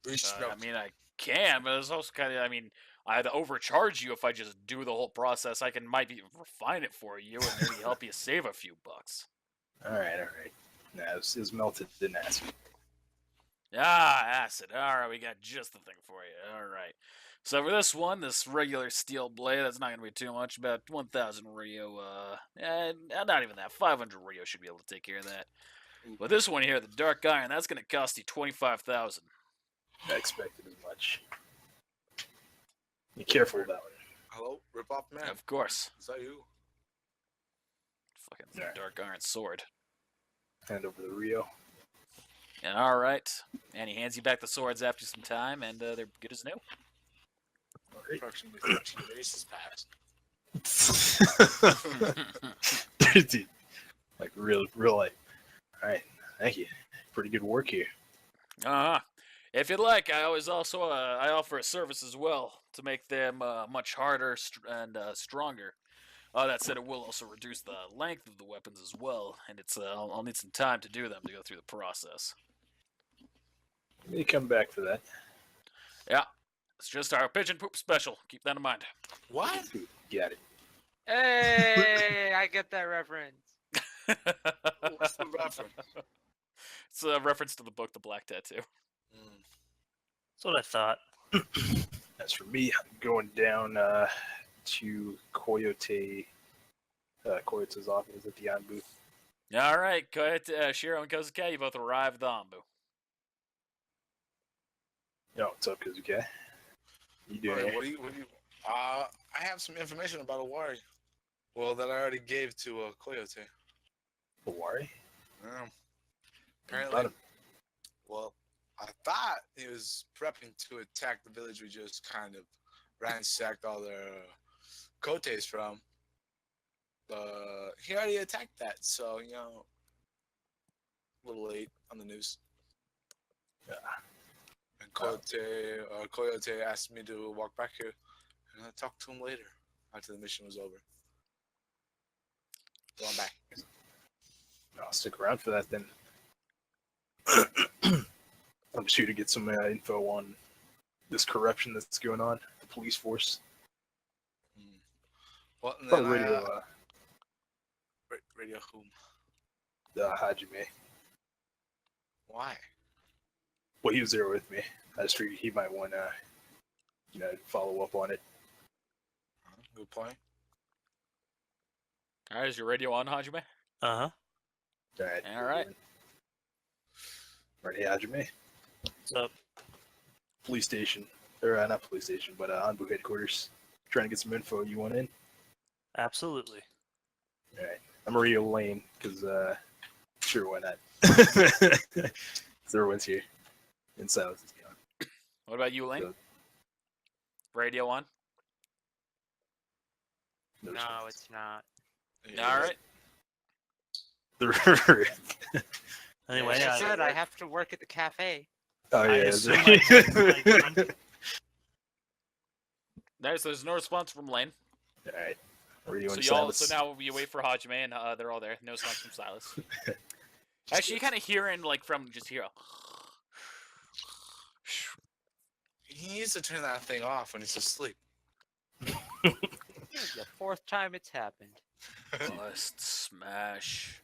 I mean, I can, but it's also kind of, I mean, I'd overcharge you if I just do the whole process. I can might be refine it for you and maybe help you save a few bucks. All right. Nah, it was melted in acid. Ah, acid. All right, we got just the thing for you. All right. So for this one, this regular steel blade, that's not going to be too much. About 1,000 Rio, not even that. 500 Rio should be able to take care of that. But this one here, the dark iron, that's going to cost you 25,000. I expected as much. Be careful with that one. Hello, rip-off man. Of course. Is that you? Fucking Yeah. dark iron sword. Hand over the Rio. And all right. And he hands you back the swords after some time, and they're good as new. All right. Approximately 13 days has passed. Dude, like real life. All right, thank you. Pretty good work here. Uh-huh. If you'd like, I always also I offer a service as well to make them much harder and stronger. That said, it will also reduce the length of the weapons as well, and it's I'll need some time to do them to go through the process. You come back for that. Yeah, it's just our pigeon poop special. Keep that in mind. What? Got it. Hey, I get that reference. What's the reference? It's a reference to the book, The Black Tattoo. That's what I thought. As for me, I'm going down to Coyote's office at the on booth. All right, go ahead, Shiro and Kozuke, you both arrived at the Ambu. Yo, what's up, Kazuke? You doing Alright, here? what do you? I have some information about Owari. Well, that I already gave to Coyote. Hawaii? Apparently, well, I thought he was prepping to attack the village we just kind of ransacked all their Kotes from. He already attacked that, so, you know, a little late on the news. Yeah. And Coyote asked me to walk back here, and I'll talk to him later, after the mission was over. So I'm back. I'll stick around for that then. I'm just here to get some info on this corruption that's going on, the police force. Well, and From then radio, Radio whom? Hajime. Why? Well, he was there with me. I just figured he might want to, follow up on it. Good point. All right, is your radio on, Hajime? Uh huh. All right. All right. Right, hey, Hajime. What's up? Police station. Or not police station, but Anbu headquarters. Trying to get some info. You want in? Absolutely. All right. I'm Maria Lane, because, sure, why not? So everyone's here. And silence is gone. What about you, Lane? Good. Radio on? No, it's not. All right. Anyway, Like I I, said, I have to work at the cafe. Oh, I yeah. assume I There's no response from Lane. All right. Radio So and y'all, silence. so now you wait for Hajime, and they're all there. No response from Silas. Actually, you kind of hearing like from just here. He needs to turn that thing off when he's asleep. This is the fourth time it's happened. Must smash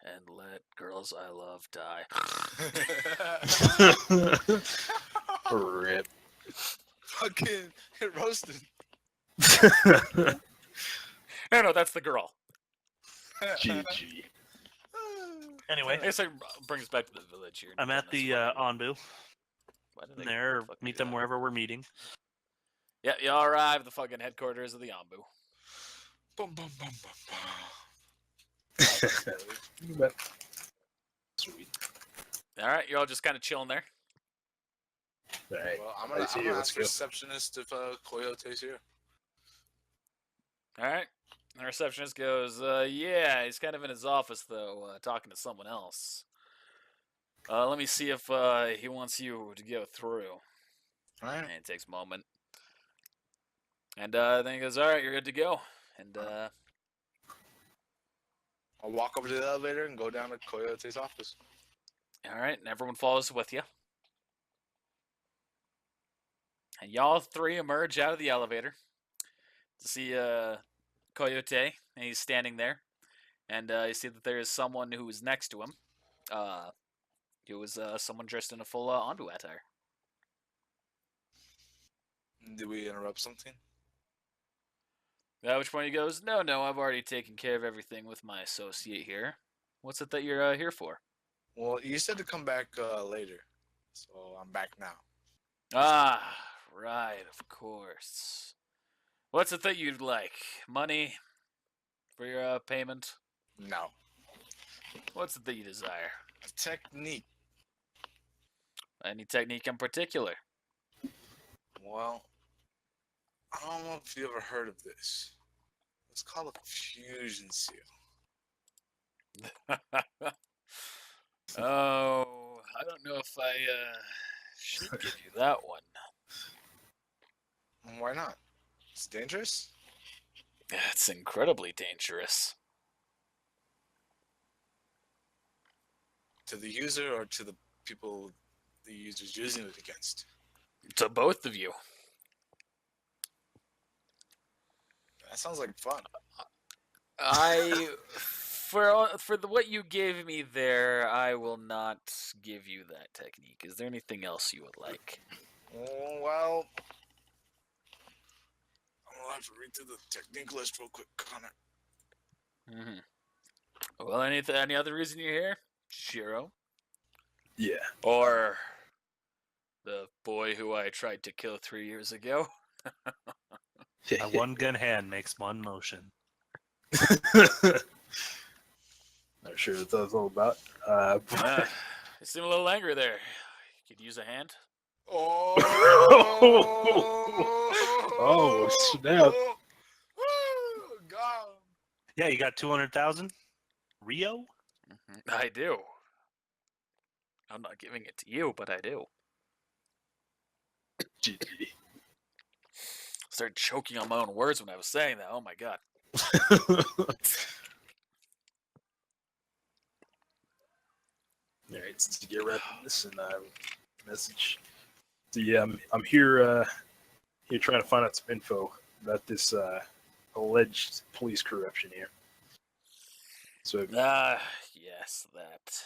and let girls I love die. Rip. Fucking it roasted. No, that's the girl. GG. Anyway, I guess it brings us back to the village here. I'm at the Anbu. Why do they There, fucking meet do them that? wherever we're meeting. Yeah, you all arrive at the fucking headquarters of the Ambu. Boom, boom, boom, boom, You bet. Sweet. All right, you're all just kind of chilling there. All right. Well, I'm I gonna, see I'm you. gonna Let's ask go. receptionist if Coyote's here. All right. The receptionist goes, yeah, he's kind of in his office, though, talking to someone else. Let me see if he wants you to go through. All right. And it takes a moment. And then he goes, all right, you're good to go. And I'll walk over to the elevator and go down to Coyote's office. all right, and everyone follows with you. And y'all three emerge out of the elevator to see Coyote, and he's standing there. And you see that there is someone who is next to him. Who is someone dressed in a full Anbu attire. Did we interrupt something? Which one he goes, no, I've already taken care of everything with my associate here. What's it that you're here for? Well, you said to come back later, so I'm back now. Ah, right, of course. What's it that you'd like? Money for your payment? No. What's it that you desire? A technique. Any technique in particular? Well, I don't know if you ever heard of this. It's called a fusion seal. Oh, I don't know if I should give you that one. Why not? It's dangerous. It's incredibly dangerous. To the user or to the people the user's using it against? To both of you. That sounds like fun. What you gave me there, I will not give you that technique. Is there anything else you would like? Oh, well, I'm gonna have to read through the technique list real quick, Connor. Mm-hmm. Well, any other reason you're here, Shiro? Yeah. Or the boy who I tried to kill 3 years ago? A one gun hand makes one motion. Not sure what that's all about. You seem a little angry there. You could use a hand? Oh, Oh, snap. Oh, God. Yeah, you got 200,000. Rio. I do. I'm not giving it to you, but I do. GG. Started choking on my own words when I was saying that. Oh my god. All right, since you get wrapped in this and message. So yeah, I'm here here trying to find out some info about this alleged police corruption here. So Yes, that.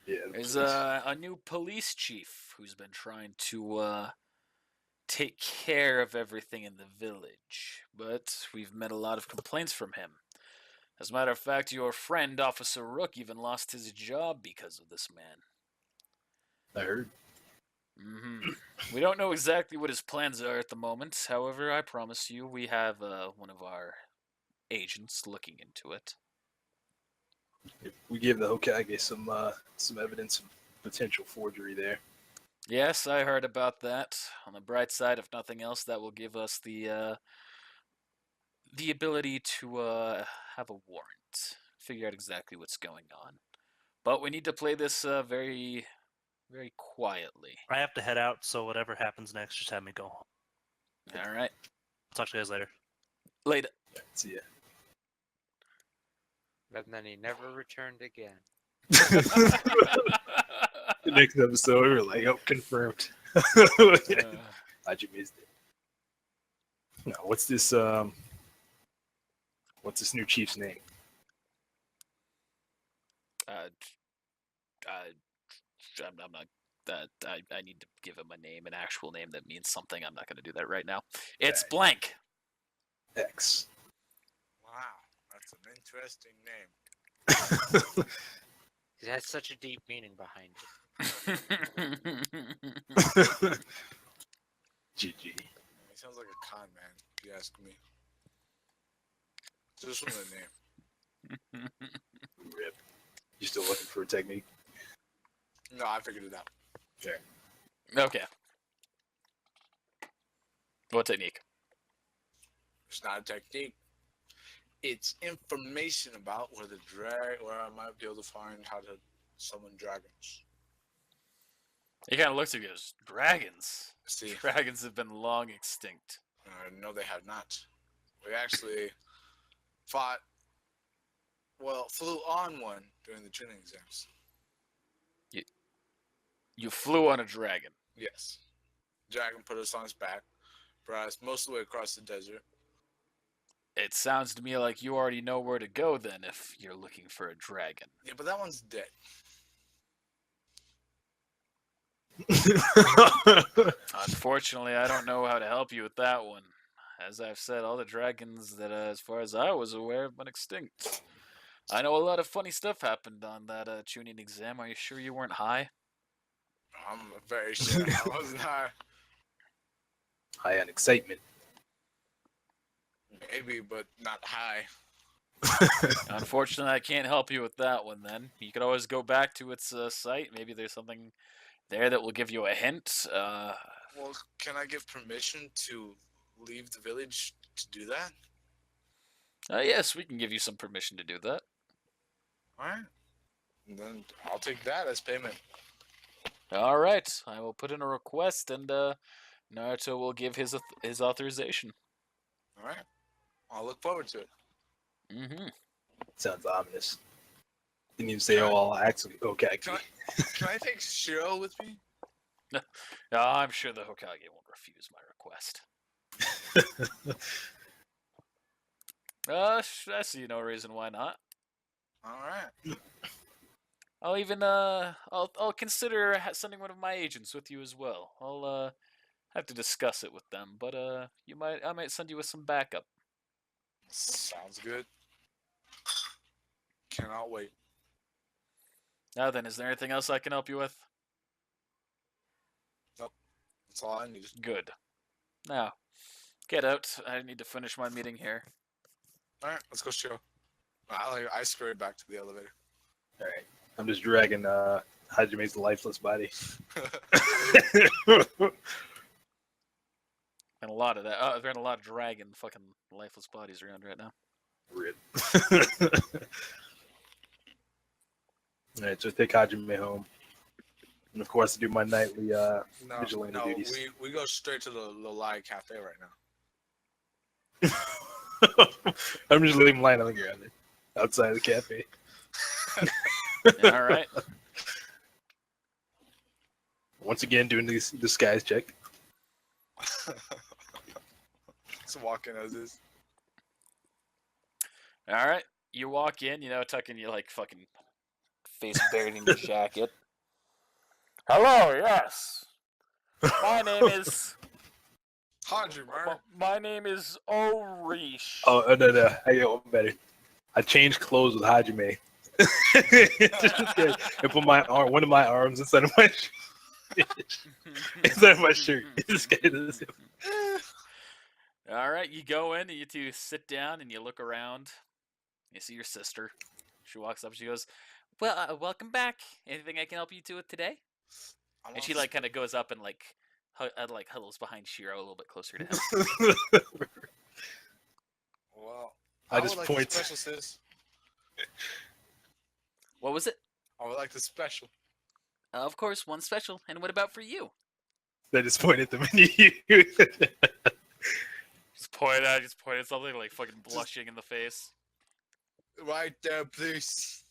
yeah, the There's police. a new police chief who's been trying to take care of everything in the village, but we've met a lot of complaints from him. As a matter of fact, your friend, Officer Rook, even lost his job because of this man. I heard. We don't know exactly what his plans are at the moment. However, I promise you, we have one of our agents looking into it. We gave the Hokage some evidence of potential forgery there. Yes, I heard about that. On the bright side, if nothing else, that will give us the ability to have a warrant, figure out exactly what's going on. But we need to play this very, very quietly. I have to head out, so whatever happens next, just have me go home. All right. Talk to you guys later. Later. See ya. And then he never returned again. The next episode, we were like, oh, confirmed. I just missed it. No, what's this new chief's name? I'm not. I need to give him a name, an actual name that means something. I'm not going to do that right now. It's Okay. blank. X. Wow, that's an interesting name. It has such a deep meaning behind it. GG. He sounds like a con man, if you ask me. Just from the name. Rip. You still looking for a technique? No, I figured it out. Okay. Okay. What technique? It's not a technique. It's information about where I might be able to find how to summon dragons. He kind of looks at you and goes, dragons? See, Dragons have been long extinct. no, they have not. We actually flew on one during the training exams. You flew on a dragon. Yes. Dragon put us on his back, brought us most of the way across the desert. It sounds to me like you already know where to go then if you're looking for a dragon. Yeah, but that one's dead. Unfortunately, I don't know how to help you with that one. As I've said, all the dragons that, as far as I was aware, have been extinct. I know a lot of funny stuff happened on that tuning exam. Are you sure you weren't high? I'm very sure I wasn't high. High on excitement. Maybe, but not high. Unfortunately, I can't help you with that one then. You could always go back to its site. Maybe there's something there that will give you a hint. Well, can I give permission to leave the village to do that? Yes, we can give you some permission to do that. Alright. Then I'll take that as payment. All right, I will put in a request, and Naruto will give his authorization. Alright. I'll look forward to it. Mm-hmm. Sounds ominous. Didn't even say, "Oh, I'll actually." Okay. Can I take Shiro with me? I'm sure the Hokage won't refuse my request. I see no reason why not. Alright. I'll even I'll consider sending one of my agents with you as well. I'll have to discuss it with them, but I might send you with some backup. Sounds good. Cannot wait. Now then, is there anything else I can help you with? That's all I need. Good. Now, get out. I need to finish my meeting here. Alright, let's go, Shiro. I scurried back to the elevator. All right. I'm just dragging Hajime's lifeless body. And a lot of that. There are a lot of dragon fucking lifeless bodies around right now. Rip. All right, so take Hajime home, and of course, I do my nightly vigilante duties. we go straight to the Lolai Cafe right now. I'm just leaving him lying on the ground there, outside the cafe. All right. Once again, doing this disguise check. Just walking as is. All right. You walk in, tucking your like fucking face buried in your jacket. Hello, yes. My name is Hajime. My name is Orish. Oh no, I got one better. I changed clothes with Hajime. I put one of my arms inside of my shirt. This guy does it. All right, you go in and you two sit down and you look around. You see your sister. She walks up. She goes, "Well, welcome back. Anything I can help you two with today?" And she like kind of goes up and like huddles behind Shiro a little bit closer to him. Well, I just would like point. the special, sis. What was it? I would like the special. Of course, one special. And what about for you? I just point at the menu. Just point at something like fucking blushing in the face. Right there, please.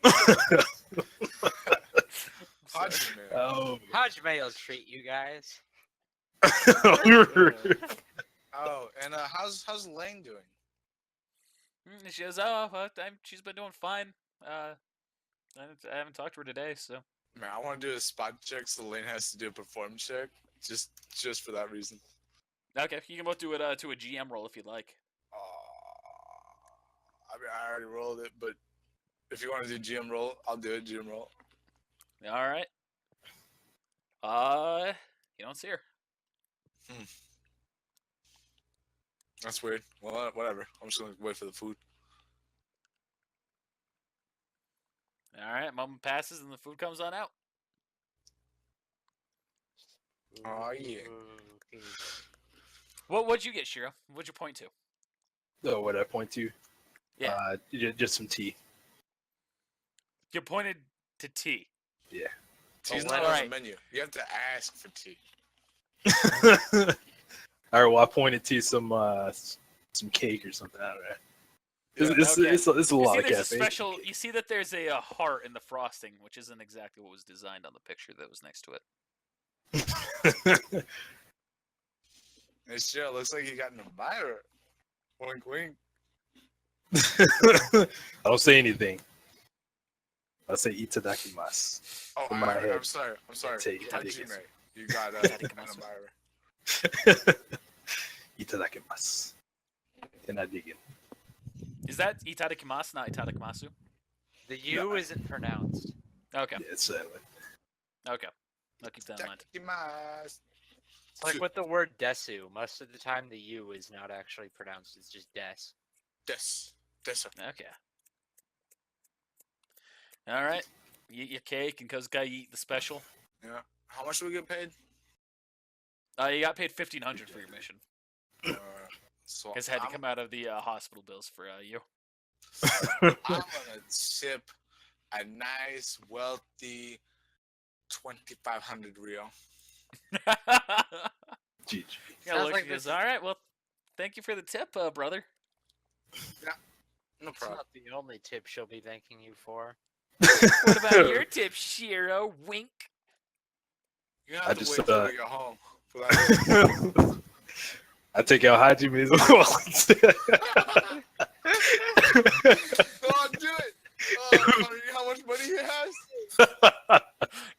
Hajime. Oh. Hajime will treat you guys. Oh, and how's Lane doing? She goes, she's been doing fine. I haven't talked to her today, so. Man, I want to do a spot check, so Lane has to do a performance check, just for that reason. Okay, you can both do it to a GM roll if you'd like. I mean, I already rolled it, but if you want to do GM roll, I'll do it. GM roll. All right. You don't see her. That's weird. Well, whatever. I'm just gonna wait for the food. All right, moment passes and the food comes on out. Oh, yeah. Okay. What'd you get, Shiro? What'd you point to? Oh, what I point to? Yeah. Just some tea. You pointed to tea. Tea's Oh, not on alright. the menu. You have to ask for tea. All right. Well, I pointed to some cake or something. I don't know. It's okay. it's a You lot see, of there's a caffeine. special. You see that there's a heart in the frosting, which isn't exactly what was designed on the picture that was next to it. It sure looks like you got an admirer. Wink, wink. I don't say anything. I say itadakimasu. Oh, In my head. I'm sorry. Take it. Hajime. You got an admirer. Itadakimasu. And I dig it. Is that itadakimasu, not itadakimasu? The U isn't pronounced. Okay. Yeah, it's silent. Okay. I'll keep that in mind. Itadakimasu. It's like with the word desu. Most of the time, the U is not actually pronounced. It's just des. This. Okay. All right. You eat your cake, and Kozukai, you eat the special. Yeah. How much do we get paid? You got paid 1,500 for your mission. So Because it had to I'm, come out of the hospital bills for you. I'm gonna tip a nice, wealthy 2,500 real. GG. Yeah, Sounds look, like he goes, this- all right, well, thank you for the tip, brother. No It's problem. not the only tip she'll be thanking you for. What about your tip, Shiro? Wink. You have I to just, wait till we get home for that. I take out Hajime as well. Oh, do it! Oh, how much money he has?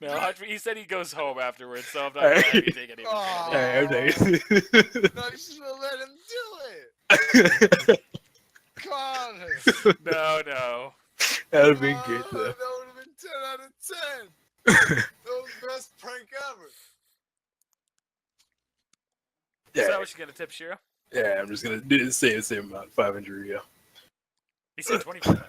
No, he said he goes home afterwards, so I'm not going to have you take any of his Oh. money. Alright, No, you should have let him do it. Come on. No. That would have been good Oh, though. that would have been 10 out of 10. That was the best prank ever. Is that Yeah, what you're going to tip, Shiro? yeah. I'm just gonna do the same amount. 500 Rio. He said 2,500.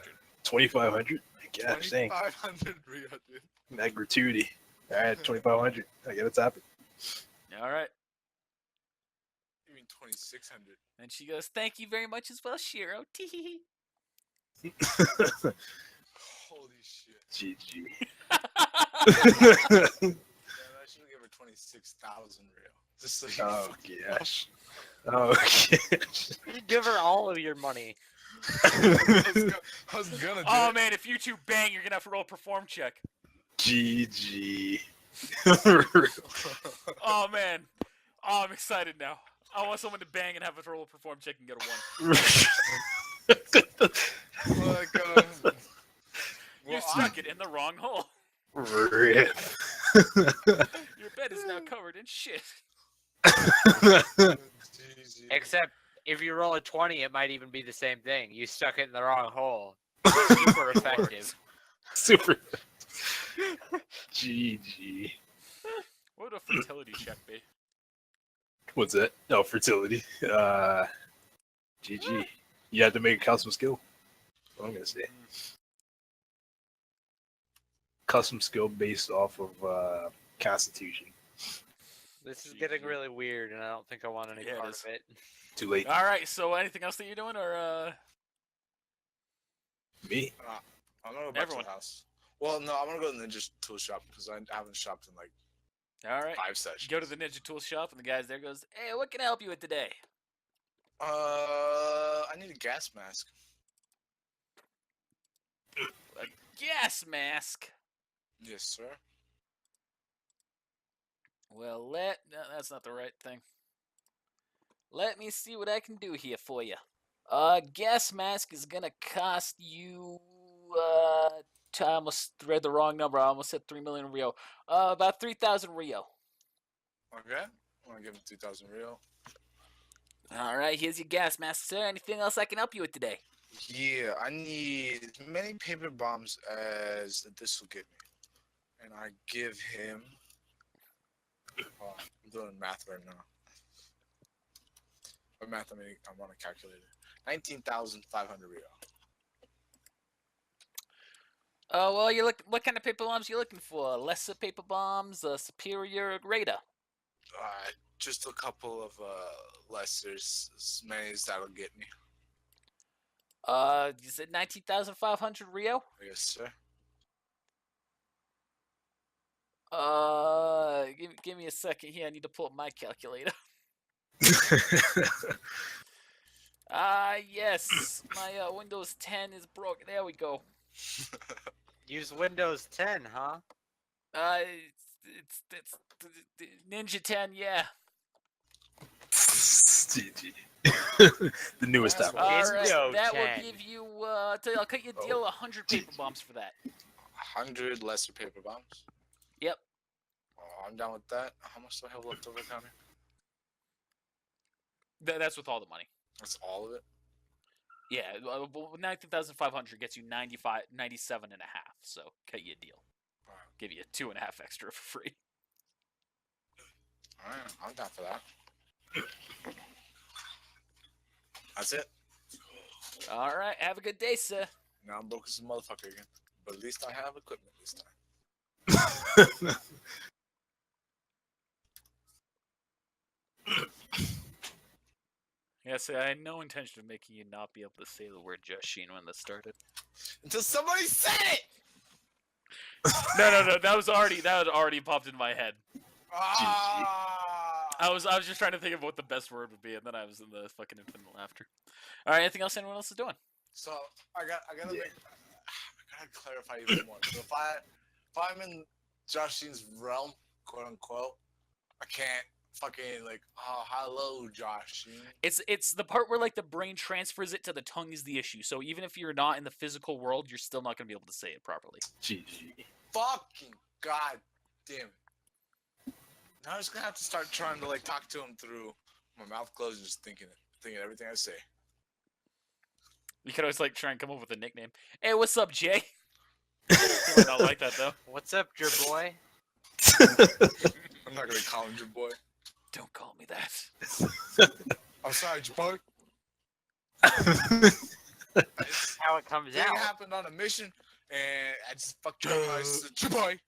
2,500. Gosh dang, 2,500 real, dude. that gratuity. All right, 2,500. I gotta tap it. All right. You mean 2,600? And she goes, thank you very much as well, Shiro. Tee. Holy shit. GG. Man, I should have given her 26,000 real. Just so you Oh fucking gosh. Oh gosh. You give her all of your money. I was gonna do Oh, it. man, if you two bang, you're going to have to roll a perform check. GG. Oh, man. Oh, I'm excited now. I want someone to bang and have us roll a perform check and get a 1. Like, You stuck it in the wrong hole. Rip. Your bed is now covered in shit. Except if you roll a 20, it might even be the same thing. You stuck it in the wrong hole. Super effective. Super. GG. What would a fertility check be? What's that? Oh, fertility. GG. You have to make a custom skill. What I'm gonna say. Custom skill based off of Constitution. This is getting really weird, and I don't think I want any Yeah, it part is. of it. Too late. All right, so anything else that you're doing, or Me? I'm gonna go back Everyone. to the house. Well, no, I'm gonna go to the Ninja Tool Shop because I haven't shopped in like all right? 5 sessions. Go to the Ninja Tool Shop, and the guy's there goes, hey, what can I help you with today? I need a gas mask. A gas mask. Yes, sir. Well, no, that's not the right thing. Let me see what I can do here for you. Gas mask is gonna cost you, I almost read the wrong number. I almost said 3 million Rio. About 3,000 Rio. Okay. I'm gonna give him 2,000 real. All right, here's your gas mask, sir. Anything else I can help you with today? Yeah, I need as many paper bombs as this will get me. And I give him. Oh, I'm doing math right now. What math I mean, I'm on a calculator. 19,500 real. Well, what kind of paper bombs you looking for? Lesser paper bombs, superior, greater? Just a couple of lessers, as many as that'll get me. You said 19,500 Rio? Yes, sir. Give me a second here. I need to pull up my calculator. Yes. My Windows 10 is broken. There we go. Use Windows 10, huh? It's Ninja 10, yeah. GG. The newest That's application. All right, Windows that 10. will give you. I'll cut you a deal 100 paper bombs for that. 100 lesser paper bombs. Yep. Oh, I'm down with that. How much do I have left over, Connor? That's with all the money. That's all of it. Yeah, 19,500 gets you 97 and a half. So cut you a deal. Alright. Give you 2.5 extra for free. All right, I'm down for that. That's it. All right, have a good day, sir. Now I'm broke as a motherfucker again. But at least I have equipment this time. Yeah, see, I had no intention of making you not be able to say the word Joshine when this started. Until somebody said it! No, that was already popped in my head. Ah! I was just trying to think of what the best word would be, and then I was in the fucking infinite laughter. All right, anything else anyone else is doing? So I gotta clarify even more. So if I'm in Joshine's realm, quote unquote, I can't fucking like, oh, hello, Joshine. It's the part where like the brain transfers it to the tongue is the issue. So even if you're not in the physical world, you're still not gonna be able to say it properly. GG. Fucking god damn it. Now I'm just gonna have to start trying to like talk to him through my mouth closed and just thinking everything I say. You could always like try and come up with a nickname. Hey, what's up, Jay? You might not like that though. What's up, your boy? I'm not gonna call him your boy. Don't call me that. I'm sorry, your boy. That's how it comes Thing out. happened on a mission, and I just fucked up. I said, your boy.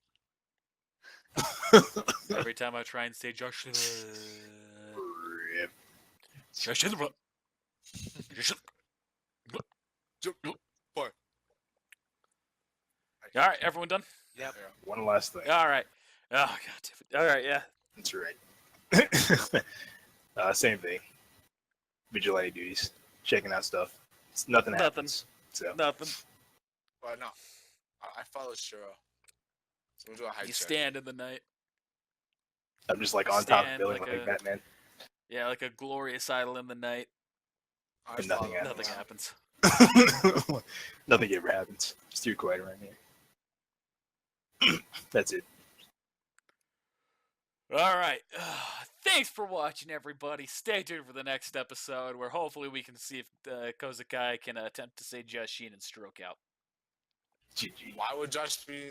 Every time I try and say Josh, Rip. Boy. All right, everyone done? Yep. One last thing. All right. Oh god. Damn it. All right, yeah. That's right. Same thing. Vigilante duties. Checking out stuff. Nothing happens. So Nothing. But no, I follow Shiro. So we'll do a high You check. stand in the night. I'm just like on top of Stand the building like like a- Batman. Yeah, like a glorious idol in the night. I And nothing follow Nothing him. happens. Nothing ever happens. Just too quiet around here. That's it. All right. Thanks for watching, everybody. Stay tuned for the next episode, where hopefully we can see if Kozakai can attempt to say Jushin and stroke out. GG. Why would Josh be